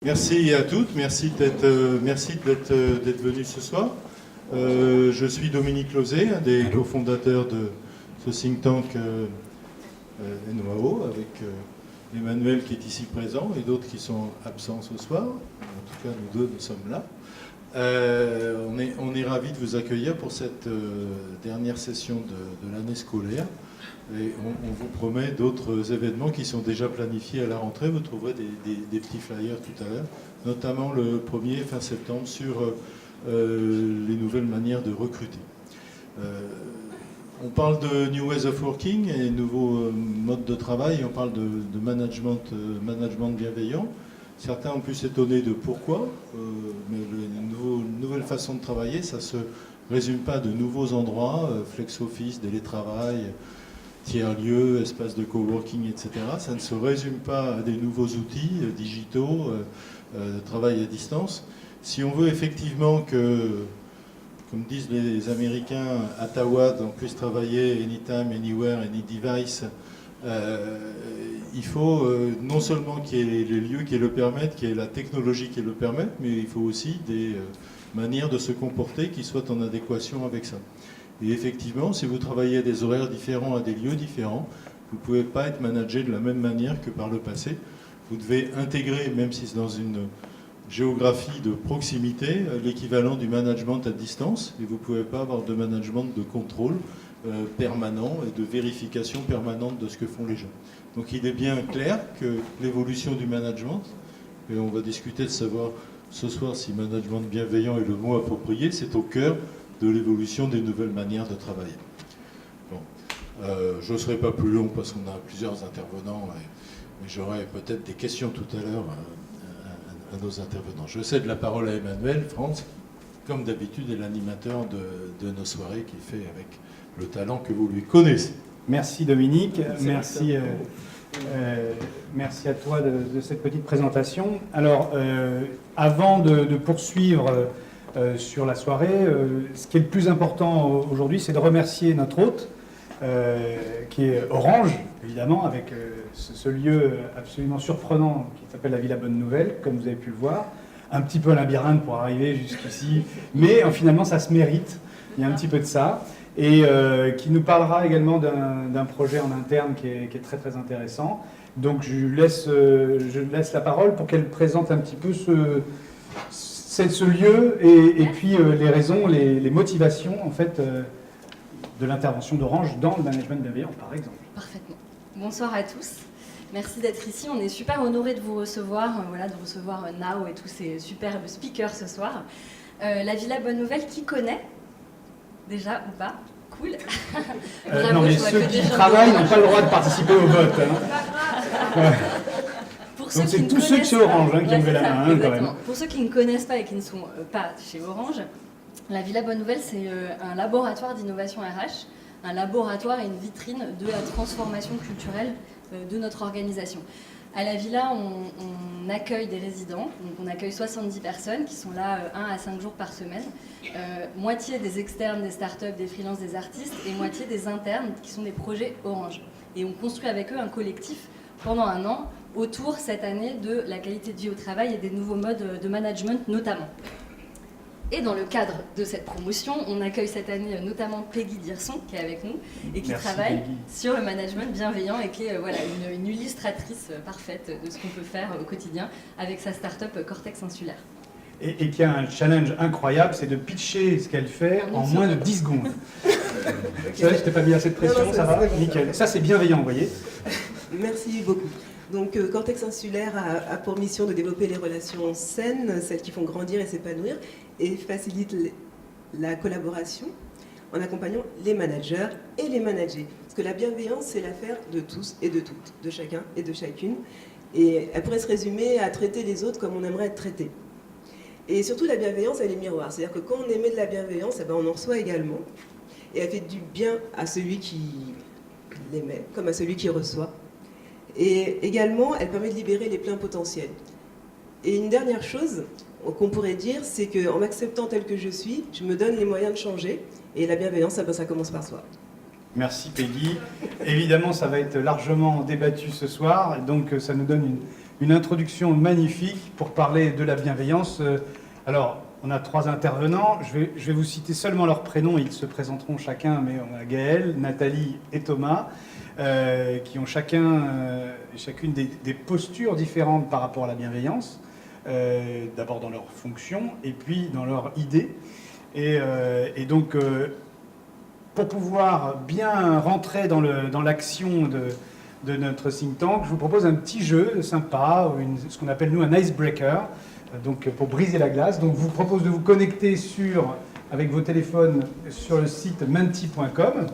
Merci à toutes, merci d'être venus ce soir. Je suis Dominique Lozé, un des cofondateurs de ce think tank NOAO, avec Emmanuel qui est ici présent et d'autres qui sont absents ce soir. En tout cas, nous deux, nous sommes là. On est ravis de vous accueillir pour cette dernière session de l'année scolaire. Et on vous promet d'autres événements qui sont déjà planifiés à la rentrée. Vous trouverez des petits flyers tout à l'heure, notamment le 1er fin septembre sur les nouvelles manières de recruter. On parle de New Ways of Working et nouveaux modes de travail. On parle de management bienveillant. Certains ont pu s'étonner de pourquoi, mais une nouvelle façon de travailler, ça ne se résume pas à de nouveaux endroits, flex office, télétravail, tiers-lieux, espace de coworking, etc. Ça ne se résume pas à des nouveaux outils digitaux, de travail à distance. Si on veut effectivement que, comme disent les Américains, at Ottawa, on puisse travailler anytime, anywhere, any device, il faut non seulement qu'il y ait les lieux qui le permettent, qu'il y ait la technologie qui le permette, mais il faut aussi des manières de se comporter qui soient en adéquation avec ça. Et effectivement, si vous travaillez à des horaires différents, à des lieux différents, vous ne pouvez pas être managé de la même manière que par le passé. Vous devez intégrer, même si c'est dans une géographie de proximité, l'équivalent du management à distance. Et vous ne pouvez pas avoir de management de contrôle permanent et de vérification permanente de ce que font les gens. Donc il est bien clair que l'évolution du management, et on va discuter de savoir ce soir si management bienveillant est le mot approprié, c'est au cœur de l'évolution des nouvelles manières de travailler. Bon. Je ne serai pas plus long parce qu'on a plusieurs intervenants, mais j'aurai peut-être des questions tout à l'heure à nos intervenants. Je cède la parole à Emmanuel France, comme d'habitude, est l'animateur de nos soirées qu'il fait avec le talent que vous lui connaissez. Merci Dominique, merci à toi de cette petite présentation. Alors, avant de poursuivre sur la soirée, ce qui est le plus important aujourd'hui, c'est de remercier notre hôte, qui est Orange, évidemment, avec ce lieu absolument surprenant qui s'appelle la Villa Bonne Nouvelle, comme vous avez pu le voir. Un petit peu un labyrinthe pour arriver jusqu'ici, mais finalement ça se mérite, il y a un petit peu de ça. Et qui nous parlera également d'un projet en interne qui est très très intéressant. Donc je laisse la parole pour qu'elle présente un petit peu ce lieu et puis les raisons, les motivations en fait de l'intervention d'Orange dans le management bienveillant par exemple. Parfaitement. Bonsoir à tous. Merci d'être ici. On est super honorés de vous recevoir, de recevoir Nao et tous ces superbes speakers ce soir. La Villa Bonne Nouvelle, qui connaît déjà ou pas? Cool. Bravo, non, mais ceux qui travaillent n'ont pas le droit de participer au vote. Hein. Donc c'est tous ceux de chez Orange qui ont levé la main quand même. Pour ceux qui ne connaissent pas et qui ne sont pas chez Orange, la Villa Bonne Nouvelle, c'est un laboratoire d'innovation RH, un laboratoire et une vitrine de la transformation culturelle de notre organisation. À la Villa, on accueille des résidents, donc on accueille 70 personnes qui sont là 1 à 5 jours par semaine, moitié des externes, des startups, des freelances, des artistes, et moitié des internes qui sont des projets Orange. Et on construit avec eux un collectif pendant 1 an autour cette année de la qualité de vie au travail et des nouveaux modes de management notamment. Et dans le cadre de cette promotion, on accueille cette année notamment Peggy Dirson, qui est avec nous, et qui travaille sur le management bienveillant et qui est une illustratrice parfaite de ce qu'on peut faire au quotidien avec sa start-up Cortex Insulaire. Et qui a un challenge incroyable, c'est de pitcher ce qu'elle fait en moins de 10 secondes. Ça, je t'ai pas mis assez de pression, ça va? Nickel. Ça, c'est bienveillant, vous voyez. Merci beaucoup. Donc, Cortex Insulaire a pour mission de développer les relations saines, celles qui font grandir et s'épanouir, et facilite la collaboration en accompagnant les managers et les managés. Parce que la bienveillance, c'est l'affaire de tous et de toutes, de chacun et de chacune. Et elle pourrait se résumer à traiter les autres comme on aimerait être traité. Et surtout, la bienveillance, elle est miroir. C'est-à-dire que quand on émet de la bienveillance, on en reçoit également. Et elle fait du bien à celui qui l'émet, comme à celui qui reçoit. Et également, elle permet de libérer les pleins potentiels. Et une dernière chose qu'on pourrait dire, c'est qu'en m'acceptant tel que je suis, je me donne les moyens de changer. Et la bienveillance, ça commence par soi. Merci Peggy. Évidemment, ça va être largement débattu ce soir, donc ça nous donne une introduction magnifique pour parler de la bienveillance. Alors, on a 3 intervenants. Je vais vous citer seulement leurs prénoms. Ils se présenteront chacun, mais on a Gaël, Nathalie et Thomas, qui ont chacune des postures différentes par rapport à la bienveillance. D'abord dans leur fonction et puis dans leur idée. Et donc, pour pouvoir bien rentrer dans l'action de notre think tank, je vous propose un petit jeu sympa, ce qu'on appelle nous un icebreaker, donc pour briser la glace. Donc, je vous propose de vous connecter avec vos téléphones sur le site menti.com.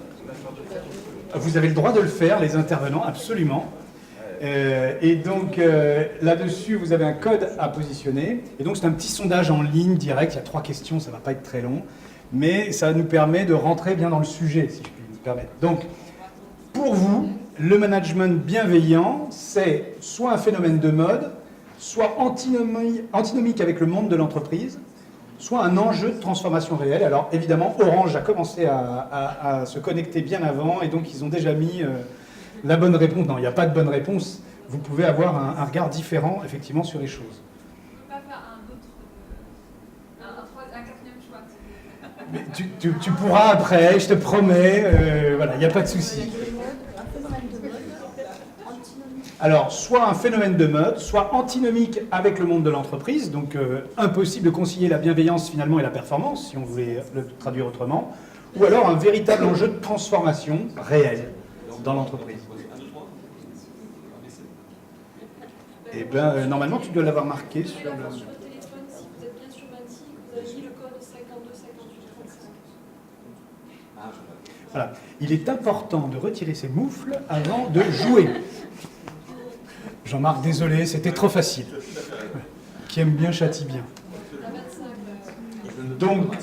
Vous avez le droit de le faire, les intervenants, absolument. Et donc, là-dessus, vous avez un code à positionner. Et donc, c'est un petit sondage en ligne, direct. Il y a 3 questions, ça ne va pas être très long. Mais ça nous permet de rentrer bien dans le sujet, si je puis me permettre. Donc, pour vous, le management bienveillant, c'est soit un phénomène de mode, soit antinomique avec le monde de l'entreprise, soit un enjeu de transformation réelle. Alors, évidemment, Orange a commencé à se connecter bien avant, et donc ils ont déjà mis la bonne réponse. Non, il n'y a pas de bonne réponse. Vous pouvez avoir un regard différent, effectivement, sur les choses. Mais tu pourras après, je te promets, voilà, il n'y a pas de souci. Alors, soit un phénomène de mode, soit antinomique avec le monde de l'entreprise, donc impossible de concilier la bienveillance finalement et la performance, si on voulait le traduire autrement, ou alors un véritable enjeu de transformation réelle dans l'entreprise. Eh bien, normalement, tu dois l'avoir marqué sur le... Voilà. Il est important de retirer ses moufles avant de jouer. Jean-Marc, désolé, c'était trop facile. Qui aime bien châtie bien. Donc,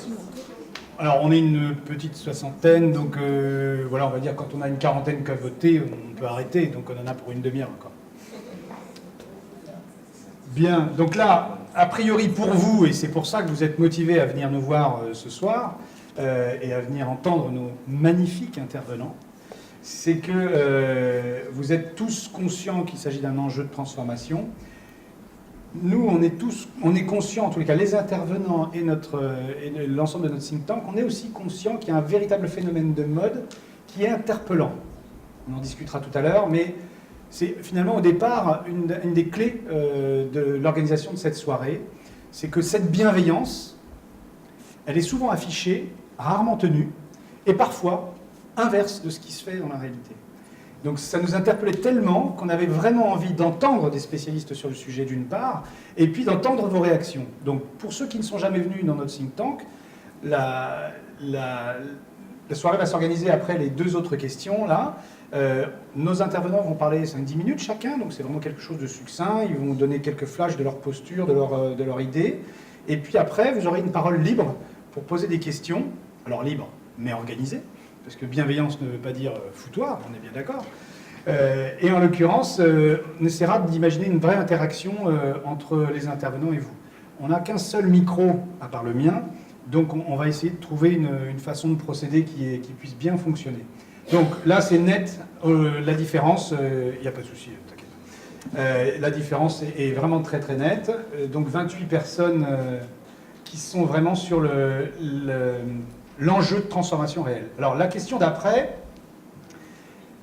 alors on est une petite 60aine, donc voilà, on va dire quand on a une 40aine qui a voté, on peut arrêter, donc on en a pour une demi-heure encore. Bien, donc là, a priori pour vous, et c'est pour ça que vous êtes motivés à venir nous voir ce soir, et à venir entendre nos magnifiques intervenants, c'est que vous êtes tous conscients qu'il s'agit d'un enjeu de transformation. Nous, on est conscients, en tous les cas, les intervenants et l'ensemble de notre think tank, on est aussi conscients qu'il y a un véritable phénomène de mode qui est interpellant. On en discutera tout à l'heure, mais c'est finalement au départ une des clés de l'organisation de cette soirée, c'est que cette bienveillance, elle est souvent affichée, rarement tenue, et parfois inverse de ce qui se fait dans la réalité. Donc ça nous interpellait tellement qu'on avait vraiment envie d'entendre des spécialistes sur le sujet d'une part, et puis d'entendre vos réactions. Donc pour ceux qui ne sont jamais venus dans notre think tank, la soirée va s'organiser après les 2 autres questions là. Nos intervenants vont parler 5-10 minutes chacun, donc c'est vraiment quelque chose de succinct. Ils vont donner quelques flashs de leur posture, de leur idée. Et puis après, vous aurez une parole libre pour poser des questions. Alors libre, mais organisée, parce que bienveillance ne veut pas dire foutoir, on est bien d'accord. Et en l'occurrence, on essaiera d'imaginer une vraie interaction entre les intervenants et vous. On n'a qu'un seul micro, à part le mien, donc on va essayer de trouver une façon de procéder qui puisse bien fonctionner. Donc là, c'est net, la différence, il n'y a pas de souci, t'inquiète. La différence est vraiment très très nette. Donc 28 personnes qui sont vraiment sur l'enjeu de transformation réelle. Alors la question d'après,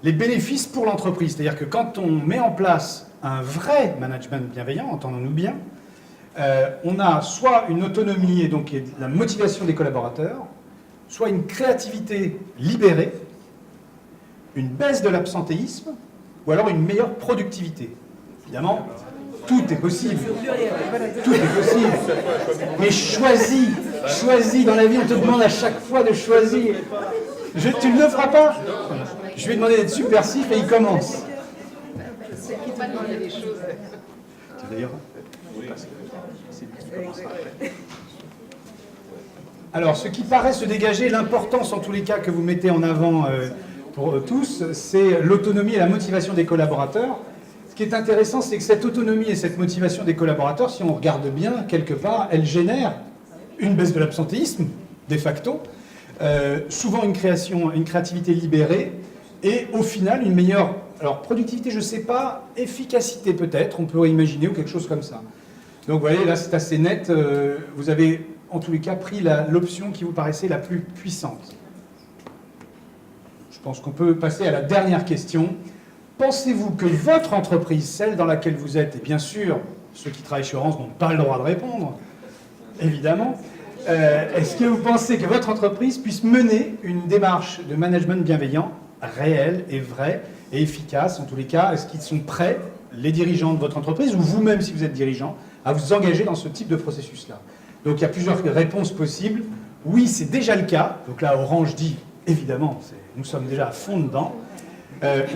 les bénéfices pour l'entreprise. C'est-à-dire que quand on met en place un vrai management bienveillant, entendons-nous bien, on a soit une autonomie et donc la motivation des collaborateurs, soit une créativité libérée, une baisse de l'absentéisme, ou alors une meilleure productivité. Évidemment, tout est possible. Tout est possible. Mais choisis. Dans la vie, on te demande à chaque fois de choisir. Tu ne le feras pas. Je vais demander d'être subversif et il commence. D'ailleurs. Alors, ce qui paraît se dégager, l'importance en tous les cas que vous mettez en avant pour tous, c'est l'autonomie et la motivation des collaborateurs. Ce qui est intéressant, c'est que cette autonomie et cette motivation des collaborateurs, si on regarde bien, quelque part, elles génèrent une baisse de l'absentéisme, de facto, souvent une créativité libérée, et au final une meilleure, alors productivité je ne sais pas, efficacité peut-être, on peut imaginer, ou quelque chose comme ça. Donc vous voyez, là c'est assez net, vous avez en tous les cas pris l'option qui vous paraissait la plus puissante. Je pense qu'on peut passer à la dernière question. Pensez-vous que votre entreprise, celle dans laquelle vous êtes, et bien sûr ceux qui travaillent chez Orange n'ont pas le droit de répondre, évidemment, est-ce que vous pensez que votre entreprise puisse mener une démarche de management bienveillant, réelle et vraie et efficace en tous les cas? Est-ce qu'ils sont prêts, les dirigeants de votre entreprise, ou vous-même si vous êtes dirigeant, à vous engager dans ce type de processus-là? Donc il y a plusieurs réponses possibles. Oui, c'est déjà le cas. Donc là, Orange dit, évidemment, nous sommes déjà à fond dedans.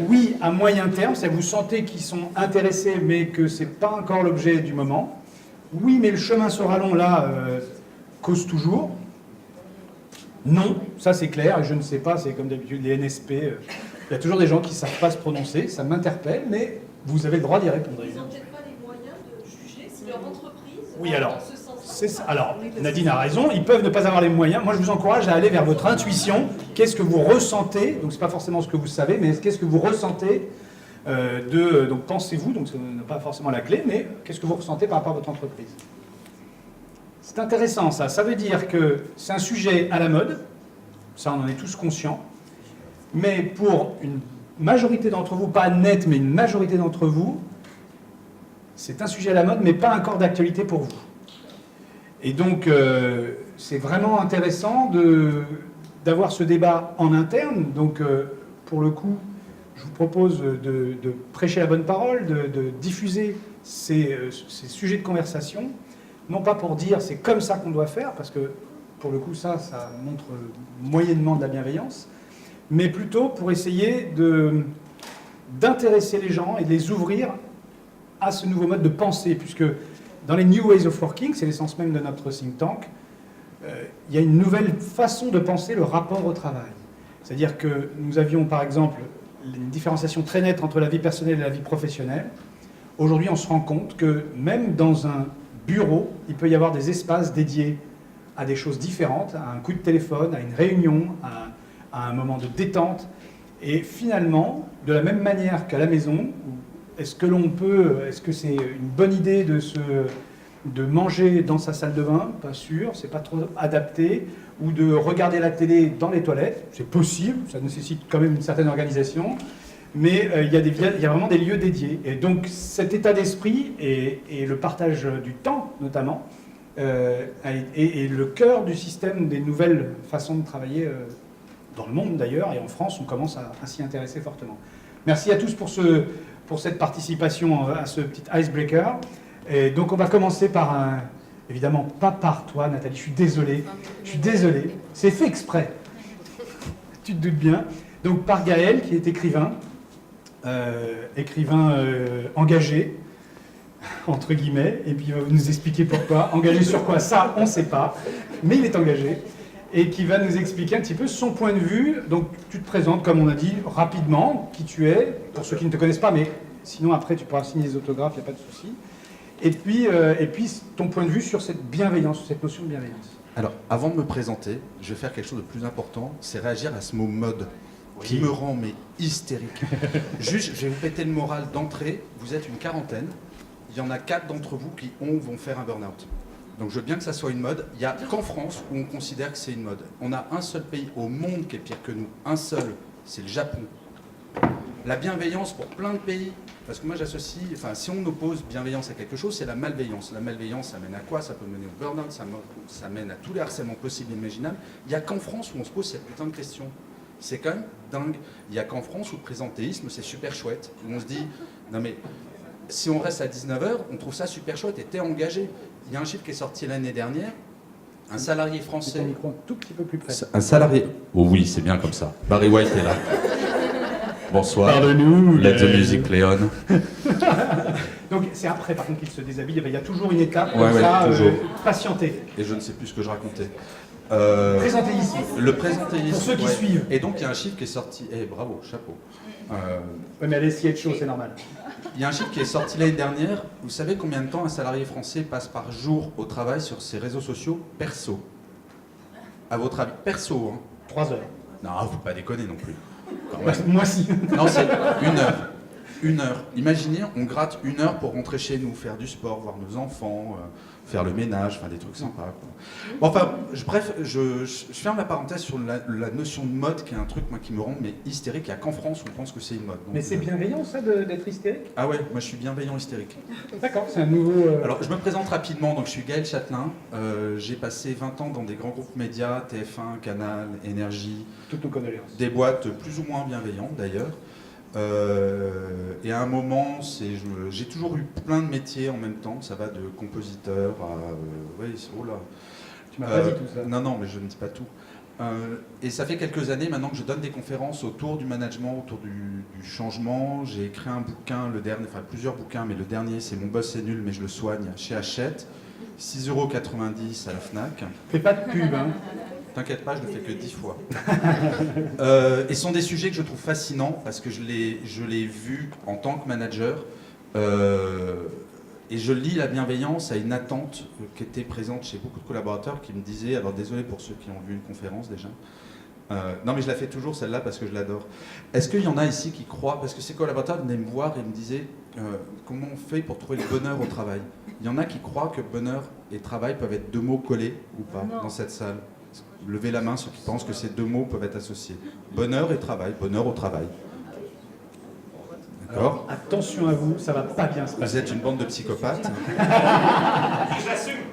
Oui, à moyen terme, c'est vous sentez qu'ils sont intéressés, mais que ce n'est pas encore l'objet du moment. Oui, mais le chemin sera long, là, cause toujours. Non, ça c'est clair, et je ne sais pas, c'est comme d'habitude les NSP, il y a toujours des gens qui ne savent pas se prononcer, ça m'interpelle, mais vous avez le droit d'y répondre. Ils n'ont peut-être pas les moyens de juger si leur entreprise oui, va alors, dans ce sens-là. alors, Nadine a raison, ils peuvent ne pas avoir les moyens. Moi, je vous encourage à aller vers votre intuition. Qu'est-ce que vous ressentez? Donc, ce n'est pas forcément ce que vous savez, mais qu'est-ce que vous ressentez donc, pensez-vous, donc ce n'est pas forcément la clé, mais qu'est-ce que vous ressentez par rapport à votre entreprise? C'est intéressant, ça. Ça veut dire que c'est un sujet à la mode. Ça, on en est tous conscients. Mais pour une majorité d'entre vous, pas nette, mais une majorité d'entre vous, c'est un sujet à la mode, mais pas encore d'actualité pour vous. Et donc, c'est vraiment intéressant d'avoir ce débat en interne. Donc, pour le coup, je vous propose de prêcher la bonne parole, de diffuser ces sujets de conversation, non pas pour dire c'est comme ça qu'on doit faire, parce que pour le coup, ça montre moyennement de la bienveillance, mais plutôt pour essayer d'intéresser les gens et de les ouvrir à ce nouveau mode de pensée, puisque dans les New Ways of Working, c'est l'essence même de notre think tank, il y a une nouvelle façon de penser le rapport au travail. C'est-à-dire que nous avions par exemple une différenciation très nette entre la vie personnelle et la vie professionnelle. Aujourd'hui, on se rend compte que même dans un bureau, il peut y avoir des espaces dédiés à des choses différentes, à un coup de téléphone, à une réunion, à un moment de détente. Et finalement, de la même manière qu'à la maison, est-ce que c'est une bonne idée de manger dans sa salle de bain? Pas sûr, c'est pas trop adapté. Ou de regarder la télé dans les toilettes? C'est possible, ça nécessite quand même une certaine organisation. Mais il y a vraiment des lieux dédiés. Et donc cet état d'esprit et le partage du temps, notamment, est le cœur du système des nouvelles façons de travailler dans le monde d'ailleurs. Et en France, on commence à s'y intéresser fortement. Merci à tous pour cette participation à ce petit icebreaker. Et donc on va commencer par évidemment pas par toi Nathalie, je suis désolé, c'est fait exprès, tu te doutes bien. Donc par Gaël qui est écrivain engagé, entre guillemets, et puis il va nous expliquer pourquoi. Engagé sur quoi, ça on ne sait pas, mais il est engagé, et qui va nous expliquer un petit peu son point de vue. Donc tu te présentes, comme on a dit, rapidement, qui tu es, pour ceux qui ne te connaissent pas, mais sinon après tu pourras signer les autographes, il n'y a pas de souci. Et puis ton point de vue sur cette bienveillance, sur cette notion de bienveillance. Alors, avant de me présenter, je vais faire quelque chose de plus important, c'est réagir à ce mot mode, qui me rend mais hystérique. Juste, je vais vous péter le moral d'entrée, vous êtes une quarantaine, il y en a 4 d'entre vous qui vont faire un burn-out. Donc je veux bien que ça soit une mode, il n'y a qu'en France où on considère que c'est une mode. On a un seul pays au monde qui est pire que nous, un seul, c'est le Japon. La bienveillance pour plein de pays, parce que moi j'associe, si on oppose bienveillance à quelque chose, c'est la malveillance. La malveillance, ça mène à quoi? Ça peut mener au burn-out, ça mène à tous les harcèlements possibles et imaginables. Il n'y a qu'en France où on se pose cette putain de question. C'est quand même dingue. Il n'y a qu'en France où le présentéisme, c'est super chouette. Où on se dit, non mais, si on reste à 19h, on trouve ça super chouette et t'es engagé. Il y a un chiffre qui est sorti l'année dernière, un salarié français... Un tout petit peu plus près. Un salarié... Oh oui, c'est bien comme ça. Barry White est là. Bonsoir. Parle-nous. Let the music play on. Donc c'est après, par contre, qu'il se déshabille. Il y a toujours une étape, patienter. Et je ne sais plus ce que je racontais. Présentéisme. Le présentéisme. Pour ceux qui suivent. Et donc il y a un chiffre qui est sorti. Bravo, chapeau. Oui, mais allez, s'y être chaud, c'est normal. Il y a un chiffre qui est sorti l'année dernière. Vous savez combien de temps un salarié français passe par jour au travail sur ses réseaux sociaux perso? À votre avis, perso, hein? 3 heures. Non, faut pas déconner non plus. quand même. Moi si. Non, c'est 1 heure. 1 heure. Imaginez, on gratte 1 heure pour rentrer chez nous, faire du sport, voir nos enfants, faire le ménage, enfin des trucs sympas. Quoi. Bon, enfin, bref, je ferme la parenthèse sur la notion de mode, qui est un truc moi, qui me rend mais hystérique. Il n'y a qu'en France on pense que c'est une mode. Donc, Mais c'est bienveillant ça d'être hystérique? Ah ouais, moi je suis bienveillant hystérique. D'accord, c'est un nouveau... Alors, je me présente rapidement. Donc, je suis Gaël Châtelain. J'ai passé 20 ans dans des grands groupes médias, TF1, Canal, Énergie, Toutes nos condoléances. des boîtes plus ou moins bienveillantes d'ailleurs. Et à un moment, j'ai toujours eu plein de métiers en même temps. Ça va de compositeur à... oh là. Tu m'as pas dit tout ça. Non, mais je ne dis pas tout. Et ça fait quelques années maintenant que je donne des conférences autour du management, autour du changement. J'ai écrit un bouquin, le dernier, enfin plusieurs bouquins, mais le dernier c'est Mon boss c'est nul mais je le soigne chez Hachette. 6,90 € à la Fnac. Fais pas de pub, hein. T'inquiète pas, je le fais que 10 fois. Et ce sont des sujets que je trouve fascinants parce que je l'ai vu en tant que manager. Et je lis la bienveillance à une attente qui était présente chez beaucoup de collaborateurs qui me disaient, alors désolé pour ceux qui ont vu une conférence déjà, non mais je la fais toujours celle-là parce que je l'adore. Est-ce qu'il y en a ici qui croient, parce que ces collaborateurs venaient me voir et me disaient comment on fait pour trouver le bonheur au travail? Il y en a qui croient que bonheur et travail peuvent être 2 mots collés ou pas dans cette salle? Levez la main ceux qui pensent que ces 2 mots peuvent être associés. Bonheur et travail, bonheur au travail. D'accord? Attention à vous, ça va pas bien se Vous passer. êtes une bande de psychopathes.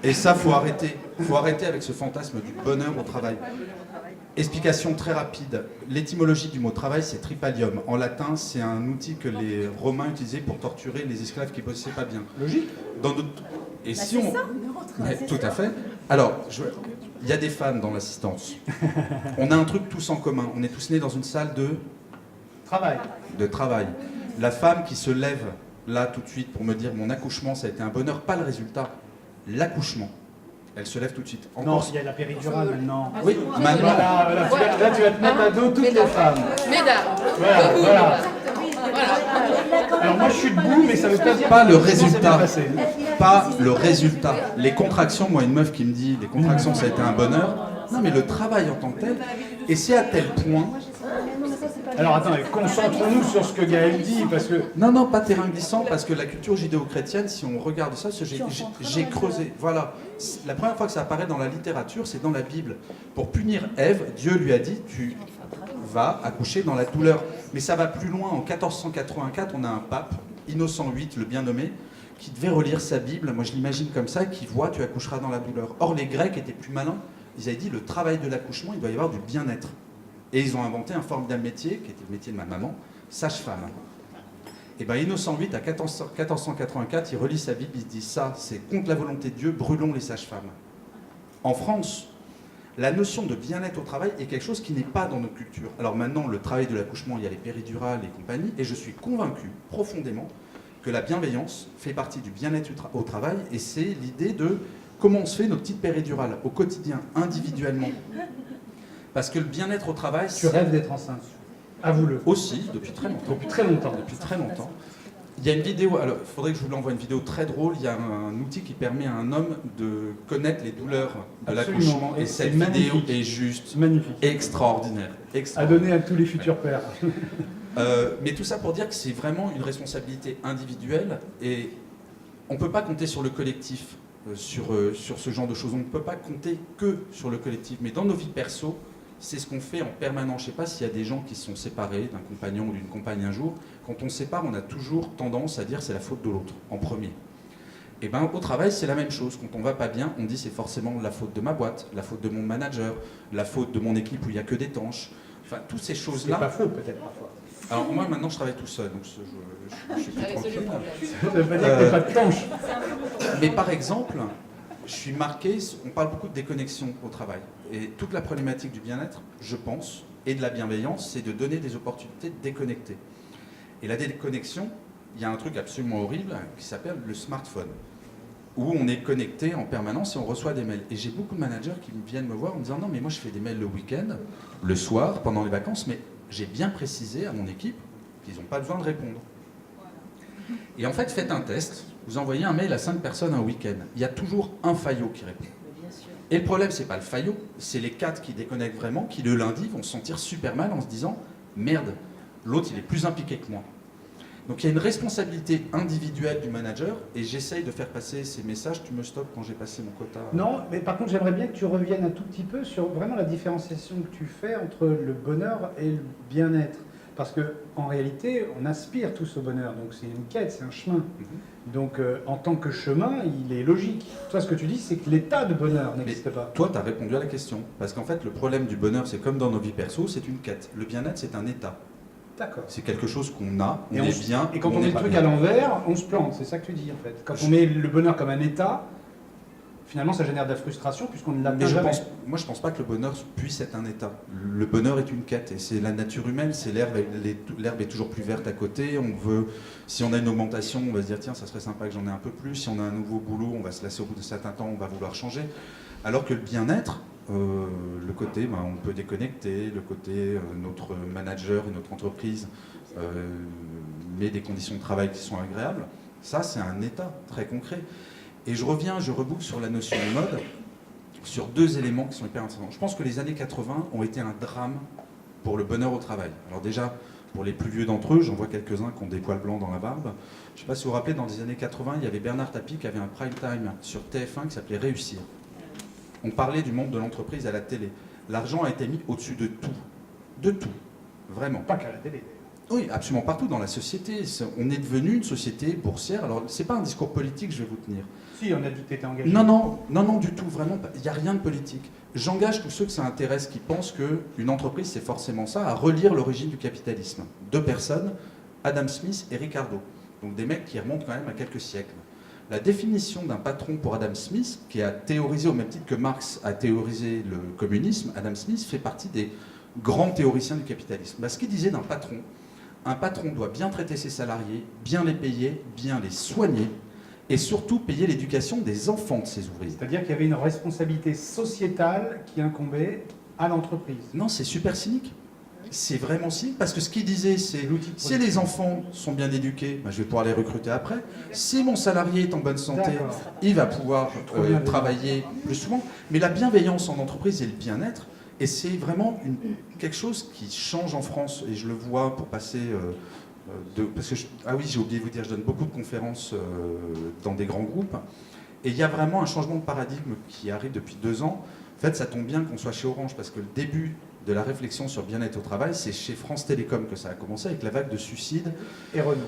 Et ça, faut arrêter. Faut arrêter avec ce fantasme du bonheur au travail. Explication très rapide. L'étymologie du mot travail, c'est tripalium. En latin, c'est un outil que les Romains utilisaient pour torturer les esclaves qui bossaient pas bien. Logique. Dans notre... Et si on... Mais, tout à fait. Alors, il y a des femmes dans l'assistance. On a un truc tous en commun. On est tous nés dans une salle Travail. de travail. La femme qui se lève là tout de suite pour me dire mon accouchement ça a été un bonheur, pas le résultat, l'accouchement. Elle se lève tout de suite. Non, il y a la péridurale maintenant. Oui, maintenant. Là, tu vas te mettre à dos toutes les femmes. Mesdames, Voilà. Alors moi je suis debout, mais ça veut pas dire Pas que le tout s'est bien résultat. passé. Pas le résultat. Les contractions, moi une meuf qui me dit les contractions ça a été un bonheur. Non mais le travail en tant que tel. Et c'est à tel point. Alors attendez, concentrons-nous sur ce que Gaël dit, parce que... Non, pas terrain glissant, parce que la culture judéo-chrétienne, si on regarde ça, j'ai creusé. Voilà. La première fois que ça apparaît dans la littérature, c'est dans la Bible. Pour punir Ève, Dieu lui a dit, tu vas accoucher dans la douleur. Mais ça va plus loin. En 1484, on a un pape, Innocent VIII, le bien nommé, qui devait relire sa Bible, moi je l'imagine comme ça, qui voit, tu accoucheras dans la douleur. Or, les Grecs étaient plus malins. Ils avaient dit, le travail de l'accouchement, il doit y avoir du bien-être. Et ils ont inventé un formidable métier, qui était le métier de ma maman, sage-femme. Et bien Innocent VIII, à 1484, il relit sa Bible, il se dit ça, c'est contre la volonté de Dieu, brûlons les sages-femmes. En France, la notion de bien-être au travail est quelque chose qui n'est pas dans nos cultures. Alors maintenant, le travail de l'accouchement, il y a les péridurales et compagnie, et je suis convaincu profondément que la bienveillance fait partie du bien-être au travail, et c'est l'idée de comment on se fait nos petites péridurales au quotidien, individuellement. Parce que le bien-être au travail, Tu rêves d'être enceinte, avoue-le. aussi, depuis très longtemps. Depuis très longtemps. Depuis très longtemps. Il y a une vidéo, alors il faudrait que je vous l'envoie, une vidéo très drôle. Il y a un outil qui permet à un homme de connaître les douleurs de Absolument. l'accouchement. Et C'est cette vidéo magnifique. est juste C'est magnifique. extraordinaire. À Extraordinaire. donner à tous les futurs pères. Mais tout ça pour dire que c'est vraiment une responsabilité individuelle et on ne peut pas compter sur le collectif sur ce genre de choses. On ne peut pas compter que sur le collectif. Mais dans nos vies perso, c'est ce qu'on fait en permanence. Je ne sais pas s'il y a des gens qui se sont séparés d'un compagnon ou d'une compagne un jour. Quand on se sépare, on a toujours tendance à dire c'est la faute de l'autre, en premier. Et bien au travail, c'est la même chose. Quand on va pas bien, on dit c'est forcément la faute de ma boîte, la faute de mon manager, la faute de mon équipe où il n'y a que des tanches. Enfin, toutes ces C'est choses-là. pas faux peut-être parfois. Alors moi maintenant je travaille tout seul, donc je suis plus tranquille. Ça veut pas dire que t'es pas de tanche. Mais par exemple, je suis marqué, on parle beaucoup de déconnexion au travail. Et toute la problématique du bien-être, je pense, et de la bienveillance, c'est de donner des opportunités de déconnecter. Et la déconnexion, il y a un truc absolument horrible qui s'appelle le smartphone, où on est connecté en permanence et on reçoit des mails. Et j'ai beaucoup de managers qui viennent me voir en me disant « Non, mais moi je fais des mails le week-end, le soir, pendant les vacances, mais j'ai bien précisé à mon équipe qu'ils n'ont pas besoin de répondre. » Et en fait, faites un test. Vous envoyez un mail à 5 personnes un week-end. Il y a toujours un faillot qui répond. Et le problème, c'est pas le faillot, c'est les 4 qui déconnectent vraiment, qui le lundi vont se sentir super mal en se disant « Merde, L'autre, il est plus impliqué que moi. Donc il y a une responsabilité individuelle du manager et j'essaye de faire passer ces messages. Tu me stoppes quand j'ai passé mon quota. Non, mais par contre, j'aimerais bien que tu reviennes un tout petit peu sur vraiment la différenciation que tu fais entre le bonheur et le bien-être. Parce qu'en réalité, on aspire tous au bonheur. Donc c'est une quête, c'est un chemin. Donc en tant que chemin, il est logique. Toi, ce que tu dis, c'est que l'état de bonheur n'existe pas. Toi, tu as répondu à la question. Parce qu'en fait, le problème du bonheur, c'est comme dans nos vies perso, c'est une quête. Le bien-être, c'est un état. D'accord. C'est quelque chose qu'on a, on Et est bien. Et quand ou on met n'est le pas truc bien. à l'envers, on se plante. C'est ça que tu dis en fait. Quand on met le bonheur comme un état, finalement, ça génère de la frustration puisqu'on ne l'atteint Mais jamais. moi, je pense pas que le bonheur puisse être un état. Le bonheur est une quête et c'est la nature humaine. C'est l'herbe est toujours plus verte à côté. On veut, si on a une augmentation, on va se dire tiens, ça serait sympa que j'en ai un peu plus. Si on a un nouveau boulot, on va se lasser au bout d'un certain temps, on va vouloir changer. Alors que le bien-être, le côté, on peut déconnecter, le côté notre manager et notre entreprise met des conditions de travail qui sont agréables. Ça, c'est un état très concret. Et je reboucle sur la notion de mode, sur deux éléments qui sont hyper intéressants. Je pense que les années 80 ont été un drame pour le bonheur au travail. Alors déjà, pour les plus vieux d'entre eux, j'en vois quelques-uns qui ont des poils blancs dans la barbe. Je ne sais pas si vous vous rappelez, dans les années 80, il y avait Bernard Tapie qui avait un prime time sur TF1 qui s'appelait Réussir. On parlait du monde de l'entreprise à la télé. L'argent a été mis au-dessus de tout. De tout. Vraiment. Pas qu'à la télé. Oui, absolument partout dans la société. On est devenu une société boursière. Alors, c'est pas un discours politique, je vais vous tenir. Si, on a dit que tu étais engagé. Non, du tout, vraiment. Il n'y a rien de politique. J'engage tous ceux que ça intéresse, qui pensent qu'une entreprise, c'est forcément ça, à relire l'origine du capitalisme. Deux personnes, Adam Smith et Ricardo. Donc des mecs qui remontent quand même à quelques siècles. La définition d'un patron pour Adam Smith, qui a théorisé, au même titre que Marx a théorisé le communisme, Adam Smith fait partie des grands théoriciens du capitalisme. Ce qu'il disait d'un patron, un patron doit bien traiter ses salariés, bien les payer, bien les soigner, et surtout payer l'éducation des enfants de ses ouvriers. C'est-à-dire qu'il y avait une responsabilité sociétale qui incombait à l'entreprise. Non, c'est super cynique. C'est vraiment cynique, parce que ce qu'il disait, c'est L'outil de si les enfants sont bien éduqués, je vais pouvoir les recruter après. Si mon salarié est en bonne santé, D'accord. il va pouvoir Trop bien. travailler plus souvent. Mais la bienveillance en entreprise et le bien-être, et c'est vraiment quelque chose qui change en France, et je le vois pour passer parce que oui, j'ai oublié de vous dire, je donne beaucoup de conférences dans des grands groupes, et il y a vraiment un changement de paradigme qui arrive depuis 2 ans. En fait, ça tombe bien qu'on soit chez Orange, parce que le début de la réflexion sur le bien-être au travail, c'est chez France Télécom que ça a commencé, avec la vague de suicides Et Renault.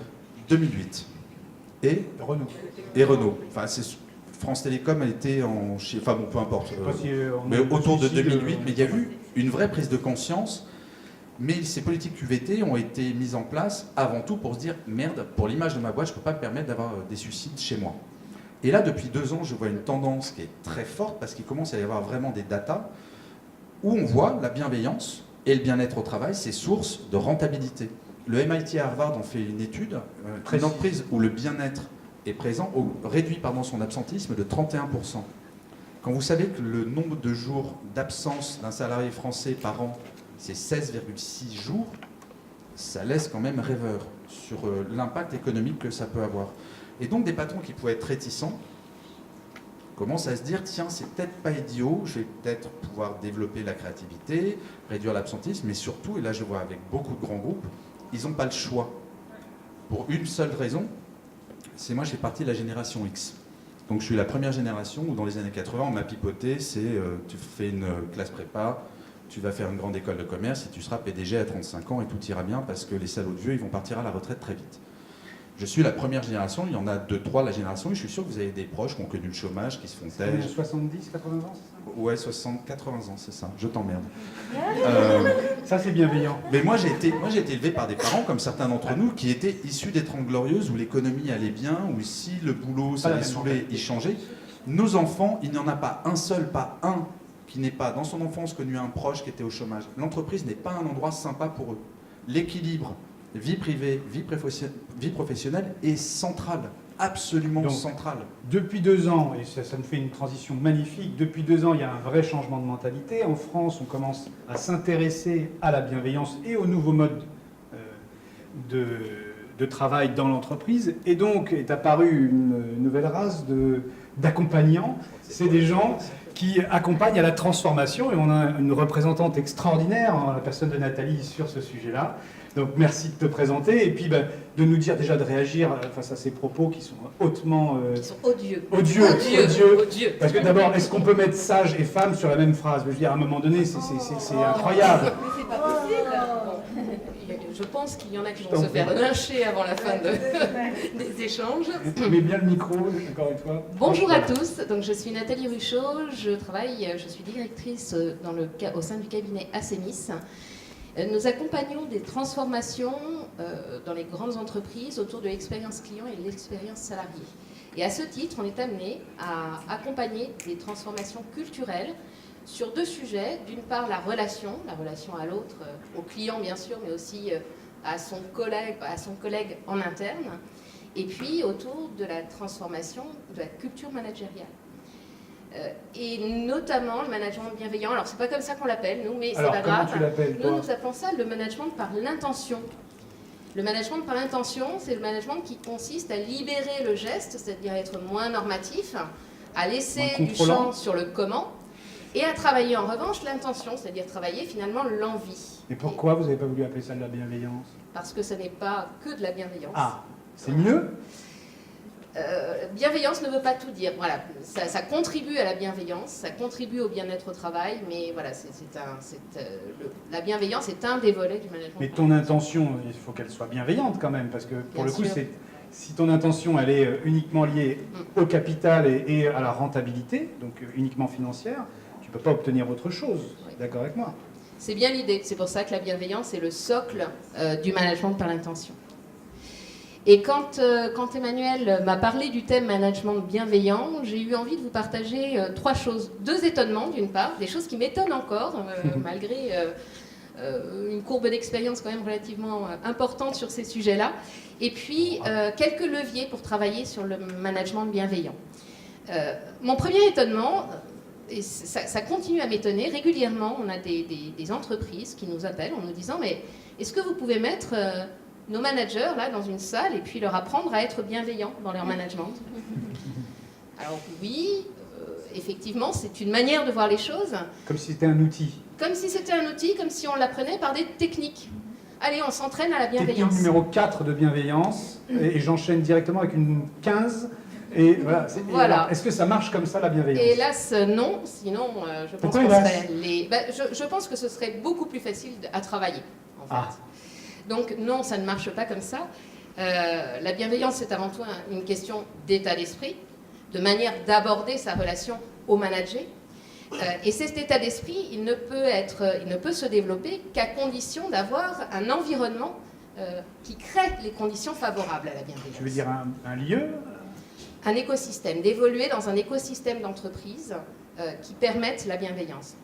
2008. Et Renault. Enfin, France Télécom a été enfin bon, peu importe. Je sais pas si on Mais a autour de suicide, 2008, mais il y a eu une vraie prise de conscience. Mais ces politiques QVT ont été mises en place avant tout pour se dire merde, pour l'image de ma boîte, je ne peux pas me permettre d'avoir des suicides chez moi. Et là, depuis 2 ans, je vois une tendance qui est très forte parce qu'il commence à y avoir vraiment des datas où on voit la bienveillance et le bien-être au travail, c'est source de rentabilité. Le MIT à Harvard en fait une étude, une entreprise où le bien-être est présent, réduit son absentisme de 31%. Quand vous savez que le nombre de jours d'absence d'un salarié français par an, c'est 16,6 jours, ça laisse quand même rêveur sur l'impact économique que ça peut avoir. Et donc des patrons qui pouvaient être réticents commencent à se dire, tiens, c'est peut-être pas idiot, je vais peut-être pouvoir développer la créativité, réduire l'absentisme, mais surtout, et là je vois avec beaucoup de grands groupes, ils n'ont pas le choix. Pour une seule raison, c'est moi je fais partie de la génération X. Donc je suis la première génération où dans les années 80, on m'a pipoté, c'est tu fais une classe prépa, tu vas faire une grande école de commerce et tu seras PDG à 35 ans et tout ira bien parce que les salauds de vieux, ils vont partir à la retraite très vite. Je suis la première génération, il y en a 2-3 la génération, et je suis sûr que vous avez des proches qui ont connu le chômage, qui se font taire. 70, 80 ans, c'est ça? Ouais, 60, 80 ans, c'est ça, je t'emmerde. Ça, c'est bienveillant. Mais moi, j'ai été élevé par des parents, comme certains d'entre nous, qui étaient issus des 30 Glorieuses, où l'économie allait bien, où si le boulot, ça les saoulait, ils changeaient. Nos enfants, il n'y en a pas un seul, pas un, qui n'ait pas, dans son enfance, connu un proche qui était au chômage. L'entreprise n'est pas un endroit sympa pour eux. L'équilibre vie privée, vie professionnelle est centrale, absolument Donc, centrale. Depuis 2 ans, et ça me fait une transition magnifique, depuis 2 ans, il y a un vrai changement de mentalité. En France, on commence à s'intéresser à la bienveillance et aux nouveaux modes de travail dans l'entreprise. Et donc est apparue une nouvelle race d'accompagnants. C'est des gens qui accompagne à la transformation. Et on a une représentante extraordinaire, en la personne de Nathalie, sur ce sujet-là. Donc merci de te présenter et puis de nous dire déjà de réagir face à ces propos qui sont hautement... Ils sont odieux. Odieux. Parce que d'abord, est-ce qu'on peut mettre sage et femme sur la même phrase? Je veux dire, à un moment donné, c'est incroyable. Mais c'est pas possible. Je pense qu'il y en a qui vont se faire lyncher avant la fin des échanges. Mets bien le micro, encore une fois. Bonjour à tous, donc je suis Nathalie Ruchot, je suis directrice au sein du cabinet Assenis. Nous accompagnons des transformations dans les grandes entreprises autour de l'expérience client et de l'expérience salariée. Et à ce titre, on est amené à accompagner des transformations culturelles sur deux sujets. D'une part, la relation à l'autre, au client bien sûr, mais aussi à son collègue en interne. Et puis autour de la transformation de la culture managériale. Et notamment le management bienveillant. Alors, c'est pas comme ça qu'on l'appelle, nous, mais c'est pas grave. Comment tu l'appelles, toi ? Nous appelons ça le management par l'intention. Le management par l'intention, c'est le management qui consiste à libérer le geste, c'est-à-dire être moins normatif, à laisser du champ sur le comment, et à travailler en revanche l'intention, c'est-à-dire travailler finalement l'envie. Et pourquoi vous n'avez pas voulu appeler ça de la bienveillance? Parce que ce n'est pas que de la bienveillance. Ah, c'est mieux? Bienveillance ne veut pas tout dire. Voilà, ça contribue à la bienveillance, ça contribue au bien-être au travail, mais voilà, la bienveillance est un des volets du management. Mais ton intention, il faut qu'elle soit bienveillante quand même, parce que pour le coup, si ton intention elle est uniquement liée au capital et à la rentabilité, donc uniquement financière, tu ne peux pas obtenir autre chose. Oui. D'accord avec moi? C'est bien l'idée. C'est pour ça que la bienveillance est le socle du management par l'intention. Et quand Emmanuel m'a parlé du thème management bienveillant, j'ai eu envie de vous partager trois choses. Deux étonnements, d'une part, des choses qui m'étonnent encore, malgré une courbe d'expérience quand même relativement importante sur ces sujets-là. Et puis, quelques leviers pour travailler sur le management bienveillant. Mon premier étonnement, et ça continue à m'étonner, régulièrement, on a des entreprises qui nous appellent en nous disant « Mais est-ce que vous pouvez mettre... nos managers là dans une salle et puis leur apprendre à être bienveillants dans leur management. » Alors oui, effectivement, c'est une manière de voir les choses. Comme si c'était un outil. Comme si c'était un outil, comme si on l'apprenait par des techniques. Allez, on s'entraîne à la bienveillance. Technique numéro 4 de bienveillance, et j'enchaîne directement avec une 15. Et voilà. Voilà. Est-ce que ça marche comme ça, la bienveillance? Hélas, non. Sinon, je pense Pourquoi qu'on hélas serait je pense que ce serait beaucoup plus facile à travailler, en fait. Ah. Donc non, ça ne marche pas comme ça. La bienveillance, c'est avant tout une question d'état d'esprit, de manière d'aborder sa relation au manager. Et cet état d'esprit, il ne peut se développer qu'à condition d'avoir un environnement qui crée les conditions favorables à la bienveillance. Tu veux dire un lieu? Un écosystème, d'évoluer dans un écosystème d'entreprise qui permette la bienveillance.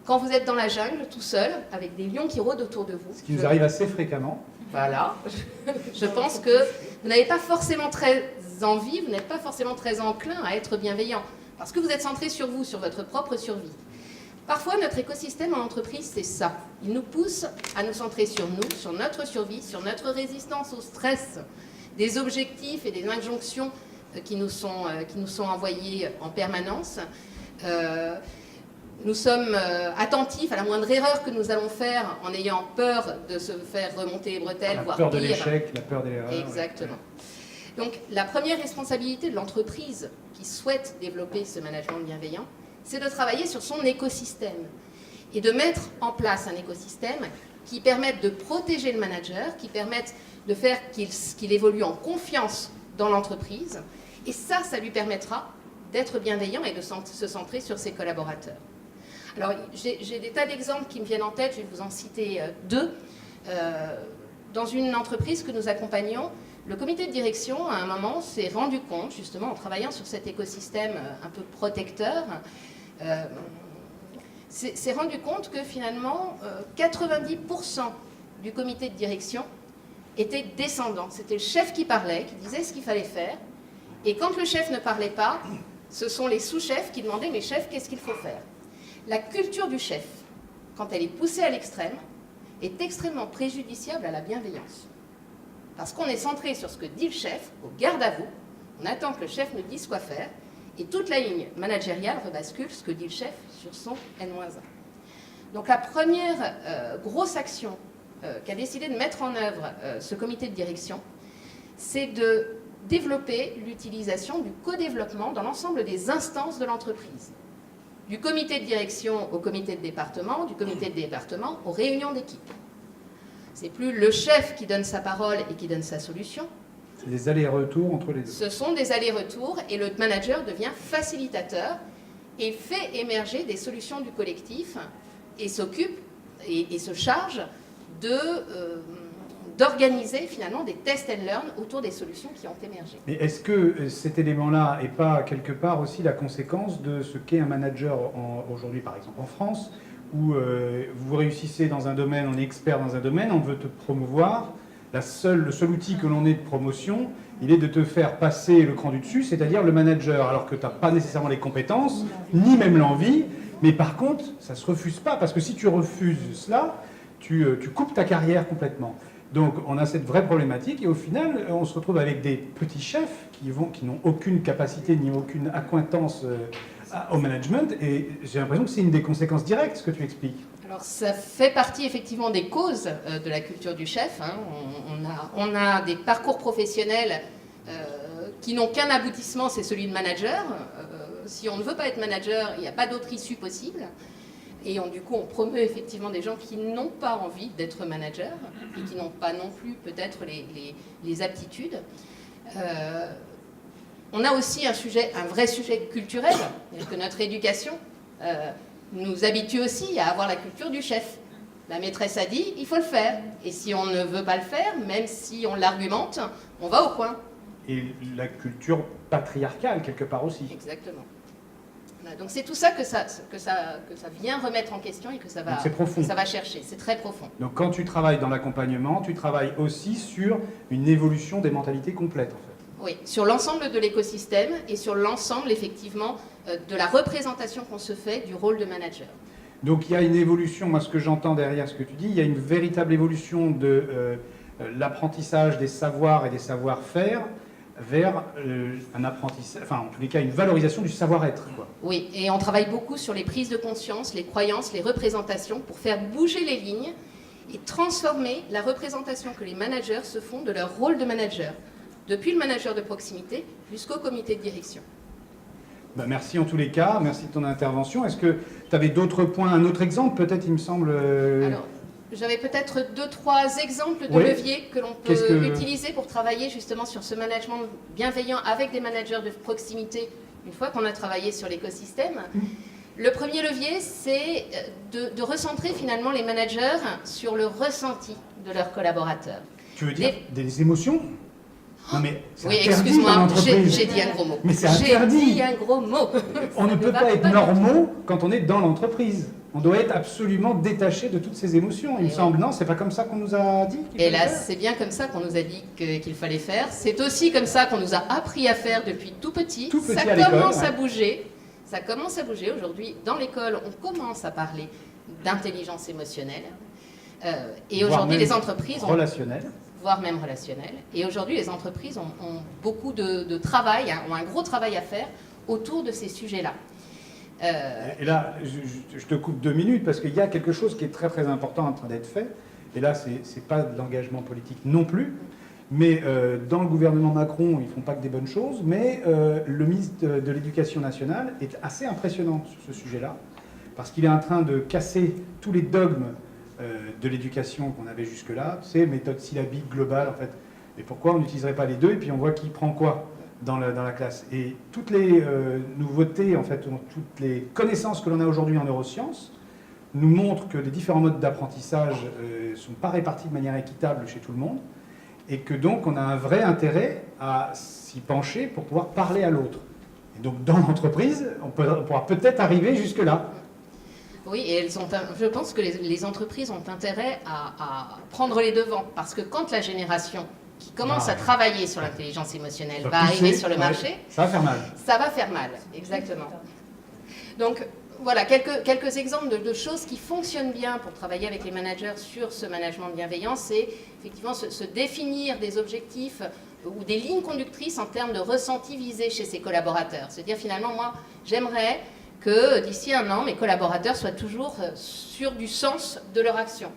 Quand vous êtes dans la jungle, tout seul, avec des lions qui rôdent autour de vous. Ce qui nous arrive assez fréquemment. Voilà. Je pense que vous n'avez pas forcément très envie, vous n'êtes pas forcément très enclin à être bienveillant, parce que vous êtes centré sur vous, sur votre propre survie. Parfois, notre écosystème en entreprise, c'est ça. Il nous pousse à nous centrer sur nous, sur notre survie, sur notre résistance au stress, des objectifs et des injonctions qui nous sont envoyés en permanence. Nous sommes attentifs à la moindre erreur que nous allons faire en ayant peur de se faire remonter les bretelles, voire pire. La peur de l'échec, la peur de l'erreur. Exactement. Donc la première responsabilité de l'entreprise qui souhaite développer ce management bienveillant, c'est de travailler sur son écosystème et de mettre en place un écosystème qui permette de protéger le manager, qui permette de faire qu'il évolue en confiance dans l'entreprise. Et ça lui permettra d'être bienveillant et de se centrer sur ses collaborateurs. Alors, j'ai des tas d'exemples qui me viennent en tête, je vais vous en citer deux. Dans une entreprise que nous accompagnons, le comité de direction, à un moment, s'est rendu compte, justement, en travaillant sur cet écosystème un peu protecteur, s'est rendu compte que finalement, 90% du comité de direction était descendant. C'était le chef qui parlait, qui disait ce qu'il fallait faire. Et quand le chef ne parlait pas, ce sont les sous-chefs qui demandaient « Mais chef, qu'est-ce qu'il faut faire ?» La culture du chef, quand elle est poussée à l'extrême, est extrêmement préjudiciable à la bienveillance. Parce qu'on est centré sur ce que dit le chef, au garde à vous, on attend que le chef nous dise quoi faire, Et toute la ligne managériale rebascule, ce que dit le chef, sur son N-1. Donc la première grosse action qu'a décidé de mettre en œuvre ce comité de direction, c'est de développer l'utilisation du co-développement dans l'ensemble des instances de l'entreprise. Du comité de direction au comité de département, du comité de département aux réunions d'équipe. C'est plus le chef qui donne sa parole et qui donne sa solution. C'est des allers-retours entre les deux. Ce sont des allers-retours et le manager devient facilitateur et fait émerger des solutions du collectif et s'occupe et se charge d'organiser finalement des test and learn autour des solutions qui ont émergé. Mais est-ce que cet élément-là n'est pas quelque part aussi la conséquence de ce qu'est un manager aujourd'hui, par exemple en France, où vous réussissez dans un domaine, on est expert dans un domaine, on veut te promouvoir, le seul outil que l'on ait de promotion, il est de te faire passer le cran du dessus, c'est-à-dire le manager, alors que tu n'as pas nécessairement les compétences, ni même l'envie, mais par contre, ça ne se refuse pas, parce que si tu refuses cela, tu coupes ta carrière complètement. Donc on a cette vraie problématique, et au final, on se retrouve avec des petits chefs qui n'ont aucune capacité ni aucune accointance au management, et j'ai l'impression que c'est une des conséquences directes, ce que tu expliques. Alors ça fait partie effectivement des causes de la culture du chef. Hein. On a des parcours professionnels qui n'ont qu'un aboutissement, c'est celui de manager. Si on ne veut pas être manager, il n'y a pas d'autre issue possible. Et du coup, on promeut effectivement des gens qui n'ont pas envie d'être manager et qui n'ont pas non plus peut-être les aptitudes. On a aussi un vrai sujet culturel, c'est-à-dire que notre éducation nous habitue aussi à avoir la culture du chef. La maîtresse a dit, il faut le faire. Et si on ne veut pas le faire, même si on l'argumente, on va au coin. Et la culture patriarcale, quelque part aussi. Exactement. Voilà, donc c'est tout ça que ça vient remettre en question et que ça va chercher. C'est très profond. Donc quand tu travailles dans l'accompagnement, tu travailles aussi sur une évolution des mentalités complètes, en fait. Oui, sur l'ensemble de l'écosystème et sur l'ensemble, effectivement, de la représentation qu'on se fait du rôle de manager. Donc il y a une évolution, moi ce que j'entends derrière ce que tu dis, il y a une véritable évolution de l'apprentissage des savoirs et des savoir-faire vers un apprentissage, enfin en tous les cas une valorisation du savoir-être, quoi. Oui, et on travaille beaucoup sur les prises de conscience, les croyances, les représentations pour faire bouger les lignes et transformer la représentation que les managers se font de leur rôle de manager, depuis le manager de proximité jusqu'au comité de direction. Ben merci en tous les cas, merci de ton intervention. Est-ce que tu avais d'autres points, un autre exemple peut-être, il me semble Alors, j'avais peut-être 2-3 exemples de leviers que l'on peut utiliser pour travailler justement sur ce management bienveillant avec des managers de proximité, une fois qu'on a travaillé sur l'écosystème. Le premier levier, c'est de recentrer finalement les managers sur le ressenti de leurs collaborateurs. Tu veux dire des émotions ? Non mais oui, excuse-moi, j'ai dit un gros mot. Mais c'est interdit. J'ai dit un gros mot. On ne peut pas être normaux quand on est dans l'entreprise. On doit être absolument détaché de toutes ces émotions, il me semble. Non, c'est pas comme ça qu'on nous a dit. Et là, c'est bien comme ça qu'on nous a dit qu'il fallait faire. C'est aussi comme ça qu'on nous a appris à faire depuis tout petit. Ça commence à bouger. Ça commence à bouger. Aujourd'hui, dans l'école, on commence à parler d'intelligence émotionnelle. Et aujourd'hui, les entreprises voire même relationnel. Et aujourd'hui, les entreprises ont beaucoup de travail, ont un gros travail à faire autour de ces sujets-là. Et là, je te coupe 2 minutes parce qu'il y a quelque chose qui est très très important en train d'être fait. Et là, c'est pas de l'engagement politique non plus. Mais dans le gouvernement Macron, ils font pas que des bonnes choses. Mais le ministre de l'Éducation nationale est assez impressionnant sur ce sujet-là. Parce qu'il est en train de casser tous les dogmes de l'éducation qu'on avait jusque-là, tu sais, méthode syllabique globale en fait. Et pourquoi on n'utiliserait pas les deux et puis on voit qui prend quoi dans la classe. Et toutes les nouveautés, en fait, toutes les connaissances que l'on a aujourd'hui en neurosciences nous montrent que les différents modes d'apprentissage ne sont pas répartis de manière équitable chez tout le monde et que donc on a un vrai intérêt à s'y pencher pour pouvoir parler à l'autre. Et donc dans l'entreprise, on pourra peut-être arriver jusque-là. Oui, et je pense que les entreprises ont intérêt à prendre les devants, parce que quand la génération qui commence à travailler sur l'intelligence émotionnelle va arriver sur le marché, ça va faire mal. Ça va faire mal, exactement. Donc, voilà, quelques exemples de choses qui fonctionnent bien pour travailler avec les managers sur ce management bienveillant, c'est effectivement se définir des objectifs ou des lignes conductrices en termes de ressenti visé chez ses collaborateurs. Se dire finalement, moi, j'aimerais que d'ici 1 an, mes collaborateurs soient toujours sûrs du sens de leur action,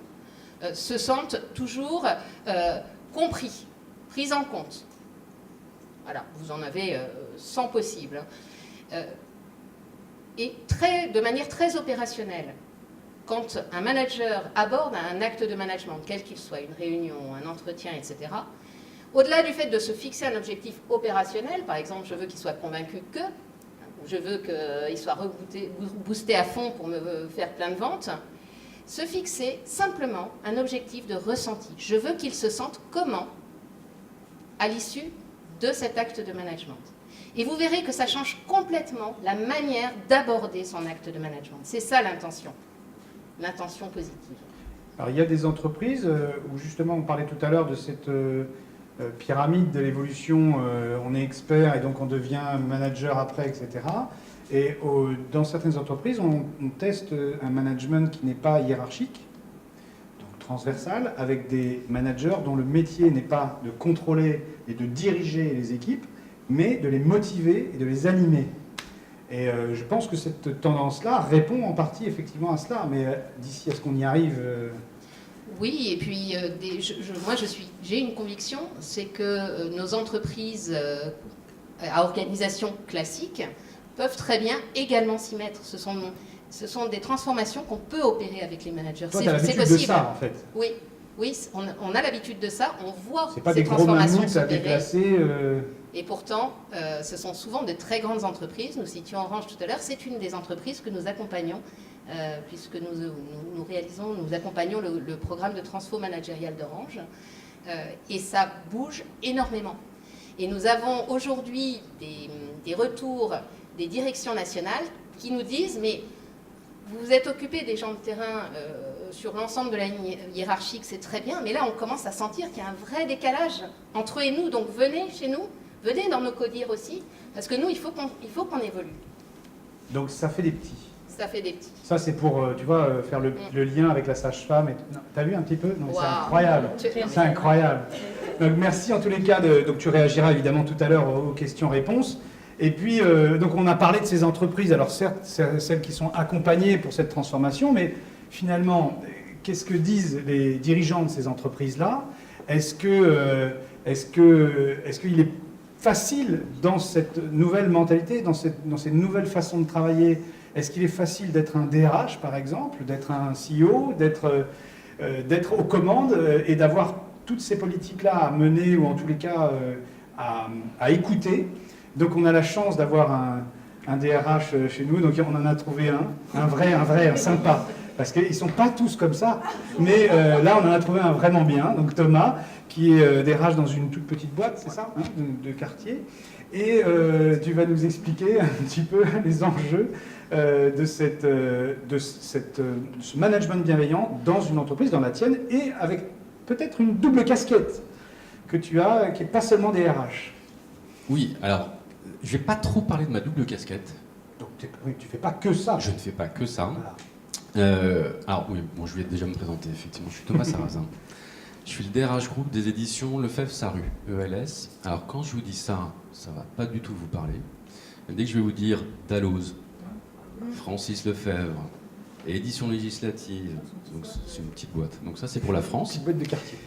se sentent toujours compris, pris en compte. Voilà, vous en avez 100 possibles. Et de manière très opérationnelle, quand un manager aborde un acte de management, quel qu'il soit, une réunion, un entretien, etc., au-delà du fait de se fixer un objectif opérationnel, par exemple, je veux qu'il soit convaincu que, ou je veux qu'il soit boosté à fond pour me faire plein de ventes, se fixer simplement un objectif de ressenti. Je veux qu'il se sente comment à l'issue de cet acte de management. Et vous verrez que ça change complètement la manière d'aborder son acte de management. C'est ça l'intention positive. Alors il y a des entreprises où justement on parlait tout à l'heure de cette pyramide de l'évolution, on est expert et donc on devient manager après, etc. Et dans certaines entreprises, on teste un management qui n'est pas hiérarchique, donc transversal, avec des managers dont le métier n'est pas de contrôler et de diriger les équipes, mais de les motiver et de les animer. Et je pense que cette tendance-là répond en partie effectivement à cela, mais d'ici à ce qu'on y arrive... Oui, et puis j'ai une conviction, c'est que nos entreprises à organisation classique peuvent très bien également s'y mettre. Ce sont des transformations qu'on peut opérer avec les managers. Toi, tu as l'habitude de ça, en fait. Oui, on a l'habitude de ça, on voit c'est pas ces des gros transformations mammouths à déplacer. Et pourtant, ce sont souvent de très grandes entreprises. Nous citions Orange tout à l'heure, c'est une des entreprises que nous accompagnons, puisque nous accompagnons le programme de transfo managérial d'Orange. Et ça bouge énormément. Et nous avons aujourd'hui des retours des directions nationales qui nous disent, mais vous vous êtes occupé des gens de terrain sur l'ensemble de la ligne hiérarchique, c'est très bien, mais là on commence à sentir qu'il y a un vrai décalage entre eux et nous, donc venez chez nous, venez dans nos codires aussi, parce que nous, il faut qu'on évolue. Donc ça fait des petits. Ça fait des petits. Ça c'est pour, tu vois, faire le lien avec la sage-femme. T'as vu un petit peu? Non, Wow. C'est incroyable. C'est incroyable. Donc merci en tous les cas. Donc tu réagiras évidemment tout à l'heure aux questions-réponses. Et puis, donc on a parlé de ces entreprises, alors certes, celles qui sont accompagnées pour cette transformation, mais finalement, qu'est-ce que disent les dirigeants de ces entreprises-là? Est-ce qu'il est facile dans cette nouvelle mentalité, dans ces nouvelles façons de travailler, est-ce qu'il est facile d'être un DRH, par exemple, d'être un CEO, d'être aux commandes et d'avoir toutes ces politiques-là à mener, ou en tous les cas à écouter? Donc on a la chance d'avoir un DRH chez nous, donc on en a trouvé un vrai, un sympa. Parce qu'ils ne sont pas tous comme ça, mais là on en a trouvé un vraiment bien, donc Thomas, qui est DRH dans une toute petite boîte, c'est ça, hein, de quartier. Et tu vas nous expliquer un petit peu les enjeux de ce management bienveillant dans une entreprise, dans la tienne, et avec peut-être une double casquette que tu as, qui n'est pas seulement DRH. Oui, alors, je ne vais pas trop parler de ma double casquette. Donc oui, tu ne fais pas que ça. Je ne fais pas que ça. Voilà. Alors oui, bon, je vais déjà me présenter, effectivement. Je suis Thomas Sarrazin. Je suis le DRH groupe des éditions Lefebvre-Sarrut, ELS. Alors quand je vous dis ça, ça ne va pas du tout vous parler. Dès que je vais vous dire Dalloz, Francis Lefebvre, et édition législative, donc c'est une petite boîte. Donc ça c'est pour la France. Petite boîte de quartier.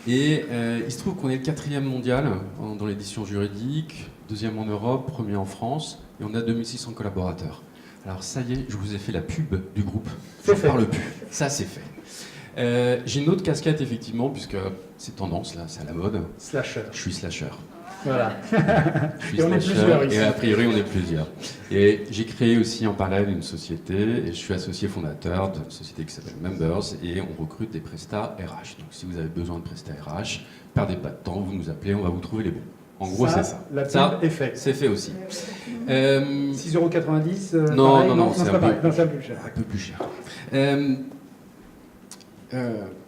Et il se trouve qu'on est le 4e mondial dans l'édition juridique, 2e en Europe, 1er en France, et on a 2600 collaborateurs. Alors ça y est, je vous ai fait la pub du groupe. Je ne parle plus. Ça c'est fait. J'ai une autre casquette effectivement, puisque c'est tendance là, c'est à la mode. Slasher. Je suis slasher. Voilà. Je suis Et on est plusieurs ici. Et a priori on est plusieurs. Et j'ai créé aussi en parallèle une société, et je suis associé fondateur d'une société qui s'appelle Members, et on recrute des prestats RH. Donc si vous avez besoin de prestats RH, perdez pas de temps, vous nous appelez, on va vous trouver les bons. En gros, c'est ça. La pub est faite. C'est fait aussi. 6,90 €. Non, c'est pas pareil. Non, c'est un peu plus cher. Un peu plus cher.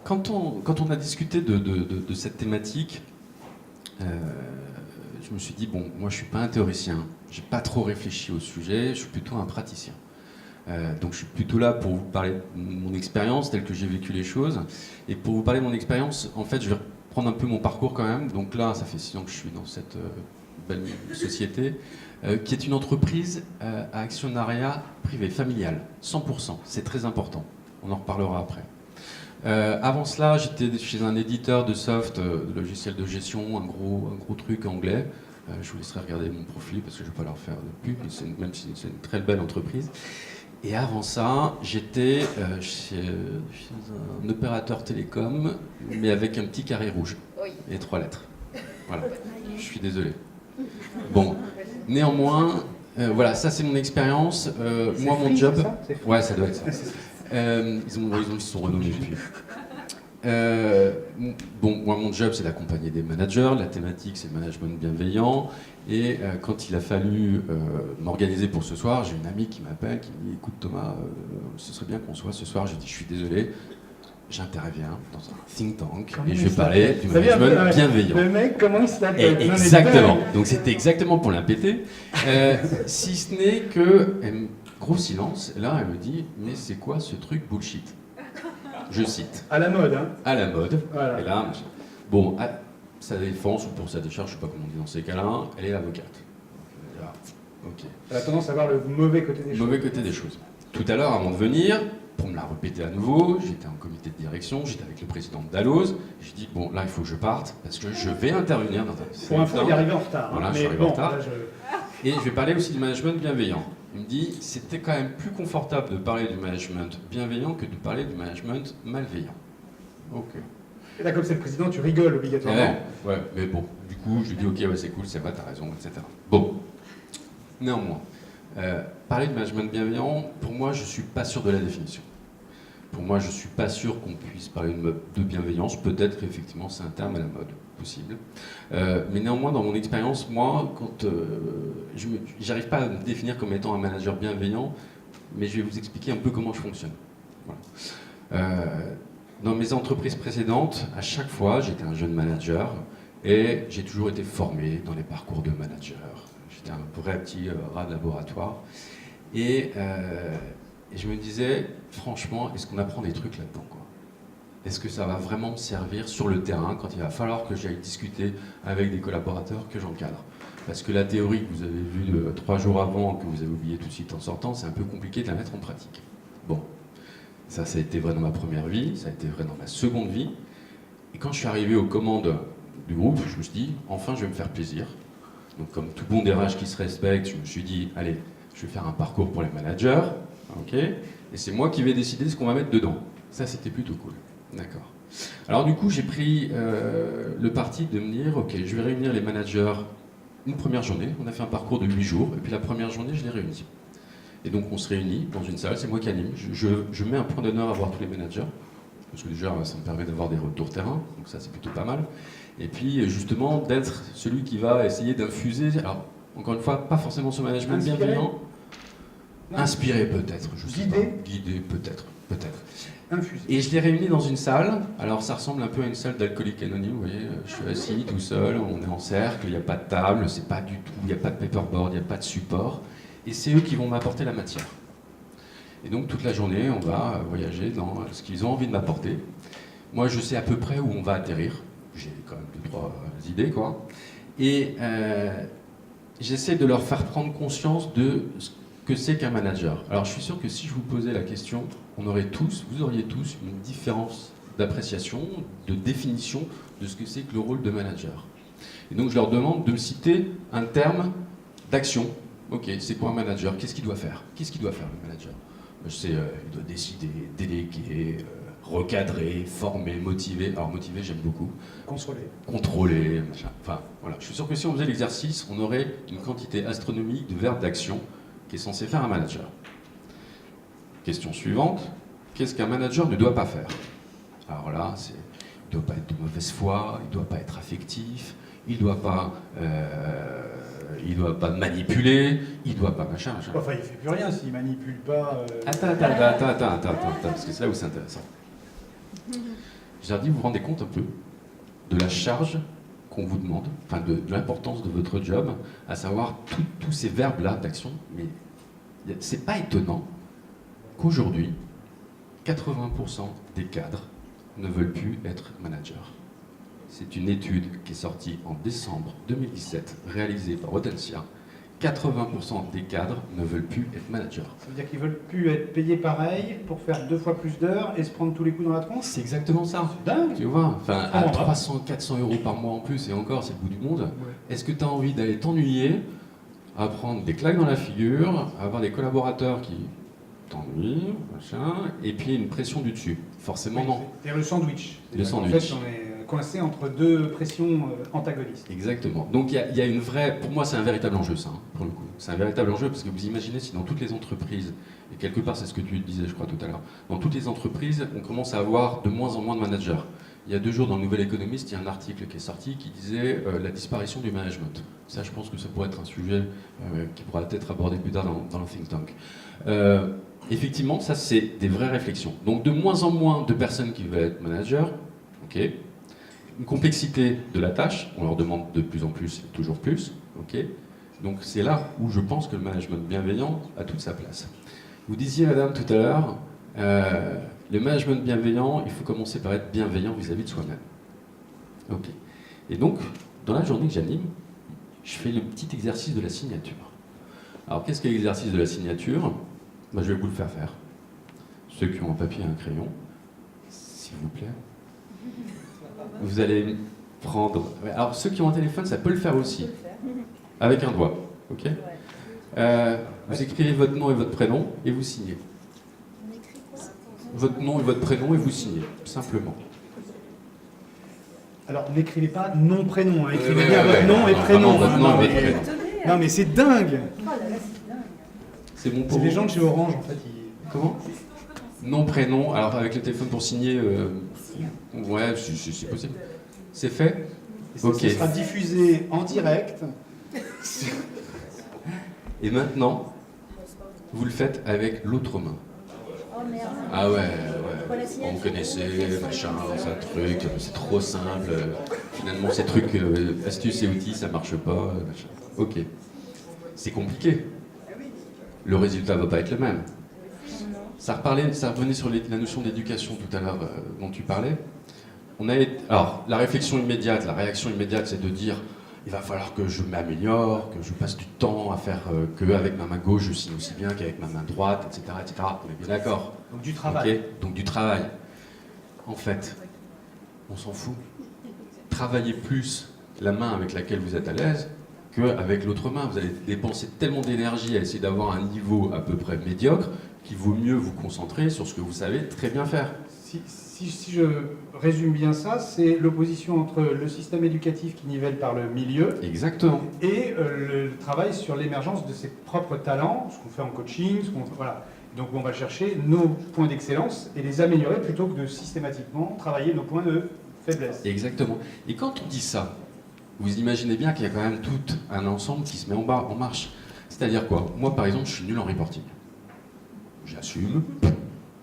Quand on a discuté de cette thématique, je me suis dit, bon, moi je suis pas un théoricien, j'ai pas trop réfléchi au sujet, je suis plutôt un praticien. Donc je suis plutôt là pour vous parler de mon expérience, telle que j'ai vécu les choses. Et pour vous parler de mon expérience, en fait, je vais reprendre un peu mon parcours quand même. Donc là, ça fait 6 ans que je suis dans cette belle société, qui est une entreprise à actionnariat privé, familial, 100%. C'est très important. On en reparlera après. Avant cela, j'étais chez un éditeur de soft, de logiciels de gestion, un gros truc anglais. Je vous laisserai regarder mon profil parce que je ne vais pas leur faire de pub, même si c'est une très belle entreprise. Et avant ça, j'étais chez un opérateur télécom, mais avec un petit carré rouge et 3 lettres. Voilà, je suis désolé. Bon, néanmoins, voilà, ça c'est mon expérience. Moi, mon job... Ouais, ça doit être ça. Ils se sont renommés depuis. Bon, moi, mon job, c'est d'accompagner des managers. La thématique, c'est le management bienveillant. Et quand il a fallu m'organiser pour ce soir, j'ai une amie qui m'appelle, qui me dit « Écoute Thomas, ce serait bien qu'on soit ce soir. » J'ai dit « Je suis désolé, j'interviens dans un think tank et je vais parler du management bienveillant. » Le mec, comment il s'appelle? Exactement. Donc c'était exactement pour l'impéter. Si ce n'est que, gros silence, là elle me dit « Mais c'est quoi ce truc bullshit ?» Je cite. À la mode, hein. À la mode. Voilà. Et là, bon, à sa défense ou pour sa décharge, je ne sais pas comment on dit dans ces cas-là, elle est avocate. Là, ok. Elle a tendance à voir le mauvais côté des choses. Mauvais côté des choses. Tout à l'heure, avant de venir, pour me la répéter à nouveau, j'étais en comité de direction, j'étais avec le président de Dalloz, j'ai dit, bon, là, il faut que je parte, parce que je vais intervenir dans un... Pour info, il est arrivé en retard. Voilà, hein, je suis arrivé en retard. Là, Et je vais parler aussi du management bienveillant. Il me dit, c'était quand même plus confortable de parler du management bienveillant que de parler du management malveillant. Ok. Et là, comme c'est le président, tu rigoles obligatoirement. Ouais, mais bon, du coup, je lui dis, ok, ouais, c'est cool, c'est vrai, t'as raison, etc. Bon. Néanmoins, parler de management bienveillant, pour moi, je suis pas sûr de la définition. Pour moi, je suis pas sûr qu'on puisse parler de bienveillance. Peut-être qu'effectivement, c'est un terme à la mode, possible. Mais néanmoins, dans mon expérience, moi, quand j'arrive pas à me définir comme étant un manager bienveillant, mais je vais vous expliquer un peu comment je fonctionne. Voilà. Dans mes entreprises précédentes, à chaque fois, j'étais un jeune manager et j'ai toujours été formé dans les parcours de manager. J'étais un vrai petit rat de laboratoire. Et je me disais, franchement, est-ce qu'on apprend des trucs là-dedans, quoi ? Est-ce que ça va vraiment me servir sur le terrain quand il va falloir que j'aille discuter avec des collaborateurs que j'encadre ? Parce que la théorie que vous avez vue 3 jours avant, que vous avez oublié tout de suite en sortant, c'est un peu compliqué de la mettre en pratique. Bon, ça a été vrai dans ma première vie, ça a été vrai dans ma seconde vie. Et quand je suis arrivé aux commandes du groupe, je me suis dit, enfin, je vais me faire plaisir. Donc, comme tout bon DRH qui se respecte, je me suis dit, allez, je vais faire un parcours pour les managers, ok ? Et c'est moi qui vais décider ce qu'on va mettre dedans. Ça, c'était plutôt cool. D'accord. Alors du coup, j'ai pris le parti de me dire, ok, je vais réunir les managers une première journée. On a fait un parcours de 8 jours, et puis la première journée, je les réunis. Et donc on se réunit dans une salle, c'est moi qui anime. Je mets un point d'honneur à voir tous les managers, parce que déjà, ça me permet d'avoir des retours terrain, donc ça, c'est plutôt pas mal. Et puis, justement, d'être celui qui va essayer d'infuser, alors, encore une fois, pas forcément ce management bienveillant, inspiré peut-être, je sais pas. Guidé peut-être. Infusé. Et je l'ai réuni dans une salle. Alors ça ressemble un peu à une salle d'alcoolique anonyme, vous voyez. Je suis assis tout seul, on est en cercle, il n'y a pas de table, c'est pas du tout, il n'y a pas de paperboard, il n'y a pas de support. Et c'est eux qui vont m'apporter la matière. Et donc toute la journée, on va voyager dans ce qu'ils ont envie de m'apporter. Moi, je sais à peu près où on va atterrir. J'ai quand même 2-3 idées, quoi. Et j'essaie de leur faire prendre conscience de ce que c'est qu'un manager. Alors je suis sûr que si je vous posais la question, vous auriez tous une différence d'appréciation, de définition de ce que c'est que le rôle de manager. Et donc je leur demande de me citer un terme d'action. Ok, c'est quoi un manager? Qu'est-ce qu'il doit faire? Qu'est-ce qu'il doit faire le manager? Je sais, il doit décider, déléguer, recadrer, former, motiver. Alors motiver, j'aime beaucoup. Contrôler, machin. Enfin, voilà. Je suis sûr que si on faisait l'exercice, on aurait une quantité astronomique de verbes d'action qui est censé faire un manager. Question suivante, qu'est-ce qu'un manager ne doit pas faire? Alors là, il ne doit pas être de mauvaise foi, il ne doit pas être affectif, il ne doit pas manipuler, il ne doit pas machin. Enfin, il ne fait plus rien s'il ne manipule pas. Attends, parce que c'est là où c'est intéressant. Je leur dis, vous vous rendez compte un peu de la charge qu'on vous demande, enfin de l'importance de votre job, à savoir tous ces verbes-là d'action, mais c'est pas étonnant qu'aujourd'hui, 80% des cadres ne veulent plus être managers. C'est une étude qui est sortie en décembre 2017, réalisée par Audencia. 80% des cadres ne veulent plus être managers. Ça veut dire qu'ils veulent plus être payés pareil pour faire 2 fois plus d'heures et se prendre tous les coups dans la tronche? C'est exactement ça. Dingue. Tu vois, enfin, à Oh, 300, 400 euros par mois en plus, et encore, c'est le bout du monde. Est-ce que tu as envie d'aller t'ennuyer, à prendre des claques dans la figure, à avoir des collaborateurs qui t'ennuient, machin, et puis une pression du dessus? Forcément, non. C'est le sandwich. Le En sandwich. fait, on est coincé entre 2 pressions antagonistes. Exactement. Donc il y a une vraie, pour moi c'est un véritable enjeu ça, hein, pour le coup. C'est un véritable enjeu parce que vous imaginez si dans toutes les entreprises, et quelque part c'est ce que tu disais je crois tout à l'heure, dans toutes les entreprises on commence à avoir de moins en moins de managers. Il y a 2 jours dans le Nouvel Économiste, il y a un article qui est sorti qui disait la disparition du management. Ça je pense que ça pourrait être un sujet qui pourra être abordé plus tard dans le think tank. Effectivement ça c'est des vraies réflexions. Donc de moins en moins de personnes qui veulent être managers, ok. Une complexité de la tâche, on leur demande de plus en plus et toujours plus. Okay, donc c'est là où je pense que le management bienveillant a toute sa place. Vous disiez, madame, tout à l'heure, le management bienveillant, il faut commencer par être bienveillant vis-à-vis de soi-même. Ok. Et donc, dans la journée que j'anime, je fais le petit exercice de la signature. Alors, qu'est-ce que l'exercice de la signature? Ben, je vais vous le faire faire. Ceux qui ont un papier et un crayon, s'il vous plaît. Vous allez prendre... Alors, ceux qui ont un téléphone, ça peut le faire aussi. Avec un doigt. Ok. Vous écrivez votre nom et votre prénom et vous signez. Votre nom et votre prénom et vous signez. Simplement. Alors, n'écrivez pas nom-prénom. Hein. Écrivez bien votre nom et prénom. Votre nom et votre prénom. Non, mais c'est dingue. C'est bon pour C'est vous. les gens de chez Orange, en fait. Comment? Nom, prénom. Alors, avec le téléphone pour signer... Ouais, c'est possible. C'est fait? Ok. Ça sera diffusé en direct. Et maintenant, vous le faites avec l'autre main. Ah ouais, on connaissait, machin, c'est un truc, c'est trop simple. Finalement, ces trucs, astuces et outils, ça marche pas. Machin. Ok. C'est compliqué. Le résultat va pas être le même. Ça revenait sur la notion d'éducation tout à l'heure dont tu parlais. Alors, la réflexion immédiate, la réaction immédiate, c'est de dire il va falloir que je m'améliore, que je passe du temps à faire qu'avec ma main gauche, je signe aussi bien qu'avec ma main droite, etc. etc. On est bien d'accord. Donc du travail. Okay. Donc du travail. En fait, on s'en fout. Travaillez plus la main avec laquelle vous êtes à l'aise qu'avec l'autre main. Vous allez dépenser tellement d'énergie à essayer d'avoir un niveau à peu près médiocre qu'il vaut mieux vous concentrer sur ce que vous savez très bien faire. Si je résume bien ça, c'est l'opposition entre le système éducatif qui nivelle par le milieu. Exactement. Et le travail sur l'émergence de ses propres talents, ce qu'on fait en coaching, voilà. Donc on va chercher nos points d'excellence et les améliorer plutôt que de systématiquement travailler nos points de faiblesse. Exactement. Et quand on dit ça, vous imaginez bien qu'il y a quand même tout un ensemble qui se met en marche. C'est-à-dire quoi? Moi par exemple, je suis nul en reporting. J'assume.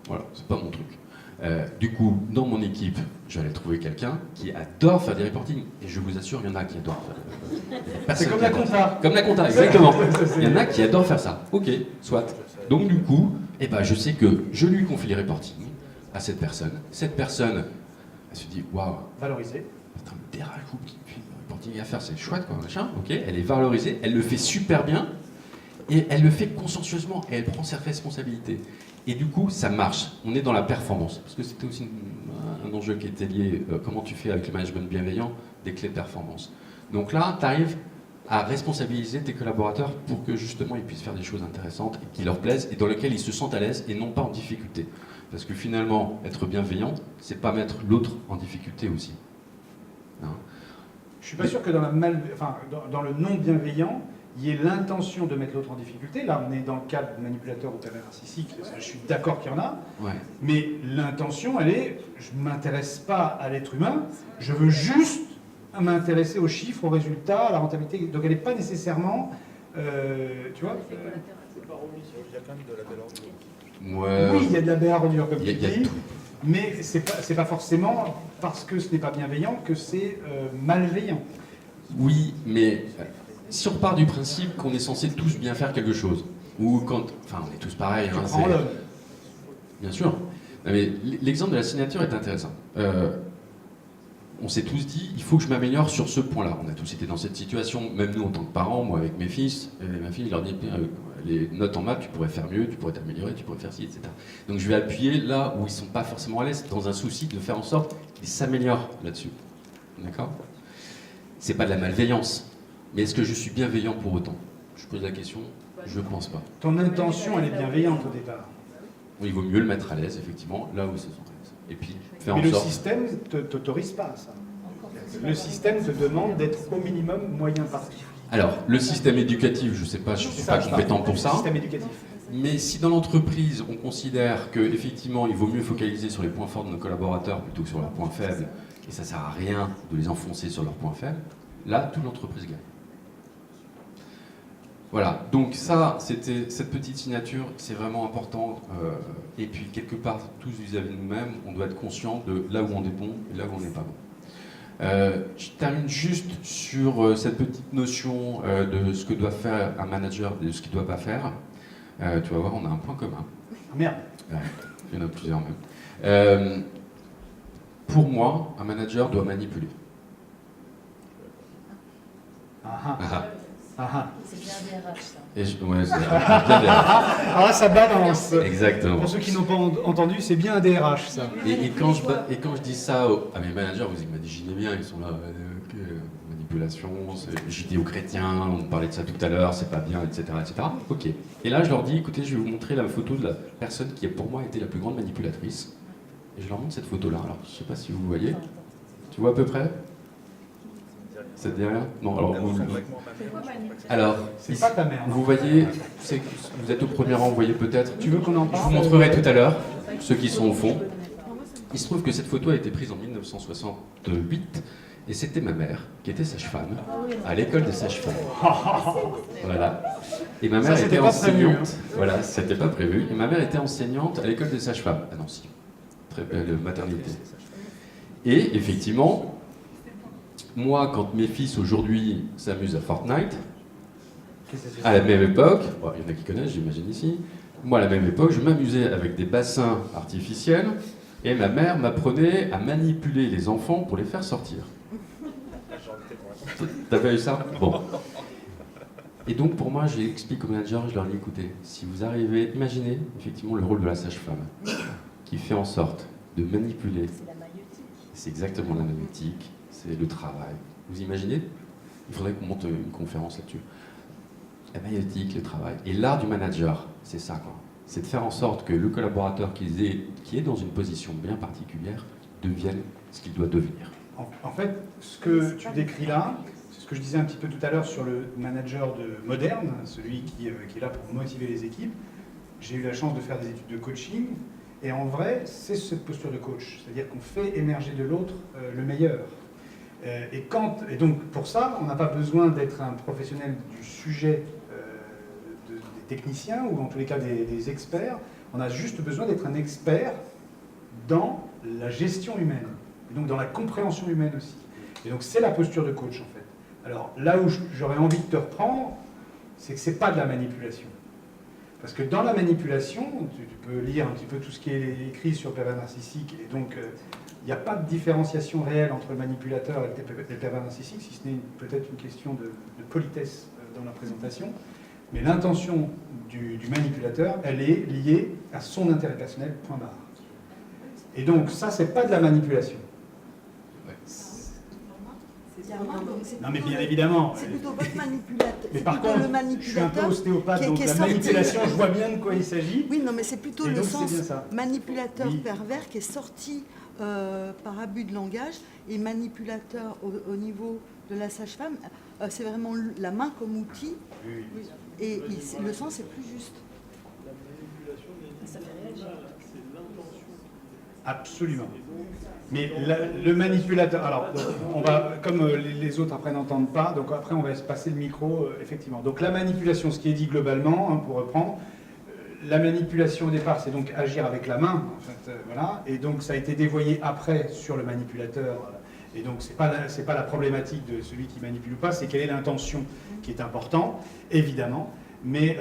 Voilà, c'est pas mon truc. Du coup, dans mon équipe, j'allais trouver quelqu'un qui adore faire des reporting. Et je vous assure, il y en a qui adorent faire. C'est comme la compta. Comme la compta, exactement. Il y en a qui adorent faire ça. Ok, soit. Donc du coup, je sais que je lui confie les reporting à cette personne. Cette personne, elle se dit, waouh. Valorisée. Putain, le DRH qui fait le reporting à faire, c'est chouette quoi, machin. Ok, elle est valorisée, elle le fait super bien. Et elle le fait consciencieusement et elle prend ses responsabilités. Et du coup, ça marche. On est dans la performance. Parce que c'était aussi un enjeu qui était lié, comment tu fais avec le management bienveillant, des clés de performance. Donc là, tu arrives à responsabiliser tes collaborateurs pour que justement ils puissent faire des choses intéressantes et qui leur plaisent et dans lesquelles ils se sentent à l'aise et non pas en difficulté. Parce que finalement, être bienveillant, c'est pas mettre l'autre en difficulté aussi. Hein? Je suis pas sûr que dans le non bienveillant, il y ait l'intention de mettre l'autre en difficulté. Là, on est dans le cadre de manipulateur ou pervers narcissique. Je suis d'accord qu'il y en a. Ouais. Mais l'intention, elle est, je ne m'intéresse pas à l'être humain, je veux juste m'intéresser aux chiffres, aux résultats, à la rentabilité. Donc elle n'est pas nécessairement, tu vois... C'est pas remis, il y a quand même de la belle ordure. Ouais. Oui, il y a de la belle ordure, comme tu Il y a dis. tout. Mais c'est pas forcément parce que ce n'est pas bienveillant que c'est malveillant. Oui, mais si on part du principe qu'on est censé tous bien faire quelque chose, ou quand, enfin on est tous pareils, hein, Bien sûr. Non, mais l'exemple de la signature est intéressant. On s'est tous dit, il faut que je m'améliore sur ce point-là. On a tous été dans cette situation, même nous en tant que parents, moi avec mes fils, et ma fille, je leur dis, les notes en maths, tu pourrais faire mieux, tu pourrais t'améliorer, tu pourrais faire ci, etc. Donc je vais appuyer là où ils ne sont pas forcément à l'aise, dans un souci de faire en sorte qu'ils s'améliorent là-dessus. D'accord ? C'est pas de la malveillance, mais est-ce que je suis bienveillant pour autant ? Je pose la question, je pense pas. Ton intention, elle est bienveillante au départ. Oui, il vaut mieux le mettre à l'aise, effectivement, là où ils se sont à l'aise. Et puis, faire Mais en le sorte... système ne t'autorise pas à ça. Le système te demande d'être au minimum moyen parti. Alors, le système éducatif, je ne sais pas, je ne suis pas compétent pour ça. Le système éducatif. Mais si dans l'entreprise, on considère qu'effectivement, il vaut mieux focaliser sur les points forts de nos collaborateurs plutôt que sur leurs points faibles, et ça ne sert à rien de les enfoncer sur leurs points faibles, là, toute l'entreprise gagne. Voilà, donc ça, c'était cette petite signature, c'est vraiment important. Et puis, quelque part, tous vis-à-vis de nous-mêmes, on doit être conscient de là où on est bon et là où on n'est pas bon. Je termine juste sur cette petite notion de ce que doit faire un manager et de ce qu'il ne doit pas faire. Tu vas voir, on a un point commun. Merde. Il y en a plusieurs même. Pour moi, un manager doit manipuler. C'est bien DRH, ça. Et ouais, c'est bien DRH. Ah, ça balance. Exactement. Pour ceux qui n'ont pas entendu, c'est bien un DRH, ça. Et quand je dis ça à mes managers, vous imaginez bien, ils sont là, manipulation, c'est judéo-chrétien, on parlait de ça tout à l'heure, c'est pas bien, etc., etc. Ok. Et là, je leur dis, écoutez, je vais vous montrer la photo de la personne qui, pour moi, été la plus grande manipulatrice. Et je leur montre cette photo-là. Alors, je sais pas si vous voyez. Tu vois à peu près ? Ça te dit rien ? Non, alors, c'est pas ta mère. Vous voyez, vous êtes au premier rang, vous voyez peut-être. Tu veux qu'on en Je parle ? vous montrerai tout à l'heure, ceux qui sont au fond. Il se trouve que cette photo a été prise en 1968 et c'était ma mère qui était sage-femme à l'école des sages-femmes. Voilà. Et ma mère était enseignante. Voilà, c'était pas prévu. Et ma mère était enseignante à l'école des sages-femmes à Nancy. Très belle maternité. Et effectivement, moi, quand mes fils aujourd'hui s'amusent à Fortnite, à la même époque, bon, il y en a qui connaissent, j'imagine ici, moi à la même époque, je m'amusais avec des bassins artificiels et ma mère m'apprenait à manipuler les enfants pour les faire sortir. T'as pas eu ça ? Bon. Et donc pour moi, j'explique aux managers, je leur dis, écoutez, si vous arrivez, imaginez effectivement le rôle de la sage-femme qui fait en sorte de manipuler. C'est la maïeutique. C'est exactement la maïeutique, c'est le travail. Vous imaginez ? Il faudrait qu'on monte une conférence là-dessus. La maïeutique, le travail. Et l'art du manager, c'est ça, quoi. C'est de faire en sorte que le collaborateur qui est dans une position bien particulière devienne ce qu'il doit devenir. En fait, ce que tu décris là, c'est ce que je disais un petit peu tout à l'heure sur le manager moderne, celui qui est là pour motiver les équipes. J'ai eu la chance de faire des études de coaching, et en vrai, c'est cette posture de coach. C'est-à-dire qu'on fait émerger de l'autre le meilleur. Et donc, pour ça, on n'a pas besoin d'être un professionnel du sujet des techniciens, ou en tous les cas des experts. On a juste besoin d'être un expert dans la gestion humaine, et donc dans la compréhension humaine aussi. Et donc, c'est la posture de coach, en fait. Alors, là où j'aurais envie de te reprendre, c'est que ce n'est pas de la manipulation. Parce que dans la manipulation, tu peux lire un petit peu tout ce qui est écrit sur le pervers narcissique, et donc il n'y a pas de différenciation réelle entre le manipulateur et le pervers narcissique, si ce n'est peut-être une question de politesse dans la présentation. Mais l'intention du manipulateur, elle est liée à son intérêt personnel, point barre. Et donc ça, c'est pas de la manipulation. Non mais bien évidemment. C'est plutôt votre manipulateur. Mais par contre, je suis un peu ostéopathe, donc la manipulation, je vois bien de quoi il s'agit. Oui, non mais c'est plutôt le sens manipulateur oui. pervers qui est sorti par abus de langage, et manipulateur au niveau de la sage-femme, c'est vraiment la main comme outil, Oui. et le sens est plus juste. Ça fait réagir. Absolument. Mais le manipulateur, alors on va, comme les autres après n'entendent pas, donc après on va se passer le micro, effectivement. Donc la manipulation, ce qui est dit globalement, pour reprendre, la manipulation au départ, c'est donc agir avec la main, en fait, voilà, et donc ça a été dévoyé après sur le manipulateur, et donc c'est pas la problématique de celui qui manipule ou pas, c'est quelle est l'intention qui est important, évidemment. Mais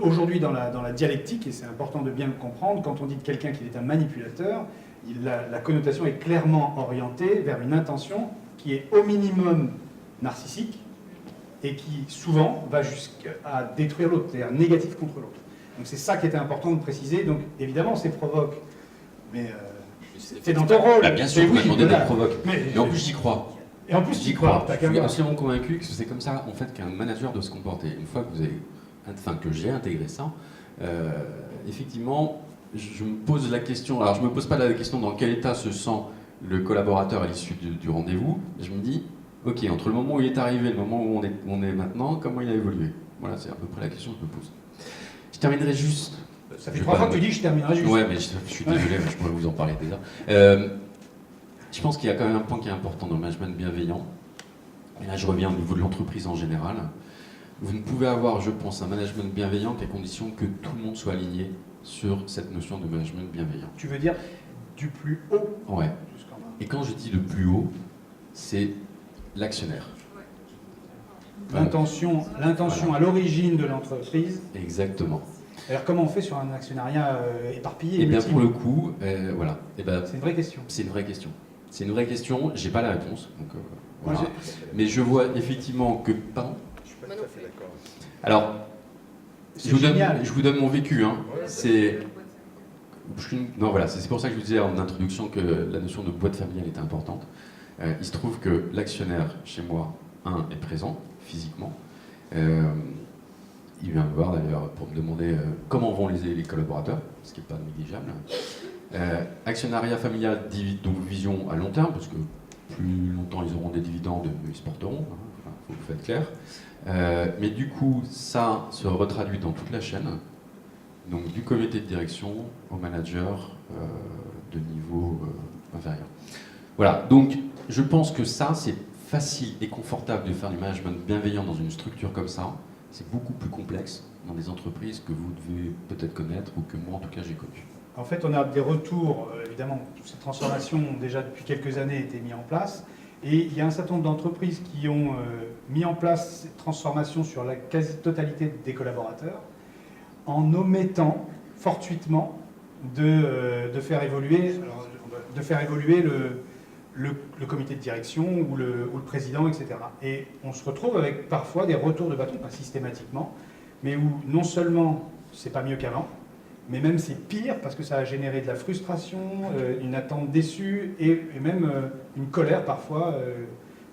aujourd'hui, dans la dialectique, et c'est important de bien le comprendre, quand on dit de quelqu'un qu'il est un manipulateur, la connotation est clairement orientée vers une intention qui est au minimum narcissique et qui souvent va jusqu'à détruire l'autre, c'est-à-dire négatif contre l'autre. Donc c'est ça qui était important de préciser. Donc évidemment, c'est provoque, mais c'est dans ton rôle. Bah, bien sûr, Mais vous m'avez oui, demandé voilà. d'être provoque. Mais Et en plus, j'y crois. Et en plus, J'y crois. t'as Je qu'à suis voir. absolument convaincu que c'est comme ça en fait qu'un manager doit se comporter. Une fois que vous avez, que j'ai intégré ça, effectivement, je me pose la question. Alors, je me pose pas la question dans quel état se sent le collaborateur à l'issue du rendez-vous. Je me dis, ok, entre le moment où il est arrivé et le moment où on est maintenant, comment il a évolué. Voilà, c'est à peu près la question que je me pose. Je terminerai juste. Ça fait 3 fois que tu dis que je terminerai juste. Ouais, mais je suis désolé, je pourrais vous en parler déjà. Je pense qu'il y a quand même un point qui est important dans le management bienveillant. Et là, je reviens au niveau de l'entreprise en général. Vous ne pouvez avoir, je pense, un management bienveillant qu'à condition que tout le monde soit aligné sur cette notion de management bienveillant. Tu veux dire du plus haut Ouais. jusqu'en bas. Et quand je dis le plus haut, c'est l'actionnaire. L'intention Voilà. à l'origine de l'entreprise. Exactement. Alors comment on fait sur un actionnariat éparpillé Et bien multiple pour le coup, voilà. Et ben, C'est une vraie question. c'est une vraie question. C'est une vraie question, j'ai pas la réponse. Donc, Moi, voilà. Mais je vois effectivement que... Pardon ? Je suis pas tout à fait d'accord. Alors, C'est je génial. vous donne mon vécu. Hein. C'est... Non, voilà, c'est pour ça que je vous disais en introduction que la notion de boîte familiale était importante. Il se trouve que l'actionnaire, chez moi, est présent, physiquement. Il vient me voir d'ailleurs pour me demander comment vont les collaborateurs, ce qui n'est pas négligeable. Actionnariat familial, donc vision à long terme, parce que plus longtemps ils auront des dividendes, mieux ils se porteront, hein, faut être clair. Mais du coup, ça se retraduit dans toute la chaîne, donc du comité de direction au manager de niveau inférieur. Voilà, donc je pense que ça, c'est facile et confortable de faire du management bienveillant dans une structure comme ça. C'est beaucoup plus complexe dans des entreprises que vous devez peut-être connaître ou que moi, en tout cas, j'ai connu. En fait, on a des retours, évidemment, ces transformations ont déjà depuis quelques années été mises en place. Et il y a un certain nombre d'entreprises qui ont mis en place cette transformation sur la quasi-totalité des collaborateurs en omettant fortuitement de faire évoluer le comité de direction ou le président, etc. Et on se retrouve avec parfois des retours de bâton, pas systématiquement, mais où non seulement c'est pas mieux qu'avant, mais même c'est pire parce que ça a généré de la frustration, une attente déçue et même une colère parfois.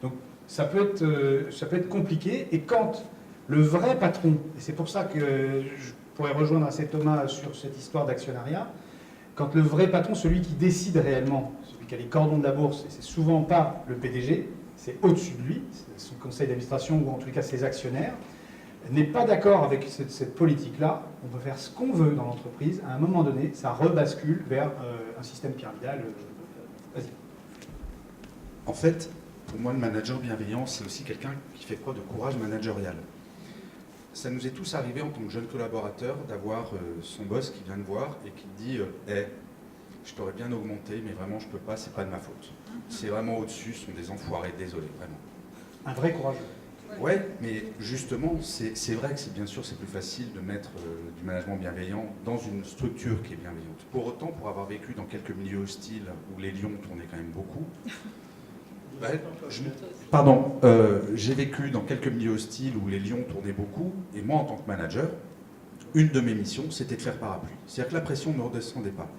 Donc ça peut être compliqué. Et quand le vrai patron, et c'est pour ça que je pourrais rejoindre assez Thomas sur cette histoire d'actionnariat, quand le vrai patron, celui qui décide réellement, celui qui a les cordons de la bourse, et c'est souvent pas le PDG, c'est au-dessus de lui, c'est son conseil d'administration ou en tout cas ses actionnaires, n'est pas d'accord avec cette politique-là, on peut faire ce qu'on veut dans l'entreprise, à un moment donné, ça rebascule vers un système pyramidal. Vas-y. En fait, pour moi, le manager bienveillant, c'est aussi quelqu'un qui fait preuve de courage managérial. Ça nous est tous arrivé en tant que jeune collaborateur d'avoir son boss qui vient te voir et qui te dit hey, je t'aurais bien augmenté, mais vraiment je peux pas, c'est pas de ma faute. C'est vraiment au-dessus, ce sont des enfoirés, désolé, vraiment. Un vrai courage. Ouais, mais justement, c'est vrai que bien sûr c'est plus facile de mettre du management bienveillant dans une structure qui est bienveillante. Pour autant, pour avoir vécu dans quelques milieux hostiles où les lions tournaient quand même beaucoup, j'ai vécu dans quelques milieux hostiles où les lions tournaient beaucoup, et moi en tant que manager, une de mes missions c'était de faire parapluie. C'est-à-dire que la pression ne me redescendait pas.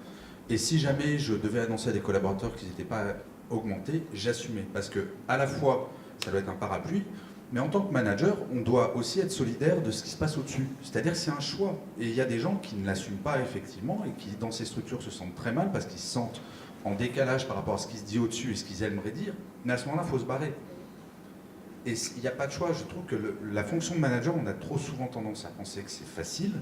Et si jamais je devais annoncer à des collaborateurs qu'ils n'étaient pas augmentés, j'assumais. Parce que à la fois, ça doit être un parapluie, mais en tant que manager, on doit aussi être solidaire de ce qui se passe au-dessus. C'est-à-dire que c'est un choix. Et il y a des gens qui ne l'assument pas effectivement et qui, dans ces structures, se sentent très mal parce qu'ils se sentent en décalage par rapport à ce qui se dit au-dessus et ce qu'ils aimeraient dire. Mais à ce moment-là, il faut se barrer. Et il n'y a pas de choix. Je trouve que la fonction de manager, on a trop souvent tendance à penser que c'est facile.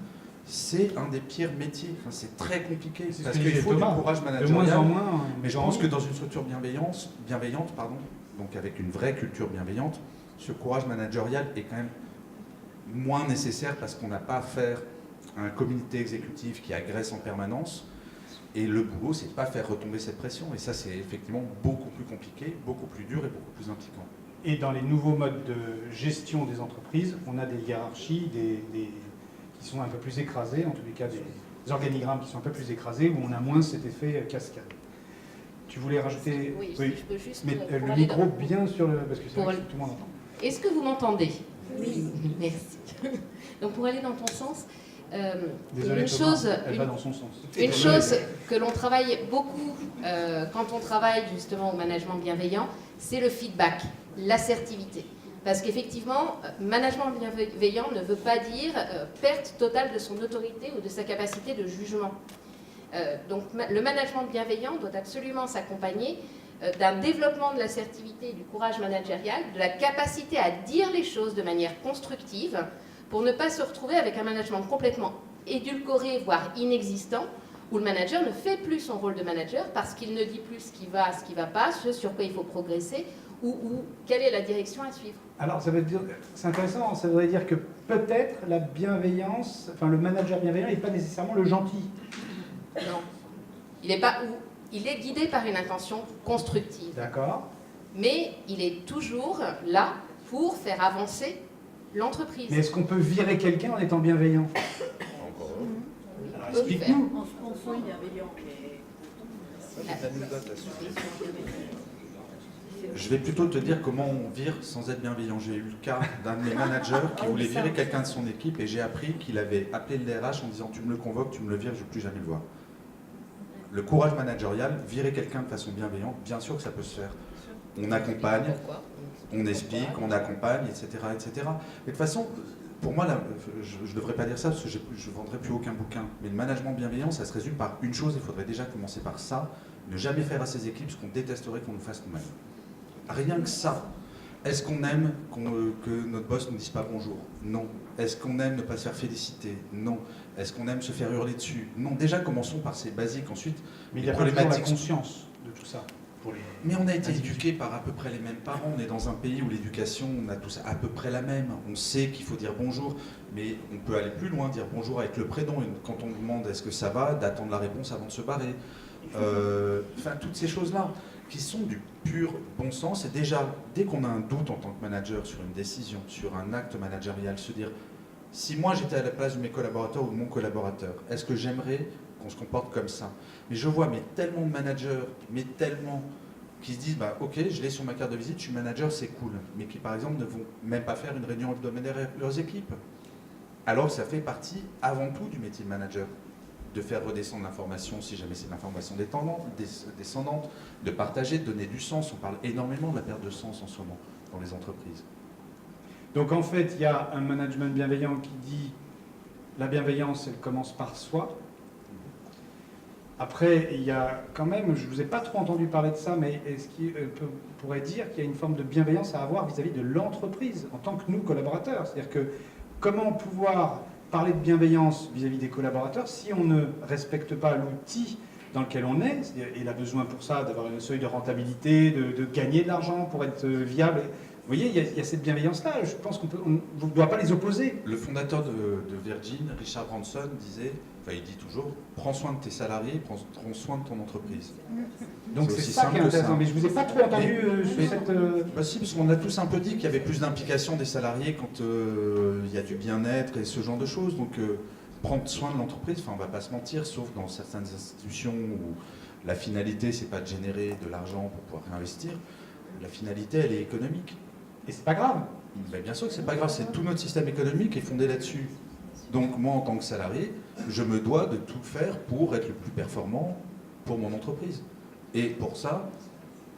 C'est un des pires métiers. Enfin, c'est très compliqué. Parce qu'il faut du courage managérial. De moins en moins. Mais je pense que dans une structure bienveillante, donc avec une vraie culture bienveillante, ce courage managérial est quand même moins nécessaire parce qu'on n'a pas à faire un comité exécutif qui agresse en permanence. Et le boulot, c'est pas faire retomber cette pression. Et ça, c'est effectivement beaucoup plus compliqué, beaucoup plus dur et beaucoup plus impliquant. Et dans les nouveaux modes de gestion des entreprises, on a des hiérarchies qui sont un peu plus écrasées, en tous les cas des organigrammes qui sont un peu plus écrasés, où on a moins cet effet cascade. Tu voulais rajouter... Oui, si je peux juste... Mais pour le aller micro dans- bien sur le... Parce que c'est pour vrai que aller- tout le monde entend. Est-ce que vous m'entendez? Oui. Merci. Donc pour aller dans ton sens, Désolé, une Thomas, chose, elle va dans son sens. une chose que l'on travaille beaucoup quand on travaille justement au management bienveillant, c'est le feedback, l'assertivité. Parce qu'effectivement, management bienveillant ne veut pas dire perte totale de son autorité ou de sa capacité de jugement. Donc le management bienveillant doit absolument s'accompagner d'un développement de l'assertivité et du courage managérial, de la capacité à dire les choses de manière constructive pour ne pas se retrouver avec un management complètement édulcoré, voire inexistant, où le manager ne fait plus son rôle de manager parce qu'il ne dit plus ce qui va pas, ce sur quoi il faut progresser, ou quelle est la direction à suivre. Alors, ça veut dire, c'est intéressant, ça voudrait dire que peut-être la bienveillance, enfin le manager bienveillant n'est pas nécessairement le gentil. Non. Il est guidé par une intention constructive. D'accord. Mais il est toujours là pour faire avancer l'entreprise. Mais est-ce qu'on peut virer quelqu'un en étant bienveillant? Alors, explique-nous. En soi, bienveillant, Je vais plutôt te dire comment on vire sans être bienveillant. J'ai eu le cas d'un de mes managers qui voulait virer quelqu'un de son équipe et j'ai appris qu'il avait appelé le DRH en disant tu me le convoques, tu me le vires, je ne veux plus jamais le voir. Le courage managérial, virer quelqu'un de façon bienveillante, bien sûr que ça peut se faire. On accompagne, on explique, on accompagne, etc., etc. Mais de toute façon, pour moi, là, je ne devrais pas dire ça parce que je ne vendrai plus aucun bouquin. Mais le management bienveillant, ça se résume par une chose, il faudrait déjà commencer par ça, ne jamais faire à ses équipes ce qu'on détesterait qu'on nous fasse nous-mêmes. Rien que ça. Est-ce qu'on aime que notre boss ne nous dise pas bonjour? Non. Est-ce qu'on aime ne pas se faire féliciter? Non. Est-ce qu'on aime se faire hurler dessus? Non. Déjà, commençons par ces basiques. Ensuite, Mais il les y a pas toujours la problématiques. conscience de tout ça. Mais on a été éduqués par à peu près les mêmes parents. On est dans un pays où l'éducation, on a tous à peu près la même. On sait qu'il faut dire bonjour, mais on peut aller plus loin, dire bonjour avec le prénom. Et quand on demande est-ce que ça va, d'attendre la réponse avant de se barrer. Enfin, toutes ces choses-là qui sont du pur bon sens. Et déjà, dès qu'on a un doute en tant que manager sur une décision, sur un acte managérial, se dire si moi j'étais à la place de mes collaborateurs ou de mon collaborateur, est-ce que j'aimerais qu'on se comporte comme ça? Mais je vois tellement de managers, qui se disent bah, ok, je l'ai sur ma carte de visite, je suis manager, c'est cool, mais qui par exemple ne vont même pas faire une réunion hebdomadaire avec leurs équipes. Alors que ça fait partie avant tout du métier de manager, de faire redescendre l'information si jamais c'est de l'information descendante, de partager, de donner du sens. On parle énormément de la perte de sens en ce moment dans les entreprises. Donc en fait, il y a un management bienveillant qui dit la bienveillance, elle commence par soi. Après, il y a quand même, je ne vous ai pas trop entendu parler de ça, mais est-ce qu'on pourrait dire qu'il y a une forme de bienveillance à avoir vis-à-vis de l'entreprise en tant que nous, collaborateurs? C'est-à-dire que comment pouvoir parler de bienveillance vis-à-vis des collaborateurs si on ne respecte pas l'outil dans lequel on est? Il a besoin pour ça d'avoir un seuil de rentabilité, de gagner de l'argent pour être viable. Vous voyez, il y a cette bienveillance-là. Je pense qu'on ne doit pas les opposer. Le fondateur de Virgin, Richard Branson, disait, enfin il dit toujours, prends soin de tes salariés, prends soin de ton entreprise. Donc c'est aussi ça qui simple est que intéressant. ça. Mais je ne vous ai pas trop entendu sur cette... Bah si, parce qu'on a tous un peu dit qu'il y avait plus d'implication des salariés quand il y a du bien-être et ce genre de choses. Donc prendre soin de l'entreprise, enfin on va pas se mentir, sauf dans certaines institutions où la finalité c'est pas de générer de l'argent pour pouvoir réinvestir. La finalité elle est économique. Et c'est pas grave. Ben, bien sûr que c'est pas grave, c'est tout notre système économique est fondé là-dessus. Donc moi en tant que salarié, je me dois de tout faire pour être le plus performant pour mon entreprise. Et pour ça,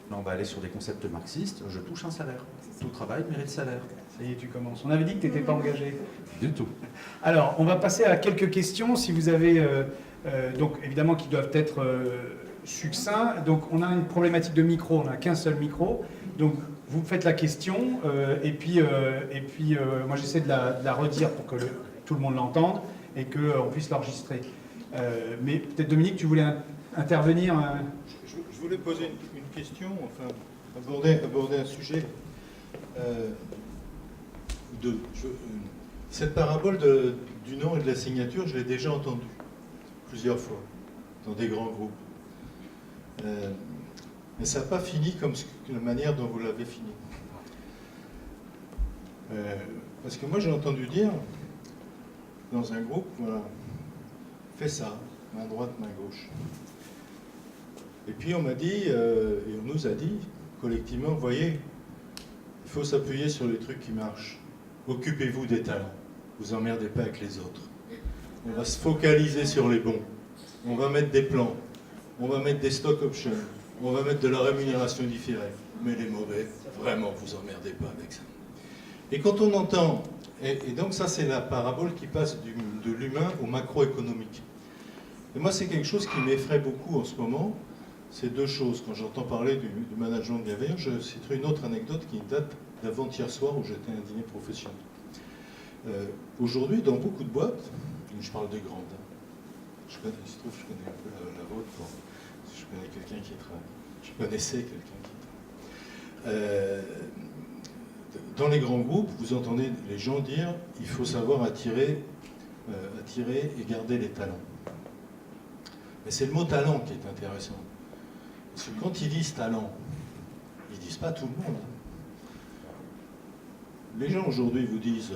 là, on va aller sur des concepts marxistes, je touche un salaire. Tout travail mérite salaire. Ça y est, tu commences. On avait dit que tu n'étais pas engagé. Du tout. Alors, on va passer à quelques questions. Si vous avez, donc évidemment, qui doivent être succincts. Donc, on a une problématique de micro. On n'a qu'un seul micro. Donc, vous faites la question, et puis moi, j'essaie de la redire pour que tout le monde l'entende et qu'on puisse l'enregistrer. Mais peut-être, Dominique, tu voulais intervenir. Je voulais poser une question, enfin, aborder un sujet. Cette parabole du nom et de la signature, je l'ai déjà entendue plusieurs fois dans des grands groupes. Mais ça n'a pas fini comme la manière dont vous l'avez fini. Parce que moi j'ai entendu dire dans un groupe, voilà, fais ça, main droite, main gauche. Et puis on m'a dit, et on nous a dit, collectivement, vous voyez, il faut s'appuyer sur les trucs qui marchent. Occupez-vous des talents, vous emmerdez pas avec les autres. On va se focaliser sur les bons. On va mettre des plans, on va mettre des stock options, on va mettre de la rémunération différée. Mais les mauvais, vraiment, vous emmerdez pas avec ça. Et quand on entend, et donc ça c'est la parabole qui passe de l'humain au macroéconomique. Et moi c'est quelque chose qui m'effraie beaucoup en ce moment, c'est deux choses. Quand j'entends parler du management bienveillant, je citerai une autre anecdote qui date d'avant-hier soir où j'étais à un dîner professionnel. Aujourd'hui, dans beaucoup de boîtes, je parle des grandes, il se trouve que je connais un peu la vôtre, je connais quelqu'un qui travaille, je connaissais quelqu'un qui travaille. Dans les grands groupes, vous entendez les gens dire il faut savoir attirer et garder les talents. Mais c'est le mot talent qui est intéressant. Parce que quand ils disent talent, ils ne disent pas tout le monde. Les gens aujourd'hui vous disent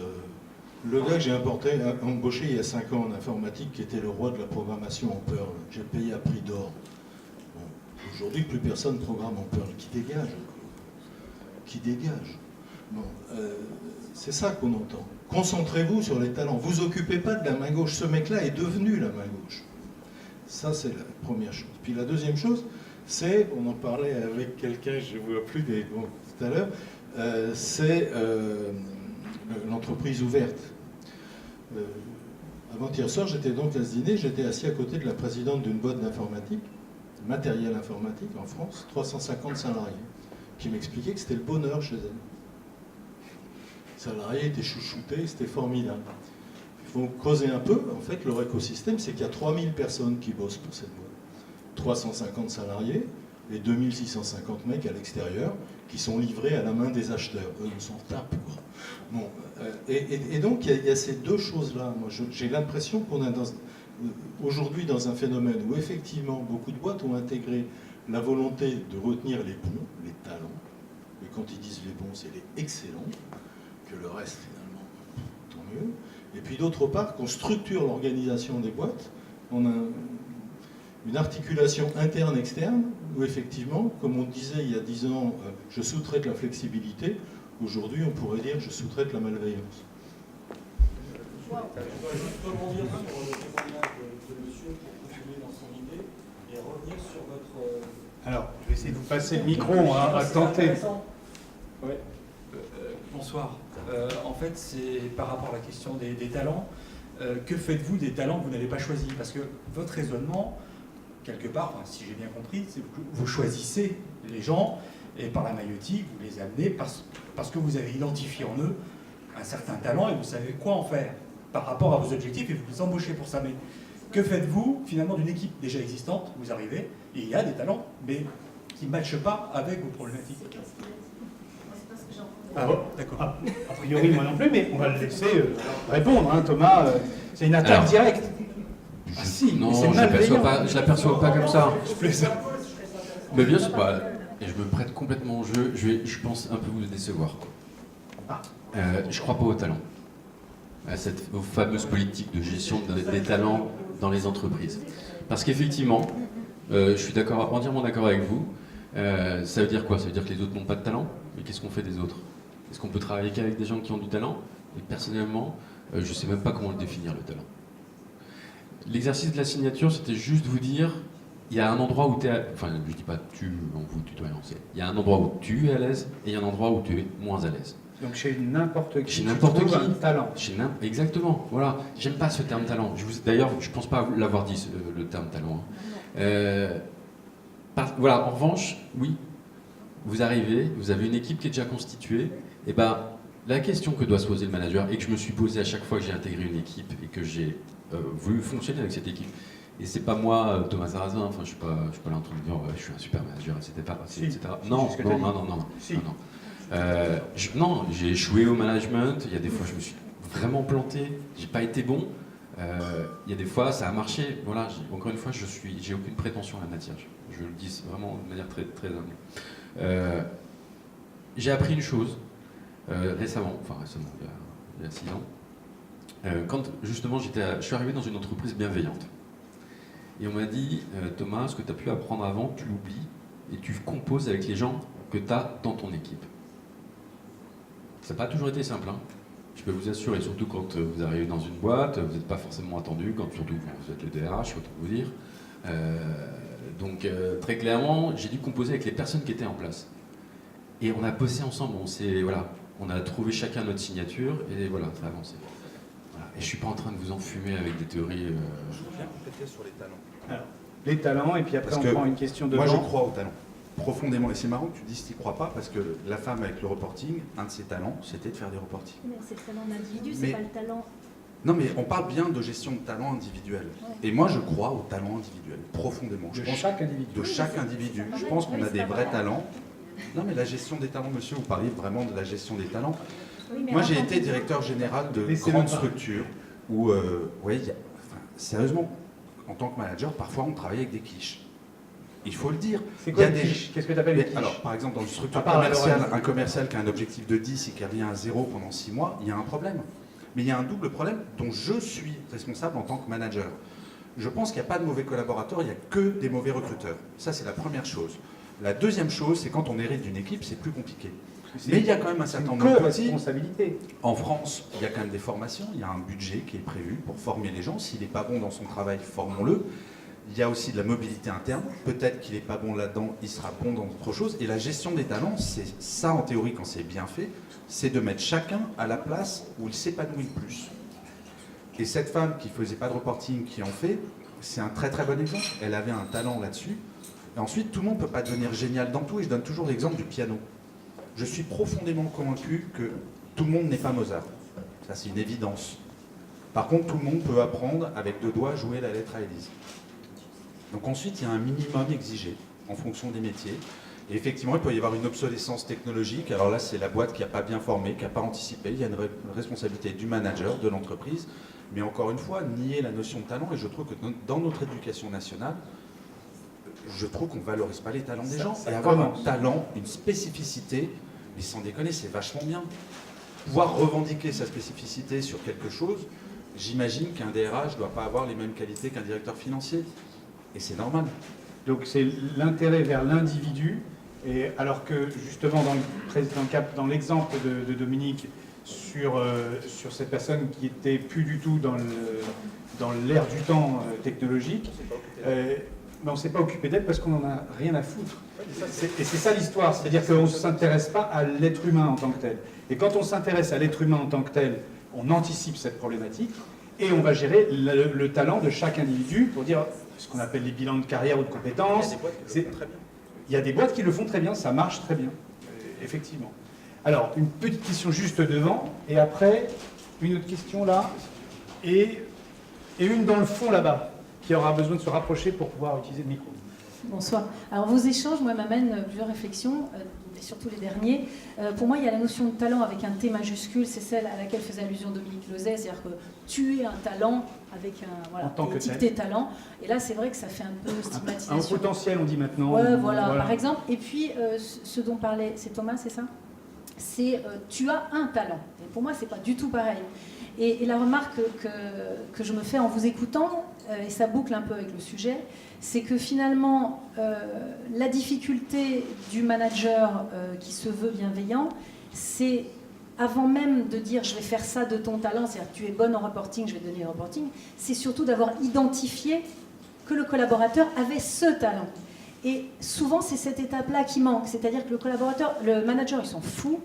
le gars que j'ai embauché il y a 5 ans en informatique, qui était le roi de la programmation en Perl, j'ai payé à prix d'or. Bon, aujourd'hui, plus personne programme en Perl. Qui dégage? Qui dégage? Bon, c'est ça qu'on entend. Concentrez-vous sur les talents. Vous occupez pas de la main gauche. Ce mec-là est devenu la main gauche. Ça, c'est la première chose. Puis la deuxième chose, c'est, on en parlait avec quelqu'un, je ne vois plus tout à l'heure, c'est l'entreprise ouverte. Avant-hier soir, j'étais donc à ce dîner, j'étais assis à côté de la présidente d'une boîte d'informatique, matériel informatique en France, 350 salariés, qui m'expliquait que c'était le bonheur chez elle. Les salariés étaient chouchoutés, c'était formidable. Il faut creuser un peu, en fait, leur écosystème, c'est qu'il y a 3000 personnes qui bossent pour cette boîte. 350 salariés et 2650 mecs à l'extérieur qui sont livrés à la main des acheteurs. Eux, on s'en tape, quoi. Bon, et donc, il y a ces deux choses-là. Moi, j'ai l'impression qu'on est aujourd'hui dans un phénomène où, effectivement, beaucoup de boîtes ont intégré la volonté de retenir les bons, les talents. Et quand ils disent les bons, c'est les excellents, que le reste, finalement, tant mieux. Et puis, d'autre part, qu'on structure l'organisation des boîtes en une articulation interne-externe, où effectivement, comme on disait il y a 10 ans, je sous-traite la flexibilité, aujourd'hui on pourrait dire je sous-traite la malveillance. Je dois juste rebondir sur le témoignage de monsieur pour continuer dans son idée et revenir sur votre... Alors, je vais essayer de vous passer le micro, à tenter. Ouais. Bonsoir. En fait, c'est par rapport à la question des talents. Que faites-vous des talents que vous n'avez pas choisis? Parce que votre raisonnement, quelque part, enfin, si j'ai bien compris, c'est que vous choisissez les gens et par la maïotique, vous les amenez parce que vous avez identifié en eux un certain talent et vous savez quoi en faire par rapport à vos objectifs et vous les embauchez pour ça. Mais que faites-vous finalement d'une équipe déjà existante? Vous arrivez et il y a des talents, mais qui ne matchent pas avec vos problématiques. Ah bon, d'accord. A priori, moi non plus, mais on va le laisser répondre, hein, Thomas. C'est une attaque directe. Ah si, non, je ne l'aperçois pas comme ça. Je plaisante. Mais bien sûr, et je me prête complètement au jeu. Je pense un peu vous décevoir. Je ne crois pas au talent. Aux fameuses politiques de gestion des talents dans les entreprises. Parce qu'effectivement, je suis entièrement d'accord avec vous. Ça veut dire quoi? Ça veut dire que les autres n'ont pas de talent? Mais qu'est-ce qu'on fait des autres? Est-ce qu'on peut travailler qu'avec des gens qui ont du talent? Et personnellement, je ne sais même pas comment le définir, le talent. L'exercice de la signature, c'était juste vous dire, il y a un endroit où tu es... Enfin, je ne dis pas tu, en vous tutoyant. Il y a un endroit où tu es à l'aise et il y a un endroit où tu es moins à l'aise. Donc chez n'importe qui, chez n'importe qui, un talent. Exactement, voilà. J'aime pas ce terme talent. D'ailleurs, je ne pense pas l'avoir dit, le terme talent. Voilà, en revanche, oui, vous arrivez, vous avez une équipe qui est déjà constituée, et la question que doit se poser le manager, et que je me suis posée à chaque fois que j'ai intégré une équipe et que j'ai voulu fonctionner avec cette équipe, et c'est pas moi, Thomas Sarrazin, enfin je suis pas là en train de dire je suis un super manager, etc. Non, j'ai échoué au management, il y a des fois je me suis vraiment planté, j'ai pas été bon. Il y a des fois, ça a marché. Voilà, encore une fois, j'ai aucune prétention à la matière. Je le dis vraiment de manière très, très humble. J'ai appris une chose, récemment, il y a 6 ans, quand justement je suis arrivé dans une entreprise bienveillante. Et on m'a dit, Thomas, ce que tu as pu apprendre avant, tu l'oublies et tu composes avec les gens que tu as dans ton équipe. Ça n'a pas toujours été simple, hein. Je peux vous assurer, surtout quand vous arrivez dans une boîte, vous n'êtes pas forcément attendu, surtout quand vous êtes le DRH, autant vous dire. Donc très clairement, j'ai dû composer avec les personnes qui étaient en place. Et on a bossé ensemble, on a trouvé chacun notre signature et voilà, ça a avancé. Voilà. Et je ne suis pas en train de vous enfumer avec des théories. Je reviens compléter sur les talents. Alors, les talents, et puis après Parce on que prend une question de moi, je crois aux talents, profondément. Et c'est marrant que tu dises que tu n'y crois pas, parce que la femme avec le reporting, un de ses talents, c'était de faire des reportings. Mais c'est le talent d'individu, Mais- c'est pas le talent. Non, mais on parle bien de gestion de talent individuel. Ouais. Et moi, je crois au talent individuel, profondément. Je de pense chaque individu. de chaque individu. c'est pas Je vrai. pense qu'on Oui, a c'est des pas vrais vrai. talents. Non, mais la gestion des talents, monsieur, vous parliez vraiment de la gestion des talents. Oui, mais Moi, en j'ai tant été que- directeur général de Laissez-le grandes parler. structures où, sérieusement, en tant que manager, parfois on travaille avec des quiches. Il faut le dire. C'est quoi Il y a une des- quiche? Qu'est-ce que tu appelles une Mais quiche? alors, par exemple, dans une structure À part la commerciale, Lorraine. un commercial qui a un objectif de 10 et qui revient à 0 pendant 6 mois, il y a un problème. Mais il y a un double problème dont je suis responsable en tant que manager. Je pense qu'il n'y a pas de mauvais collaborateurs, il n'y a que des mauvais recruteurs. Ça, c'est la première chose. La deuxième chose, c'est quand on hérite d'une équipe, c'est plus compliqué. Mais il y a quand même un certain nombre d'outils. responsabilité. En France, il y a quand même des formations, il y a un budget qui est prévu pour former les gens. S'il n'est pas bon dans son travail, formons-le. Il y a aussi de la mobilité interne. Peut-être qu'il n'est pas bon là-dedans, il sera bon dans autre chose. Et la gestion des talents, c'est ça en théorie quand c'est bien fait, c'est de mettre chacun à la place où il s'épanouit le plus. Et cette femme qui faisait pas de reporting, qui en fait, c'est un très très bon exemple. Elle avait un talent là-dessus. Et ensuite, tout le monde ne peut pas devenir génial dans tout. Et je donne toujours l'exemple du piano. Je suis profondément convaincu que tout le monde n'est pas Mozart. Ça, c'est une évidence. Par contre, tout le monde peut apprendre avec 2 doigts jouer la lettre à Élise. Donc ensuite, il y a un minimum exigé en fonction des métiers. Et effectivement, il peut y avoir une obsolescence technologique. Alors là, c'est la boîte qui n'a pas bien formé, qui n'a pas anticipé. Il y a une responsabilité du manager, de l'entreprise. Mais encore une fois, nier la notion de talent. Et je trouve que dans notre éducation nationale, je trouve qu'on ne valorise pas les talents des gens. ça Et avoir commence. un talent, une spécificité, mais sans déconner, c'est vachement bien. Pouvoir revendiquer sa spécificité sur quelque chose, j'imagine qu'un DRH ne doit pas avoir les mêmes qualités qu'un directeur financier. Et c'est normal. Donc c'est l'intérêt vers l'individu, et alors que justement dans l'exemple de Dominique sur cette personne qui était plus du tout dans l'ère du temps technologique, mais on ne s'est pas occupé d'elle parce qu'on n'en a rien à foutre. Et c'est ça l'histoire, c'est-à-dire qu'on ne s'intéresse pas à l'être humain en tant que tel. Et quand on s'intéresse à l'être humain en tant que tel, on anticipe cette problématique et on va gérer le talent de chaque individu pour dire ce qu'on appelle les bilans de carrière ou de compétences. Il y a des boîtes qui le font très bien, ça marche très bien, effectivement. Alors, une petite question juste devant, et après, une autre question là, et une dans le fond là-bas, qui aura besoin de se rapprocher pour pouvoir utiliser le micro. Bonsoir. Alors vos échanges, moi, m'amènent plusieurs réflexions, et surtout les derniers. Pour moi, il y a la notion de talent avec un T majuscule, c'est celle à laquelle faisait allusion Dominique Lozet, c'est-à-dire que tu es un talent avec un En tant que tel. tes talents. Et là, c'est vrai que ça fait un peu Un stigmatisation. potentiel, on dit maintenant. Ouais, voilà, par exemple. Et puis, ce dont parlait, c'est Thomas, c'est ça? C'est tu as un talent. Et pour moi, c'est pas du tout pareil. Et la remarque que je me fais en vous écoutant, et ça boucle un peu avec le sujet, c'est que finalement, la difficulté du manager qui se veut bienveillant, c'est avant même de dire je vais faire ça de ton talent, c'est-à-dire tu es bonne en reporting, je vais te donner le reporting, c'est surtout d'avoir identifié que le collaborateur avait ce talent. Et souvent, c'est cette étape-là qui manque. C'est-à-dire que le manager, il s'en fout.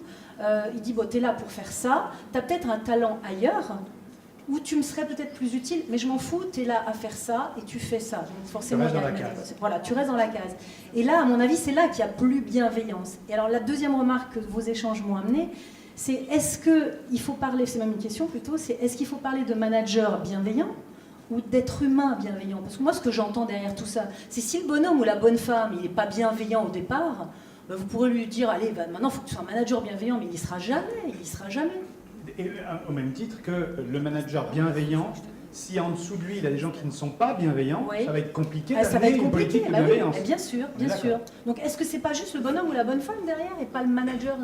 Il dit, bon, t'es là pour faire ça. T'as peut-être un talent ailleurs où tu me serais peut-être plus utile, mais je m'en fous, t'es là à faire ça et tu fais ça. Donc forcément, restes il y a dans la une case. adéquation. Voilà, tu restes dans la case. Et là, à mon avis, c'est là qu'il y a plus bienveillance. Et alors, la deuxième remarque que vos échanges m'ont amené, c'est est-ce qu'il faut parler, c'est même une question plutôt, c'est est-ce qu'il faut parler de manager bienveillant ou d'être humain bienveillant? Parce que moi, ce que j'entends derrière tout ça, c'est si le bonhomme ou la bonne femme, il n'est pas bienveillant au départ, vous pourrez lui dire, allez, maintenant, il faut que tu sois un manager bienveillant, mais il n'y sera jamais, il n'y sera jamais. Et au même titre que le manager bienveillant, si en dessous de lui, il a des gens qui ne sont pas bienveillants, Oui. ça va être compliqué Ah, ça va d'amener être une compliqué, politique de bah oui, bienveillance. bien sûr, bien D'accord. sûr. Donc est-ce que c'est pas juste le bonhomme ou la bonne femme derrière et pas le manager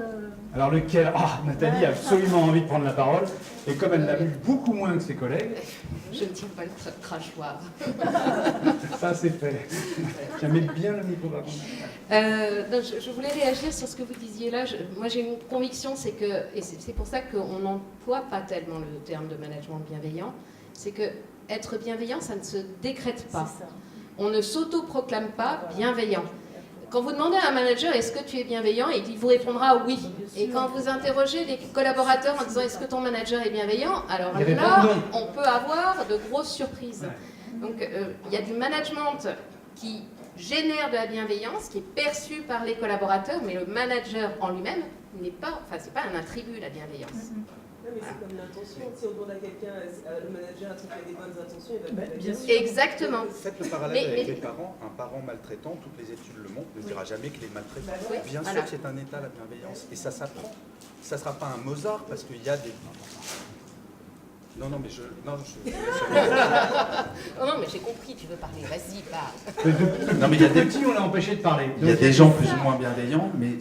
Alors lequel Nathalie a absolument envie de prendre la parole, et comme elle l'a vu beaucoup moins que ses collègues, Je ne tiens pas le crachoir. ça c'est fait. Je mets bien le micro par contre. Non, je voulais réagir sur ce que vous disiez là. Moi, j'ai une conviction, c'est que, et c'est pour ça qu'on n'emploie pas tellement le terme de management bienveillant, c'est que être bienveillant, ça ne se décrète pas. C'est ça. On ne s'auto-proclame pas bienveillant. Quand vous demandez à un manager est-ce que tu es bienveillant, il vous répondra oui. Et quand vous interrogez les collaborateurs en disant est-ce que ton manager est bienveillant, alors Il répond là, non. on peut avoir de grosses surprises. Donc il y a du management qui génère de la bienveillance, qui est perçu par les collaborateurs, mais le manager en lui-même n'est pas, enfin c'est pas un attribut la bienveillance. Non, mais c'est comme l'intention. Si on demande à quelqu'un, le manager, a-t-il fait des bonnes intentions, il va Bien sûr. Exactement. Faites le parallèle avec Mais- les parents. Un parent maltraitant, toutes les études le montrent, ne dira jamais qu'il est maltraitant. Oui, Bien voilà. sûr que c'est un état, la bienveillance. Et ça s'apprend. Ça ne sera pas un Mozart parce qu'il y a des... Non, mais je... Oh non, mais j'ai compris, tu veux parler, vas-y, parle. Non, mais il y a des petits, on l'a empêché de parler. Il y a des gens plus ou moins bienveillants, mais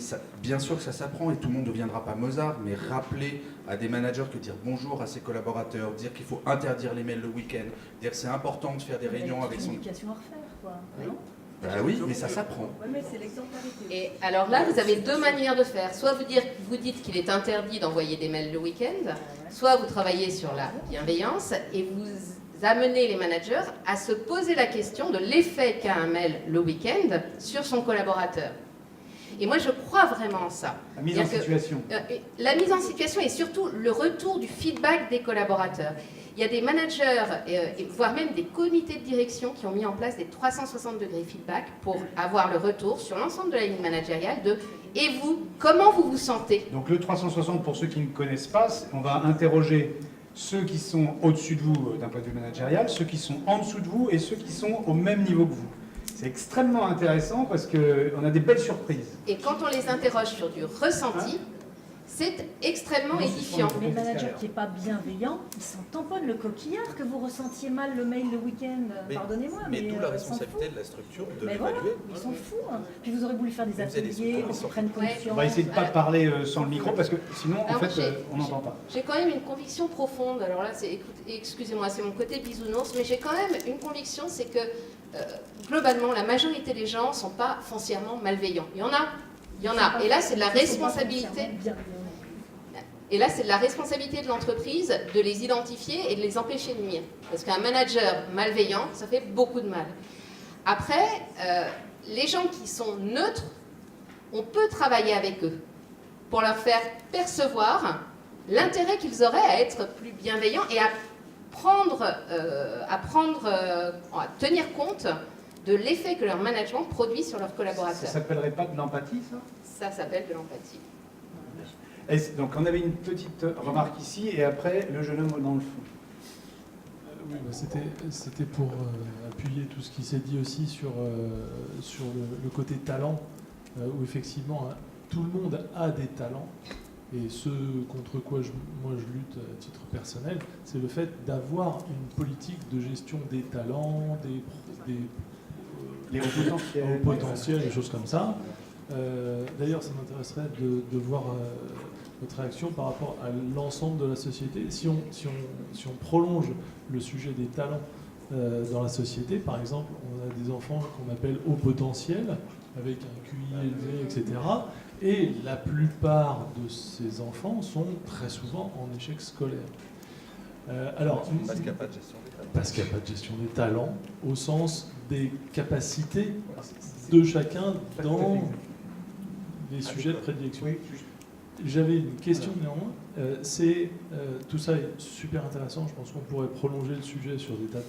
bien sûr que ça s'apprend et tout le monde ne deviendra pas Mozart, mais rappeler à des managers que dire bonjour à ses collaborateurs, dire qu'il faut interdire les mails le week-end, dire que c'est important de faire des réunions avec son... éducation à refaire, quoi. Oui. Non Bah oui, mais ça s'apprend. Oui, mais c'est l'exemplarité. Et alors là, vous avez deux manières de faire. Soit vous dites qu'il est interdit d'envoyer des mails le week-end, soit vous travaillez sur la bienveillance et vous amenez les managers à se poser la question de l'effet qu'a un mail le week-end sur son collaborateur. Et moi, je crois vraiment en ça. La mise en C'est-à-dire que, situation. la mise en situation et surtout le retour du feedback des collaborateurs. Il y a des managers, et voire même des comités de direction qui ont mis en place des 360 degrés feedback pour avoir le retour sur l'ensemble de la ligne managériale de « Et vous, comment vous vous sentez ?» Donc le 360, pour ceux qui ne connaissent pas, on va interroger ceux qui sont au-dessus de vous d'un point de vue managérial, ceux qui sont en dessous de vous et ceux qui sont au même niveau que vous. C'est extrêmement intéressant parce qu'on a des belles surprises. Et quand on les interroge sur du ressenti, c'est extrêmement édifiant. Mais le manager qui n'est pas bienveillant, il s'en tamponne le coquillard que vous ressentiez mal le mail le week-end. Pardonnez-moi, mais d'où la s'en responsabilité fout. de la structure de Mais l'évaluer. voilà, ils sont fous. Hein. Puis vous aurez voulu faire des Vous avez des ateliers structures pour qui qu'ils sont- prennent conscience. On va essayer de ne pas parler sans le micro parce que sinon, en Alors, fait, moi, on n'entend pas. J'ai quand même une conviction profonde. Alors là, excusez-moi, c'est mon côté bisounours, mais j'ai quand même une conviction, c'est que globalement, la majorité des gens ne sont pas foncièrement malveillants. Il y en a. Et là, c'est de la responsabilité. Et là, c'est de la responsabilité de l'entreprise de les identifier et de les empêcher de nuire. Parce qu'un manager malveillant, ça fait beaucoup de mal. Après, les gens qui sont neutres, on peut travailler avec eux pour leur faire percevoir l'intérêt qu'ils auraient à être plus bienveillants et à tenir compte de l'effet que leur management produit sur leurs Ça collaborateurs. s'appellerait pas de l'empathie, ça? Ça s'appelle de l'empathie. Donc on avait une petite remarque ici et après le jeune homme dans le fond. Oui, c'était pour appuyer tout ce qui s'est dit aussi sur le côté talent, où effectivement tout le monde a des talents, et ce contre quoi moi je lutte à titre personnel, c'est le fait d'avoir une politique de gestion des talents, Les hauts potentiels, des choses comme ça. D'ailleurs, ça m'intéresserait de voir votre réaction par rapport à l'ensemble de la société. Si on prolonge le sujet des talents dans la société, par exemple, on a des enfants qu'on appelle haut potentiel, avec un QI élevé, etc. Et la plupart de ces enfants sont très souvent en échec scolaire. Parce qu'il n'y a pas de gestion des talents. Parce qu'il n'y a pas de gestion des talents, au sens des capacités de chacun dans les sujets de prédilection. J'avais une question néanmoins. Tout ça est super intéressant. Je pense qu'on pourrait prolonger le sujet sur des tas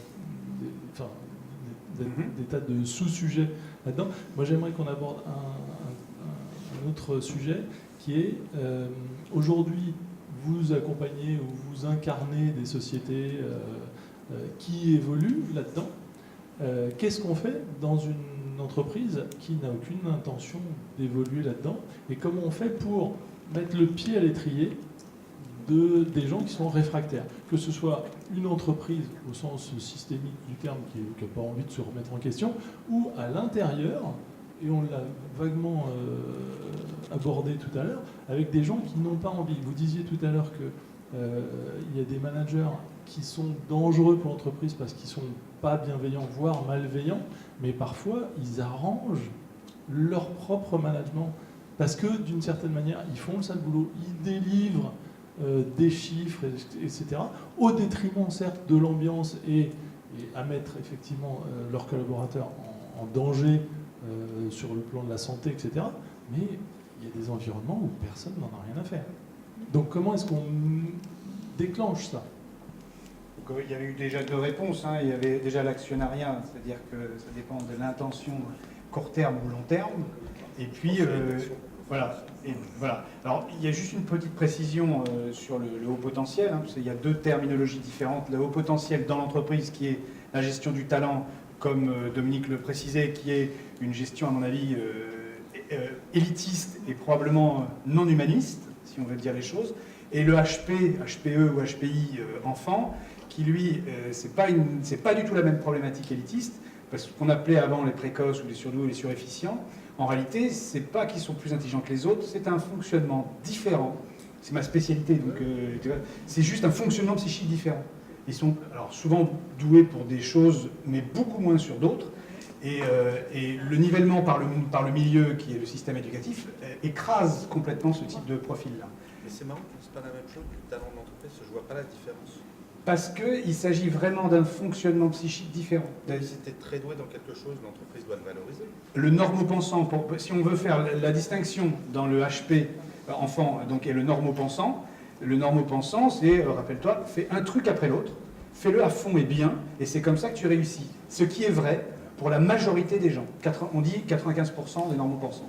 de sous-sujets là-dedans. Moi, j'aimerais qu'on aborde un autre sujet qui est aujourd'hui, vous accompagnez ou vous incarnez des sociétés qui évoluent là-dedans. Qu'est-ce qu'on fait dans une entreprise qui n'a aucune intention d'évoluer là-dedans, et comment on fait pour mettre le pied à l'étrier des gens qui sont réfractaires. Que ce soit une entreprise au sens systémique du terme qui n'a pas envie de se remettre en question, ou à l'intérieur, et on l'a vaguement abordé tout à l'heure, avec des gens qui n'ont pas envie. Vous disiez tout à l'heure qu'il y a des managers qui sont dangereux pour l'entreprise parce qu'ils ne sont pas bienveillants, voire malveillants, mais parfois ils arrangent leur propre management parce que d'une certaine manière ils font le sale boulot, ils délivrent des chiffres, etc., au détriment certes de l'ambiance et à mettre effectivement leurs collaborateurs en danger sur le plan de la santé, etc., mais il y a des environnements où personne n'en a rien à faire. Donc comment est-ce qu'on déclenche ça ? Donc, il y avait eu déjà 2 réponses. Il y avait déjà l'actionnariat, c'est-à-dire que ça dépend de l'intention court terme ou long terme. Et puis, voilà. Alors, il y a juste une petite précision sur le haut potentiel, parce qu'il y a 2 terminologies différentes. Le haut potentiel dans l'entreprise, qui est la gestion du talent, comme Dominique le précisait, qui est une gestion, à mon avis, élitiste et probablement non humaniste, si on veut dire les choses. Et le HPE ou HPI enfant, qui lui, c'est pas du tout la même problématique élitiste, parce qu'on appelait avant les précoces ou les surdoués ou les surefficients. En réalité, c'est pas qu'ils sont plus intelligents que les autres, c'est un fonctionnement différent. C'est ma spécialité, donc c'est juste un fonctionnement psychique différent. Ils sont alors souvent doués pour des choses, mais beaucoup moins sur d'autres. Et le nivellement par le milieu, qui est le système éducatif, écrase complètement ce type de profil-là. Mais c'est marrant que c'est pas la même chose que le talent de l'entreprise, je vois pas la différence. Parce qu'il s'agit vraiment d'un fonctionnement psychique différent. Si tu es très doué dans quelque chose, l'entreprise doit le valoriser. Le normopensant, si on veut faire la distinction dans le HP enfant donc, et le normopensant, c'est, rappelle-toi, fais un truc après l'autre, fais-le à fond et bien, et c'est comme ça que tu réussis. Ce qui est vrai pour la majorité des gens. On dit 95% des normopensants.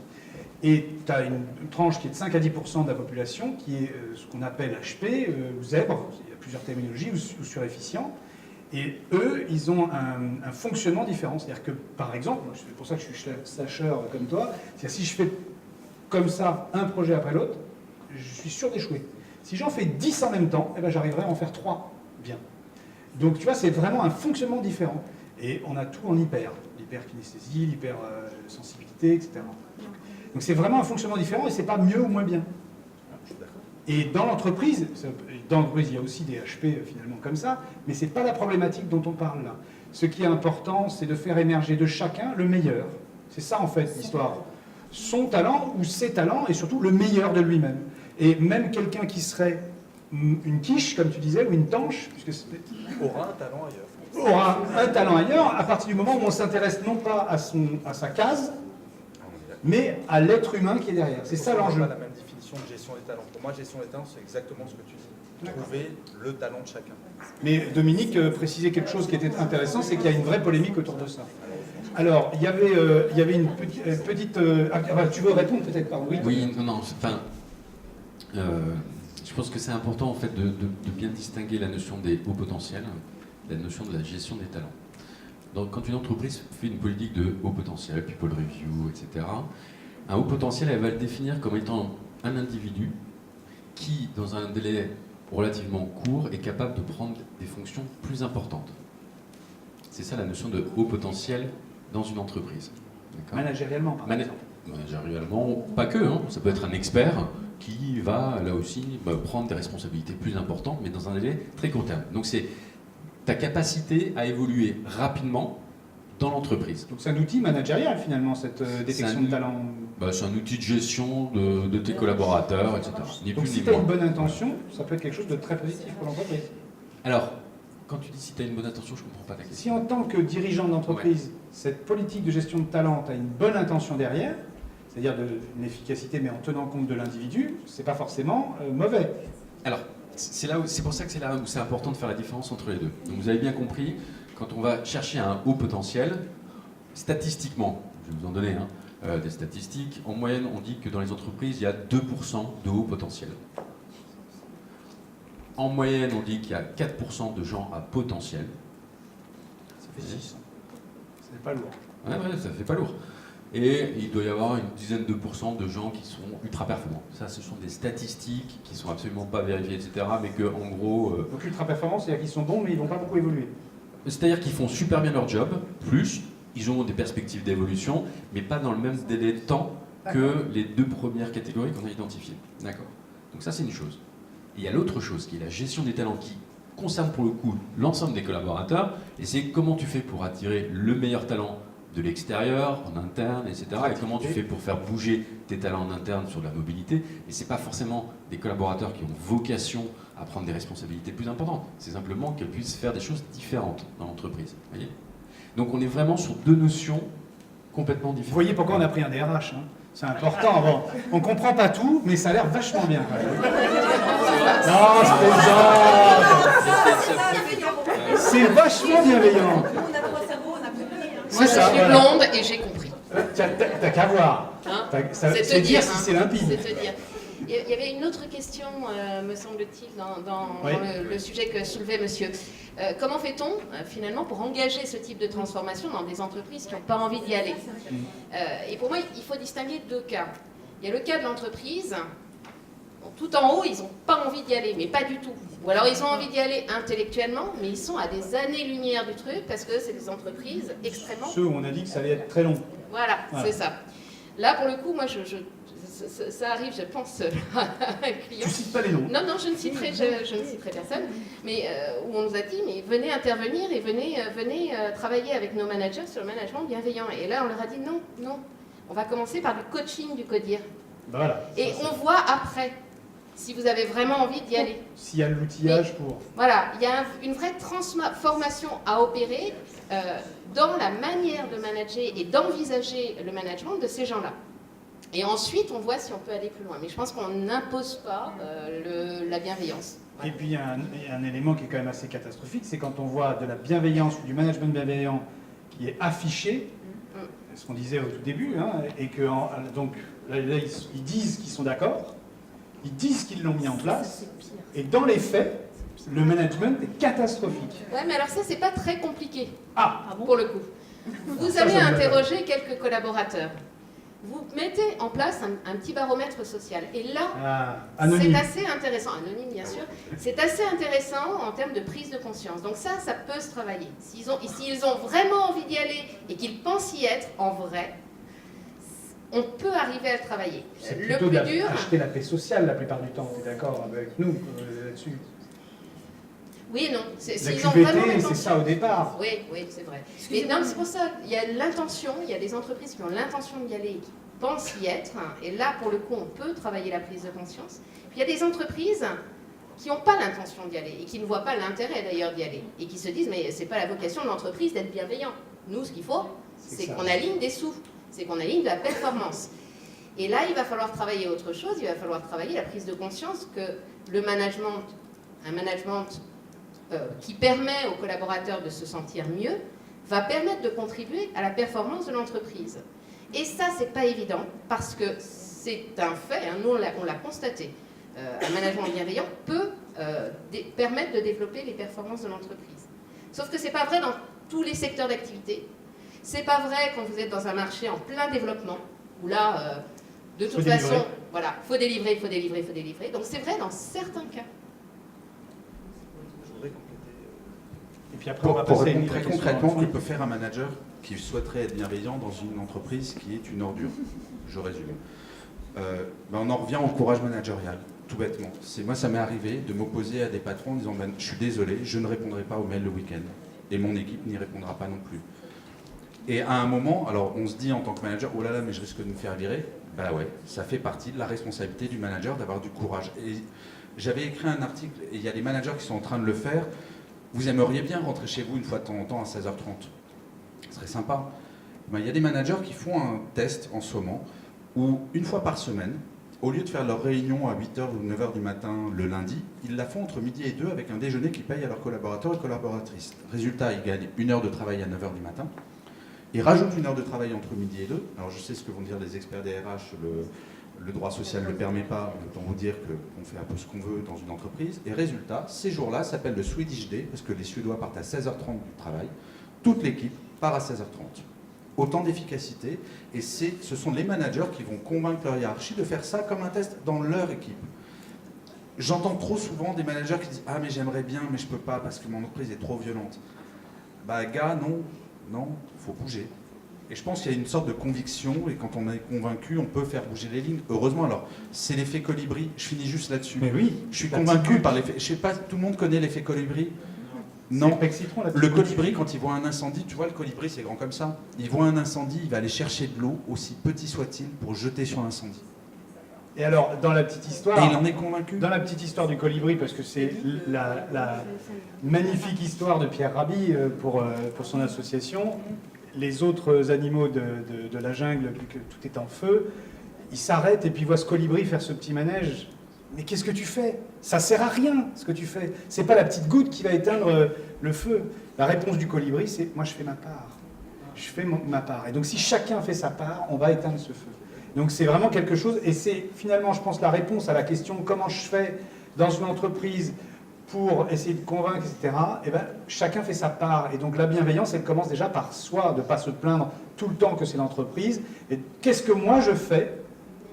Et tu as une tranche qui est de 5 à 10% de la population, qui est ce qu'on appelle HP, ou zèbre, il y a plusieurs terminologies, ou surefficient. Et eux, ils ont un fonctionnement différent. C'est-à-dire que, par exemple, c'est pour ça que je suis slasheur comme toi, c'est-à-dire si je fais comme ça un projet après l'autre, je suis sûr d'échouer. Si j'en fais 10 en même temps, eh ben, j'arriverai à en faire 3 bien. Donc tu vois, c'est vraiment un fonctionnement différent. Et on a tout en l'hyperkinesthésie, l'hypersensibilité, etc. Donc c'est vraiment un fonctionnement différent et c'est pas mieux ou moins bien. Et dans l'entreprise, il y a aussi des HP finalement comme ça, mais c'est pas la problématique dont on parle là. Ce qui est important, c'est de faire émerger de chacun le meilleur. C'est ça en fait l'histoire. Son talent ou ses talents et surtout le meilleur de lui-même. Et même quelqu'un qui serait une quiche, comme tu disais, ou une tanche, puisque aura un talent ailleurs. Aura un talent ailleurs à partir du moment où on s'intéresse non pas à sa case, mais à l'être humain qui est derrière. C'est ça l'enjeu. Pas la même définition de gestion des talents. Pour moi, gestion des talents, c'est exactement ce que tu dis. Trouver le talent de chacun. Mais Dominique précisait quelque chose qui était intéressant, c'est qu'il y a une vraie polémique autour de ça. Alors, il y avait une petite... tu veux répondre peut-être, pardon. Oui, non, enfin... je pense que c'est important en fait de bien distinguer la notion des hauts potentiels, la notion de la gestion des talents. Donc, quand une entreprise fait une politique de haut potentiel, people review, etc., un haut potentiel, elle va le définir comme étant un individu qui, dans un délai relativement court, est capable de prendre des fonctions plus importantes. C'est ça la notion de haut potentiel dans une entreprise. Managérialement, par exemple. Managérialement, pas que. Ça peut être un expert qui va, là aussi, prendre des responsabilités plus importantes, mais dans un délai très court terme. Donc, c'est ta capacité à évoluer rapidement dans l'entreprise. Donc c'est un outil managérial finalement, cette détection de talent. C'est un outil de gestion de tes collaborateurs, etc. Donc si tu as une bonne intention, ça peut être quelque chose de très positif pour l'entreprise. Alors, quand tu dis si tu as une bonne intention, je ne comprends pas ta question. Si en tant que dirigeant d'entreprise, cette politique de gestion de talent, tu as une bonne intention derrière, c'est-à-dire une efficacité mais en tenant compte de l'individu, c'est pas forcément mauvais. Alors, c'est pour ça que c'est là où c'est important de faire la différence entre les deux. Donc vous avez bien compris, quand on va chercher un haut potentiel, statistiquement, je vais vous en donner des statistiques, en moyenne on dit que dans les entreprises il y a 2% de haut potentiel. En moyenne on dit qu'il y a 4% de gens à potentiel. Ça fait 6. C'est pas lourd. Ouais, ça fait pas lourd. Et il doit y avoir une dizaine de % de gens qui sont ultra performants. Ça, ce sont des statistiques qui sont absolument pas vérifiées, etc. Mais que, en gros... Donc ultra performance, c'est-à-dire qu'ils sont bons, mais ils vont pas beaucoup évoluer. C'est-à-dire qu'ils font super bien leur job, plus ils ont des perspectives d'évolution, mais pas dans le même délai de temps que les 2 premières catégories qu'on a identifiées. D'accord. Donc ça, c'est une chose. Et il y a l'autre chose, qui est la gestion des talents, qui concerne pour le coup l'ensemble des collaborateurs, et c'est comment tu fais pour attirer le meilleur talent de l'extérieur, en interne, etc. Et comment tu fais pour faire bouger tes talents en interne sur de la mobilité. Et c'est pas forcément des collaborateurs qui ont vocation à prendre des responsabilités plus importantes. C'est simplement qu'elles puissent faire des choses différentes dans l'entreprise. Voyez ? Donc on est vraiment sur 2 notions complètement différentes. Vous voyez pourquoi on a pris un DRH, hein. C'est important. Bon, on comprend pas tout, mais ça a l'air vachement bien. Non, c'est vachement bienveillant. Moi, je suis blonde et j'ai compris. T'as qu'à voir. Hein, C'est te dire si c'est limpide. C'est te dire. Il y avait une autre question, me semble-t-il, dans le sujet que soulevait monsieur. Comment fait-on, finalement, pour engager ce type de transformation dans des entreprises qui n'ont pas envie d'y aller? Et pour moi, il faut distinguer 2 cas. Il y a le cas de l'entreprise. Tout en haut, ils n'ont pas envie d'y aller, mais pas du tout. Ou alors ils ont envie d'y aller intellectuellement, mais ils sont à des années-lumière du truc parce que c'est des entreprises extrêmement... Ceux où on a dit que ça allait être très long. Voilà. C'est ça. Là, pour le coup, moi, ça arrive, je pense, à un client... Tu cites pas les noms. Non, je ne citerai personne, mais où on nous a dit, mais venez intervenir et venez travailler avec nos managers sur le management bienveillant. Et là, on leur a dit non, on va commencer par du coaching du CODIR. Voilà. Et on voit après si vous avez vraiment envie d'y aller. S'il y a l'outillage pour... Voilà, il y a une vraie transformation à opérer dans la manière de manager et d'envisager le management de ces gens-là. Et ensuite, on voit si on peut aller plus loin. Mais je pense qu'on n'impose pas la bienveillance. Voilà. Et puis, il y a un élément qui est quand même assez catastrophique, c'est quand on voit de la bienveillance ou du management bienveillant qui est affiché, ce qu'on disait au tout début, hein, et que donc là, ils disent qu'ils sont d'accord, ils disent qu'ils l'ont mis en place, et dans les faits, le management est catastrophique. Ouais, mais alors ça, c'est pas très compliqué, bon pour le coup. Vous avez interrogé quelques collaborateurs. Vous mettez en place un petit baromètre social. Et là, c'est assez intéressant, anonyme bien sûr, c'est assez intéressant en termes de prise de conscience. Donc ça peut se travailler. S'ils ont vraiment envie d'y aller et qu'ils pensent y être, en vrai, on peut arriver à le travailler. C'est le plutôt plus dur... acheter la paix sociale la plupart du temps, tu es d'accord avec nous là-dessus? Oui et non. La QVT, c'est ça au départ. Oui, c'est vrai. Mais non, c'est pour ça, il y a l'intention, il y a des entreprises qui ont l'intention d'y aller et qui pensent y être. Et là, pour le coup, on peut travailler la prise de conscience. Puis il y a des entreprises qui n'ont pas l'intention d'y aller et qui ne voient pas l'intérêt d'ailleurs d'y aller. Et qui se disent, mais c'est pas la vocation de l'entreprise d'être bienveillant. Nous, ce qu'il faut, c'est qu'on aligne des sous, c'est qu'on aligne de la performance. Et là, il va falloir travailler autre chose, il va falloir travailler la prise de conscience que le management, un management qui permet aux collaborateurs de se sentir mieux, va permettre de contribuer à la performance de l'entreprise. Et ça, c'est pas évident, parce que c'est un fait, hein, nous on l'a constaté. Un management bienveillant peut permettre de développer les performances de l'entreprise. Sauf que c'est pas vrai dans tous les secteurs d'activité. C'est pas vrai quand vous êtes dans un marché en plein développement, où là, de toute façon, voilà, faut délivrer. Donc c'est vrai dans certains cas. Et puis après, pour répondre très concrètement, que peut faire un manager qui souhaiterait être bienveillant dans une entreprise qui est une ordure? Je résume. On en revient au courage managérial, tout bêtement. Moi, ça m'est arrivé de m'opposer à des patrons en disant je suis désolé, je ne répondrai pas aux mails le week-end. Et mon équipe n'y répondra pas non plus. Et à un moment, alors on se dit en tant que manager, oh là là, mais je risque de me faire virer. Ben ouais, ça fait partie de la responsabilité du manager d'avoir du courage. Et j'avais écrit un article, et il y a des managers qui sont en train de le faire. Vous aimeriez bien rentrer chez vous une fois de temps en temps à 16h30. Ce serait sympa. Il y a des managers qui font un test en ce moment où, une fois par semaine, au lieu de faire leur réunion à 8h ou 9h du matin le lundi, ils la font entre midi et 2 avec un déjeuner qu'ils payent à leurs collaborateurs et collaboratrices. Résultat, ils gagnent 1 heure de travail à 9h du matin. Ils rajoutent 1 heure de travail entre midi et 2. Alors je sais ce que vont dire les experts des RH, le droit social ne le permet pas, autant vous dire qu'on fait un peu ce qu'on veut dans une entreprise. Et résultat, ces jours-là s'appellent le Swedish Day, parce que les Suédois partent à 16h30 du travail. Toute l'équipe part à 16h30. autant d'efficacité. Et ce sont les managers qui vont convaincre leur hiérarchie de faire ça comme un test dans leur équipe. J'entends trop souvent des managers qui disent « Ah, mais j'aimerais bien, mais je peux pas parce que mon entreprise est trop violente. » Bah, gars, non, faut bouger. Et je pense qu'il y a une sorte de conviction, et quand on est convaincu, on peut faire bouger les lignes. Heureusement, alors, c'est l'effet colibri. Je finis juste là-dessus. Mais oui. Je suis convaincu par l'effet. Je sais pas, tout le monde connaît l'effet colibri? Non. Le colibri, quand il voit un incendie, tu vois, le colibri, c'est grand comme ça. Il voit un incendie, il va aller chercher de l'eau, aussi petit soit-il, pour jeter sur l'incendie. Et alors, dans la petite histoire... Et il en est convaincu. Dans la petite histoire du colibri, parce que c'est la magnifique histoire de Pierre Rabhi pour son association, les autres animaux de la jungle, vu que tout est en feu, ils s'arrêtent et puis voient ce colibri faire ce petit manège. Mais qu'est-ce que tu fais? Ça sert à rien, ce que tu fais. C'est pas la petite goutte qui va éteindre le feu. La réponse du colibri, c'est « moi, je fais ma part. Je fais ma part. » Et donc, si chacun fait sa part, on va éteindre ce feu. Donc, c'est vraiment quelque chose, et c'est finalement, je pense, la réponse à la question « comment je fais dans une entreprise pour essayer de convaincre, etc. » Eh ben, chacun fait sa part. Et donc, la bienveillance, elle commence déjà par soi, de ne pas se plaindre tout le temps que c'est l'entreprise. Et qu'est-ce que moi, je fais?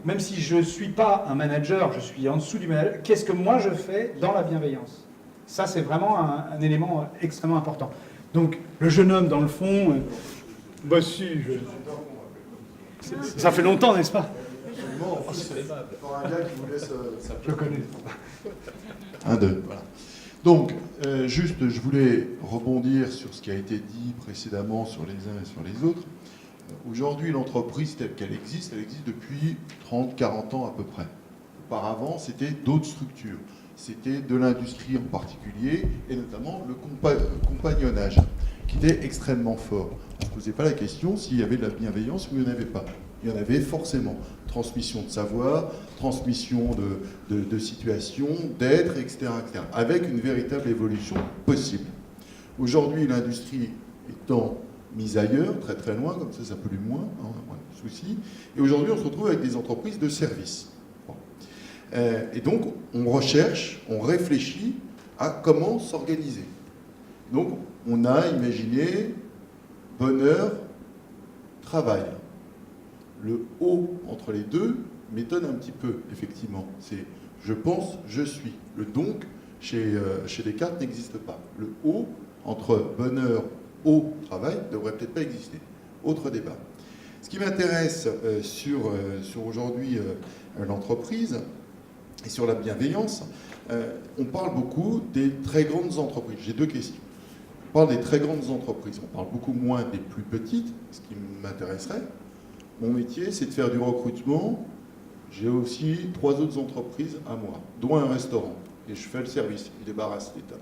Même si je ne suis pas un manager, je suis en dessous du manager, qu'est-ce que moi je fais dans la bienveillance? Ça, c'est vraiment un élément extrêmement important. Donc, le jeune homme, dans le fond, bah si, ça fait longtemps, n'est-ce pas? Pour un gars qui vous laisse... Je connais. 1, 2, voilà. Donc, juste, je voulais rebondir sur ce qui a été dit précédemment sur les uns et sur les autres. Aujourd'hui, l'entreprise telle qu'elle existe depuis 30-40 ans à peu près. Auparavant, c'était d'autres structures. C'était de l'industrie en particulier, et notamment le compagnonnage, qui était extrêmement fort. On ne se posait pas la question s'il y avait de la bienveillance ou il n'y en avait pas. Il y en avait forcément. Transmission de savoir, transmission de situations, d'être, etc., etc., avec une véritable évolution possible. Aujourd'hui, l'industrie étant mise ailleurs, très très loin, comme ça pollue moins, hein, moins de soucis. Et aujourd'hui, on se retrouve avec des entreprises de services. Bon. Et donc, on recherche, on réfléchit à comment s'organiser. Donc, on a imaginé bonheur, travail. Le « O » entre les deux m'étonne un petit peu, effectivement. C'est « je pense, je suis ». Le « donc » chez Descartes n'existe pas. Le « O » entre bonheur, au travail ne devrait peut-être pas exister. Autre débat. Ce qui m'intéresse sur aujourd'hui l'entreprise et sur la bienveillance, on parle beaucoup des très grandes entreprises. J'ai deux questions. On parle des très grandes entreprises. On parle beaucoup moins des plus petites, ce qui m'intéresserait. Mon métier, c'est de faire du recrutement. J'ai aussi 3 autres entreprises à moi, dont un restaurant. Et je fais le service, je débarrasse l'État.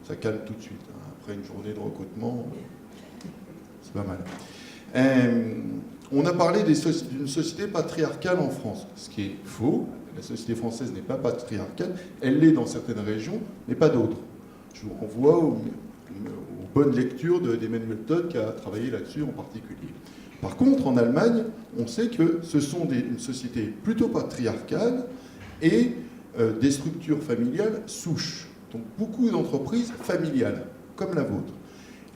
Ça calme tout de suite. Après une journée de recrutement, c'est pas mal. On a parlé d'une société patriarcale en France, ce qui est faux. La société française n'est pas patriarcale, elle l'est dans certaines régions, mais pas d'autres. Je vous renvoie aux bonnes lectures d'Emmanuel Todd qui a travaillé là-dessus en particulier. Par contre, en Allemagne, on sait que ce sont une société plutôt patriarcale et des structures familiales souches. Donc beaucoup d'entreprises familiales, comme la vôtre.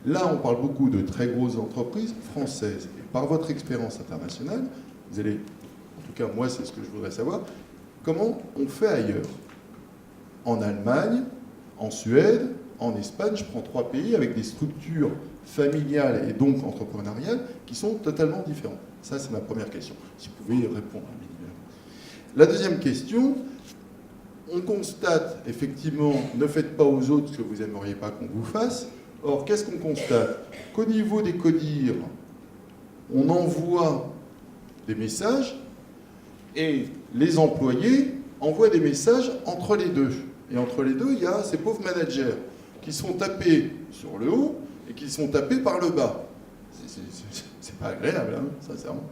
Là, on parle beaucoup de très grosses entreprises françaises. Et par votre expérience internationale, vous allez, en tout cas moi c'est ce que je voudrais savoir, comment on fait ailleurs? En Allemagne, en Suède, en Espagne, je prends 3 pays avec des structures familiales et donc entrepreneuriales qui sont totalement différentes. Ça, c'est ma première question. Si vous pouvez y répondre. La deuxième question, on constate effectivement, ne faites pas aux autres ce que vous n'aimeriez pas qu'on vous fasse. Or, qu'est-ce qu'on constate? Qu'au niveau des CODIR, on envoie des messages et les employés envoient des messages entre les deux. Et entre les deux, il y a ces pauvres managers qui sont tapés sur le haut et qui sont tapés par le bas. C'est pas agréable, hein, sincèrement.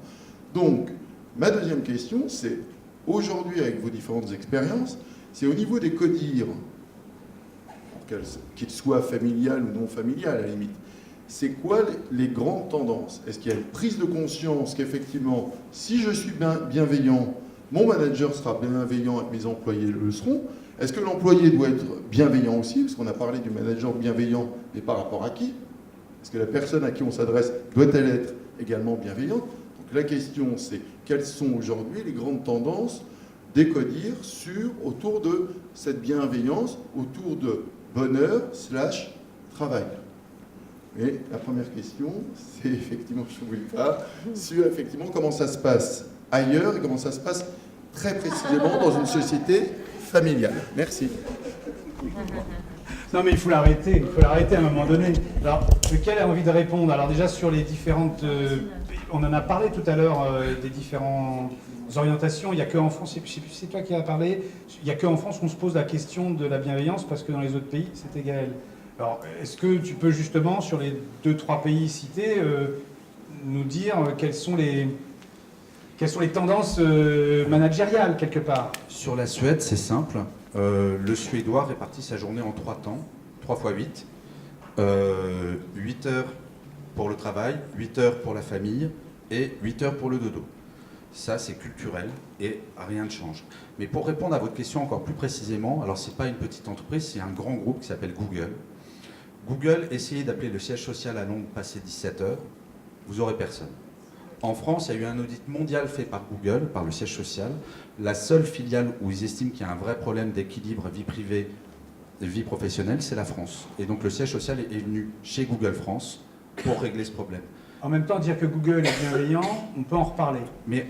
Donc, ma deuxième question, c'est aujourd'hui, avec vos différentes expériences, c'est au niveau des CODIR, qu'ils soient familiales ou non familiales à la limite, c'est quoi les grandes tendances? Est-ce qu'il y a une prise de conscience qu'effectivement, si je suis bienveillant, mon manager sera bienveillant et mes employés le seront? Est-ce que l'employé doit être bienveillant aussi? Parce qu'on a parlé du manager bienveillant, mais par rapport à qui? Est-ce que la personne à qui on s'adresse doit-elle être également bienveillante. Donc la question, c'est quelles sont aujourd'hui les grandes tendances des CODIR autour de cette bienveillance, autour de bonheur/travail. Et la première question, c'est effectivement, je ne vous le pas, sur effectivement comment ça se passe ailleurs et comment ça se passe très précisément dans une société familiale. Merci. Non mais il faut l'arrêter à un moment donné. Alors, lequel a envie de répondre? Alors déjà sur les différentes... on en a parlé tout à l'heure des différentes orientations. Il n'y a qu'en France, c'est toi qui as parlé, il n'y a qu'en France qu'on se pose la question de la bienveillance parce que dans les autres pays, c'est égal. Alors, est-ce que tu peux justement, sur les 2-3 pays cités, nous dire quelles sont les tendances managériales, quelque part? Sur la Suède, c'est simple. Le Suédois répartit sa journée en 3 temps, 3 fois 8. 8 heures pour le travail, 8 heures pour la famille et 8 heures pour le dodo. Ça, c'est culturel et rien ne change. Mais pour répondre à votre question encore plus précisément, alors c'est pas une petite entreprise, c'est un grand groupe qui s'appelle Google. Google, essayez d'appeler le siège social à Londres, passé 17 heures, vous aurez personne. En France, il y a eu un audit mondial fait par Google, par le siège social. La seule filiale où ils estiment qu'il y a un vrai problème d'équilibre vie privée et vie professionnelle, c'est la France. Et donc le siège social est venu chez Google France pour régler ce problème. En même temps, dire que Google est bienveillant, on peut en reparler. Mais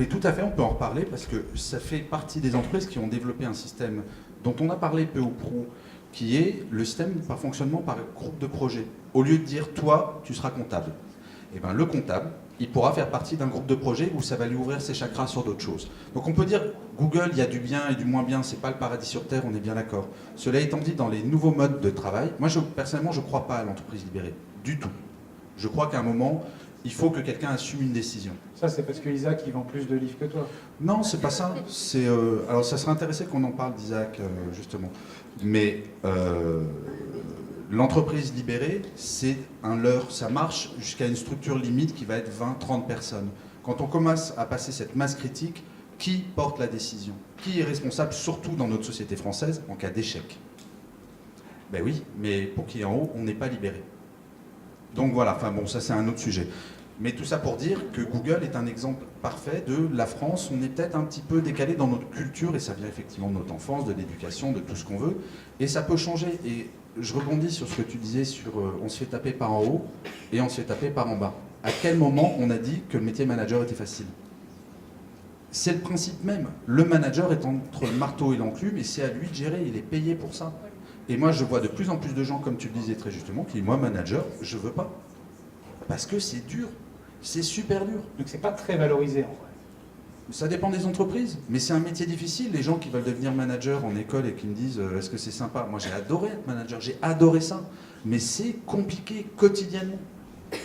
tout à fait, on peut en reparler parce que ça fait partie des entreprises qui ont développé un système dont on a parlé peu ou prou, qui est le système par fonctionnement par groupe de projet. Au lieu de dire « toi, tu seras comptable », eh ben, le comptable, il pourra faire partie d'un groupe de projet où ça va lui ouvrir ses chakras sur d'autres choses. Donc on peut dire Google, il y a du bien et du moins bien, c'est pas le paradis sur Terre, on est bien d'accord. Cela étant dit, dans les nouveaux modes de travail, moi personnellement, je ne crois pas à l'entreprise libérée, du tout. Je crois qu'à un moment, il faut que quelqu'un assume une décision. Ça, c'est parce que Isaac, il vend plus de livres que toi. Non, c'est pas ça. Alors, ça serait intéressant qu'on en parle d'Isaac, justement. Mais l'entreprise libérée, c'est un leurre. Ça marche jusqu'à une structure limite qui va être 20-30 personnes. Quand on commence à passer cette masse critique, qui porte la décision? Qui est responsable, surtout dans notre société française, en cas d'échec? Ben oui, mais pour qui est en haut, on n'est pas libéré. Donc voilà, enfin bon, ça c'est un autre sujet. Mais tout ça pour dire que Google est un exemple parfait de la France. On est peut-être un petit peu décalé dans notre culture, et ça vient effectivement de notre enfance, de l'éducation, de tout ce qu'on veut. Et ça peut changer. Et je rebondis sur ce que tu disais sur on se fait taper par en haut et on se fait taper par en bas. À quel moment on a dit que le métier manager était facile? C'est le principe même. Le manager est entre le marteau et l'enclume, et c'est à lui de gérer. Il est payé pour ça. Et moi, je vois de plus en plus de gens, comme tu le disais très justement, qui disent, moi, manager, je veux pas. Parce que c'est dur. C'est super dur. Donc c'est pas très valorisé, en vrai. Ça dépend des entreprises. Mais c'est un métier difficile. Les gens qui veulent devenir manager en école et qui me disent, est-ce que c'est sympa? Moi, j'ai adoré être manager. J'ai adoré ça. Mais c'est compliqué quotidiennement.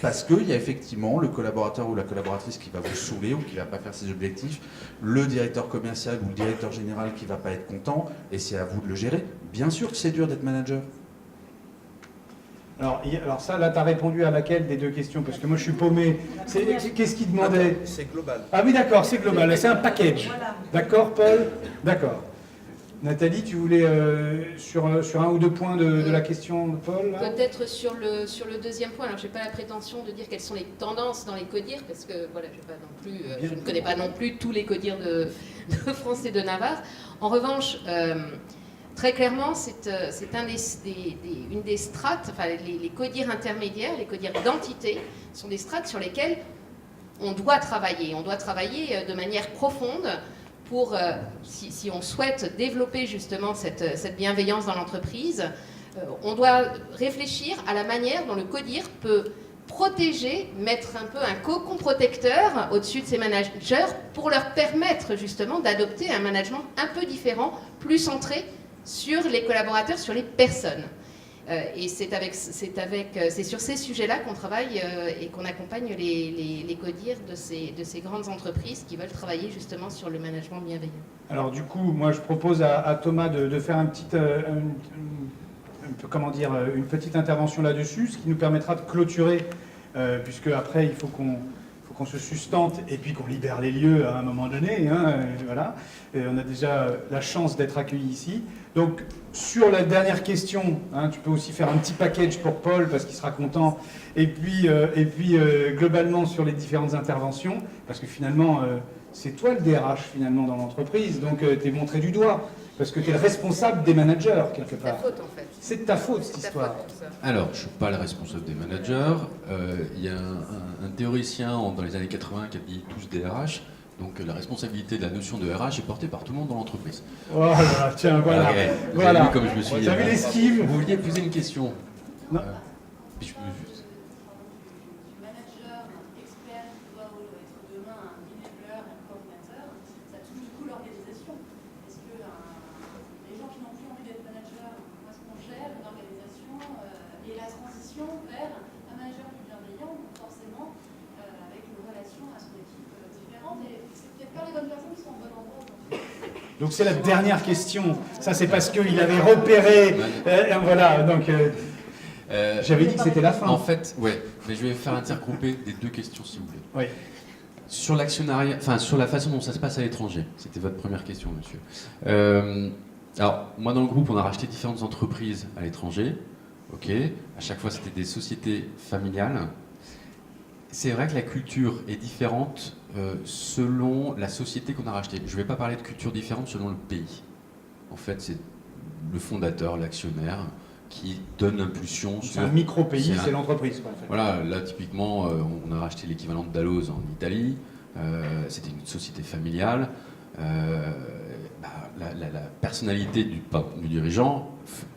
Parce qu'il y a effectivement le collaborateur ou la collaboratrice qui va vous saouler ou qui ne va pas faire ses objectifs, le directeur commercial ou le directeur général qui ne va pas être content, et c'est à vous de le gérer. Bien sûr que c'est dur d'être manager. Alors ça, là, tu as répondu à laquelle des deux questions? Parce que moi, je suis paumé. Qu'est-ce qu'il demandait? C'est global. Ah oui, d'accord, c'est global. C'est un package. D'accord, Paul? D'accord. Nathalie, tu voulais sur un ou deux points de la question de Paul? Peut-être sur le deuxième point. Alors, je n'ai pas la prétention de dire quelles sont les tendances dans les CODIR, parce que voilà, je ne connais pas non plus tous les CODIR de France et de Navarre. En revanche, très clairement, c'est une des strates, enfin les CODIR intermédiaires, les CODIR d'entité, sont des strates sur lesquelles on doit travailler. On doit travailler de manière profonde pour, si on souhaite développer justement cette bienveillance dans l'entreprise, on doit réfléchir à la manière dont le CODIR peut protéger, mettre un peu un cocon protecteur au-dessus de ses managers pour leur permettre justement d'adopter un management un peu différent, plus centré sur les collaborateurs, sur les personnes. Et c'est sur ces sujets-là qu'on travaille et qu'on accompagne les CODIR de ces grandes entreprises qui veulent travailler justement sur le management bienveillant. Alors du coup, moi je propose à Thomas de faire une petite intervention là-dessus, ce qui nous permettra de clôturer, puisque après il faut qu'on qu'on se sustente et puis qu'on libère les lieux à un moment donné. Hein, voilà. Et on a déjà la chance d'être accueillis ici. Donc, sur la dernière question, hein, tu peux aussi faire un petit package pour Paul parce qu'il sera content. Et puis globalement, sur les différentes interventions, parce que finalement, c'est toi le DRH finalement dans l'entreprise, donc tu es montré du doigt. Parce que tu es le responsable des managers, quelque part. C'est ta faute, en fait. C'est de ta faute, cette histoire. Alors, je ne suis pas le responsable des managers. Il y a un théoricien dans les années 80 qui a dit tous DRH. Donc, la responsabilité de la notion de RH est portée par tout le monde dans l'entreprise. Voilà, tiens, voilà. Okay. Vous voilà. avez vu comme je me suis... T'as vu l'esquive? Vous vouliez poser une question? Non. Donc c'est la dernière question. Ça c'est parce qu'il avait repéré. Voilà, donc j'avais dit que c'était la fin. En fait, ouais, mais je vais faire intergrouper des deux questions si vous voulez. Oui. Sur l'actionnariat, enfin sur la façon dont ça se passe à l'étranger. C'était votre première question, monsieur. Alors, moi dans le groupe, on a racheté différentes entreprises à l'étranger. Ok. À chaque fois, c'était des sociétés familiales. C'est vrai que la culture est différente selon la société qu'on a rachetée. Je ne vais pas parler de culture différente selon le pays. En fait, c'est le fondateur, l'actionnaire, qui donne l'impulsion. C'est un micro-pays, c'est l'entreprise. En fait. Voilà, là typiquement, on a racheté l'équivalent de Dalloz en Italie. C'était une société familiale. La personnalité du dirigeant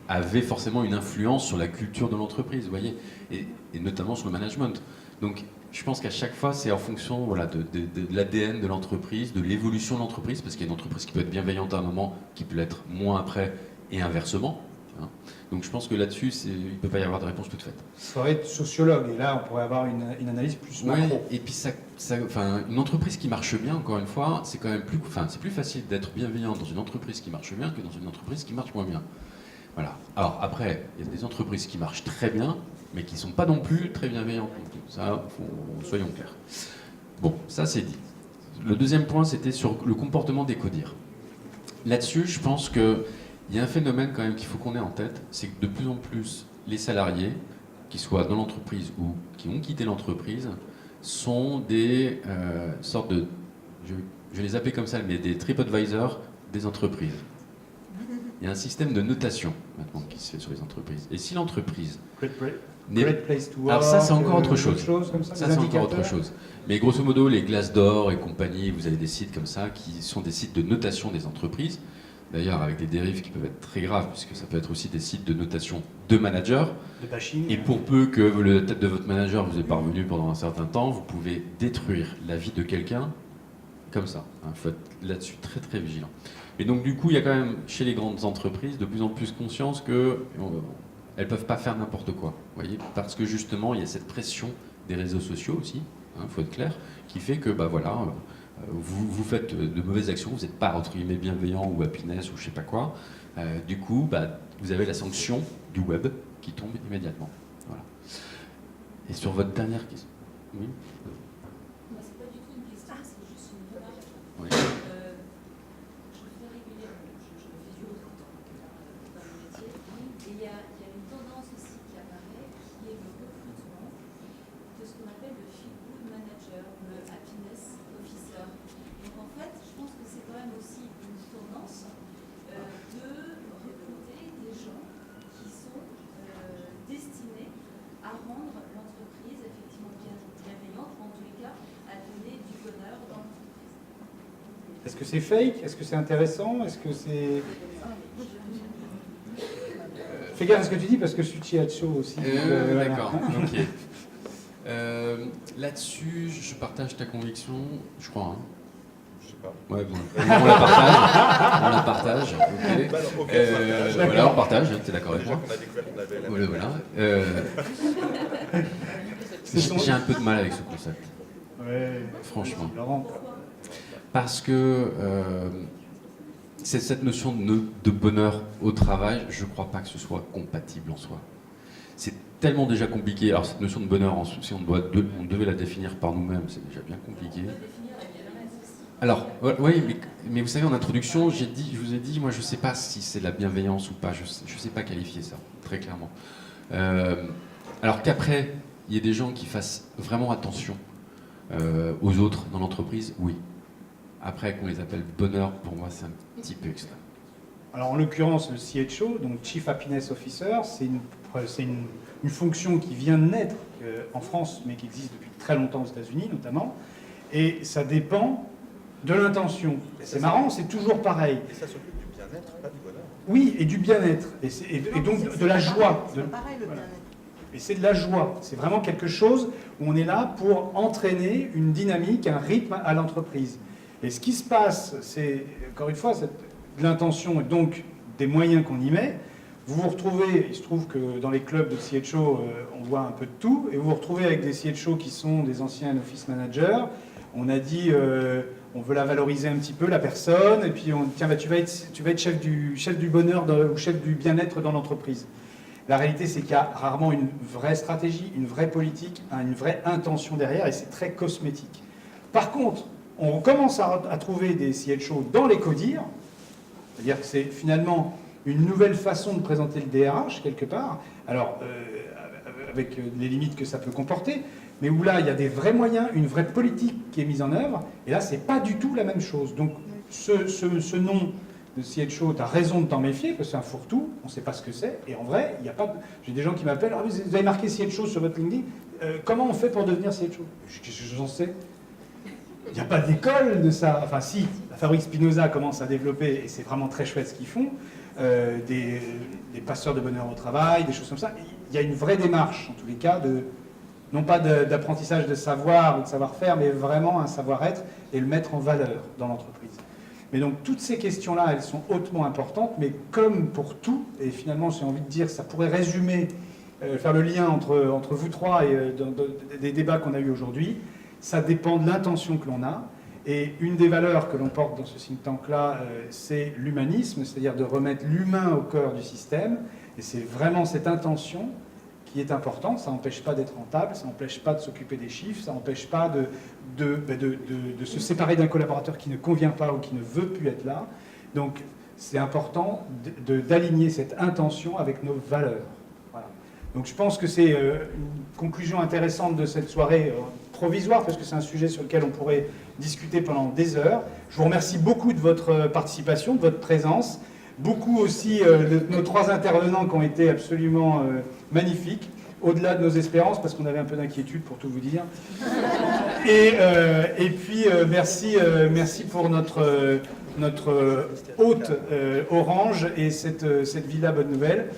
avait forcément une influence sur la culture de l'entreprise, vous voyez, et notamment sur le management. Donc, je pense qu'à chaque fois, c'est en fonction voilà, de l'ADN de l'entreprise, de l'évolution de l'entreprise, parce qu'il y a une entreprise qui peut être bienveillante à un moment, qui peut l'être moins après, et inversement. Hein. Donc je pense que là-dessus, il ne peut pas y avoir de réponse toute faite. Il faudrait être sociologue, et là, on pourrait avoir une analyse plus macro. Ouais, et puis une entreprise qui marche bien, encore une fois, c'est quand même c'est plus facile d'être bienveillant dans une entreprise qui marche bien que dans une entreprise qui marche moins bien. Voilà. Alors après, il y a des entreprises qui marchent très bien, mais qui ne sont pas non plus très bienveillantes. Ça, soyons clairs. Bon, ça c'est dit. Le deuxième point, c'était sur le comportement des codires. Là-dessus, je pense qu'il y a un phénomène quand même qu'il faut qu'on ait en tête, c'est que de plus en plus, les salariés, qu'ils soient dans l'entreprise ou qui ont quitté l'entreprise, sont des sortes de, je vais les appeler comme ça, mais des TripAdvisor des entreprises. Il y a un système de notation maintenant qui se fait sur les entreprises. Et si l'entreprise... Great place to work, alors ça, c'est encore autre chose. Comme ça, c'est encore autre chose. Mais grosso modo, les Glassdoor et compagnie, vous avez des sites comme ça qui sont des sites de notation des entreprises. D'ailleurs, avec des dérives qui peuvent être très graves, puisque ça peut être aussi des sites de notation de managers. De bashing. Et pour peu que la tête de votre manager vous ait parvenu pendant un certain temps, vous pouvez détruire la vie de quelqu'un comme ça. Il faut être là-dessus très très vigilant. Et donc du coup, il y a quand même chez les grandes entreprises de plus en plus conscience que elles peuvent pas faire n'importe quoi, voyez, parce que justement, il y a cette pression des réseaux sociaux aussi, faut être clair, qui fait que vous faites de mauvaises actions, vous n'êtes pas entre guillemets bienveillant ou happiness ou je sais pas quoi. Du coup, vous avez la sanction du web qui tombe immédiatement. Voilà. Et sur votre dernière question, oui. C'est pas du tout une question, c'est juste une remarque. Oui. Je le fais régulièrement, je le fais du haut temps dans mon métier. Et il y a une tendance aussi qui apparaît, qui est le recrutement de ce qu'on appelle le feel good manager, le happiness officer. Donc en fait, je pense que c'est quand même aussi une tendance de recruter des gens qui sont destinés à rendre l'entreprise effectivement bienveillante, en tous les cas à donner du bonheur dans l'entreprise. Est-ce que c'est fake? Est-ce que c'est intéressant? Est-ce que c'est... Fais gaffe à ce que tu dis parce que Suchi Hacho aussi. D'accord, ok. Là-dessus, je partage ta conviction, je crois. Hein. Je sais pas. Ouais, bon. On la partage. On la partage. Okay. Voilà, on partage. T'es d'accord avec moi? On a découvert qu'on avait la voilà. J'ai un peu de mal avec ce concept. Ouais. Franchement. Parce que c'est cette notion de bonheur au travail, je ne crois pas que ce soit compatible en soi. c'est tellement déjà compliqué. Alors cette notion de bonheur, si on devait la définir par nous-mêmes, c'est déjà bien compliqué. Alors, oui, mais vous savez, en introduction, je vous ai dit, moi je ne sais pas si c'est de la bienveillance ou pas, je ne sais pas qualifier ça, très clairement. Alors qu'après, il y ait des gens qui fassent vraiment attention aux autres dans l'entreprise, oui. Après, qu'on les appelle bonheur, pour moi, c'est un petit peu extrême. Alors en l'occurrence, le CHO, donc Chief Happiness Officer, c'est une fonction qui vient de naître en France, mais qui existe depuis très longtemps aux États-Unis notamment, et ça dépend de l'intention. C'est marrant, c'est toujours pareil. Et ça s'occupe du bien-être, pas du bonheur. Oui, et du bien-être, et donc de la joie. C'est pareil, le bien-être. Et c'est de la joie. C'est vraiment quelque chose où on est là pour entraîner une dynamique, un rythme à l'entreprise. Et ce qui se passe, c'est, encore une fois, de l'intention et donc des moyens qu'on y met. Vous vous retrouvez, il se trouve que dans les clubs de CHO, on voit un peu de tout, et vous vous retrouvez avec des CHO qui sont des anciens office managers. On a dit, on veut la valoriser un petit peu, la personne, et puis on dit, tiens, bah, tu vas être chef du bonheur ou chef du bien-être dans l'entreprise. La réalité, c'est qu'il y a rarement une vraie stratégie, une vraie politique, une vraie intention derrière, et c'est très cosmétique. Par contre, on commence à trouver des CHO dans les CODIR, c'est-à-dire que c'est finalement une nouvelle façon de présenter le DRH, quelque part, alors avec les limites que ça peut comporter, mais où là, il y a des vrais moyens, une vraie politique qui est mise en œuvre, et là, c'est pas du tout la même chose. Donc, ce nom de CHO, tu as raison de t'en méfier, parce que c'est un fourre-tout, on ne sait pas ce que c'est, et en vrai, il n'y a pas... J'ai des gens qui m'appellent, ah, vous avez marqué CHO sur votre LinkedIn, comment on fait pour devenir CHO? Qu'est-ce que j'en sais? Il n'y a pas d'école de ça. Enfin si, la Fabrique Spinoza commence à développer, et c'est vraiment très chouette ce qu'ils font, des passeurs de bonheur au travail, des choses comme ça. Il y a une vraie démarche, en tous les cas, non pas d'apprentissage de savoir ou de savoir-faire, mais vraiment un savoir-être et le mettre en valeur dans l'entreprise. Mais donc toutes ces questions-là, elles sont hautement importantes, mais comme pour tout, et finalement j'ai envie de dire, ça pourrait résumer, faire le lien entre vous trois et des débats qu'on a eus aujourd'hui, ça dépend de l'intention que l'on a. Et une des valeurs que l'on porte dans ce think tank-là, c'est l'humanisme, c'est-à-dire de remettre l'humain au cœur du système. Et c'est vraiment cette intention qui est importante. Ça n'empêche pas d'être rentable, ça n'empêche pas de s'occuper des chiffres, ça n'empêche pas de se séparer d'un collaborateur qui ne convient pas ou qui ne veut plus être là. Donc c'est important d'aligner cette intention avec nos valeurs. Voilà. Donc je pense que c'est une conclusion intéressante de cette soirée provisoire, parce que c'est un sujet sur lequel on pourrait discuter pendant des heures. Je vous remercie beaucoup de votre participation, de votre présence, beaucoup aussi de nos trois intervenants qui ont été absolument magnifiques, au-delà de nos espérances, parce qu'on avait un peu d'inquiétude pour tout vous dire. Et puis merci pour notre hôte Orange et cette Villa Bonne Nouvelle.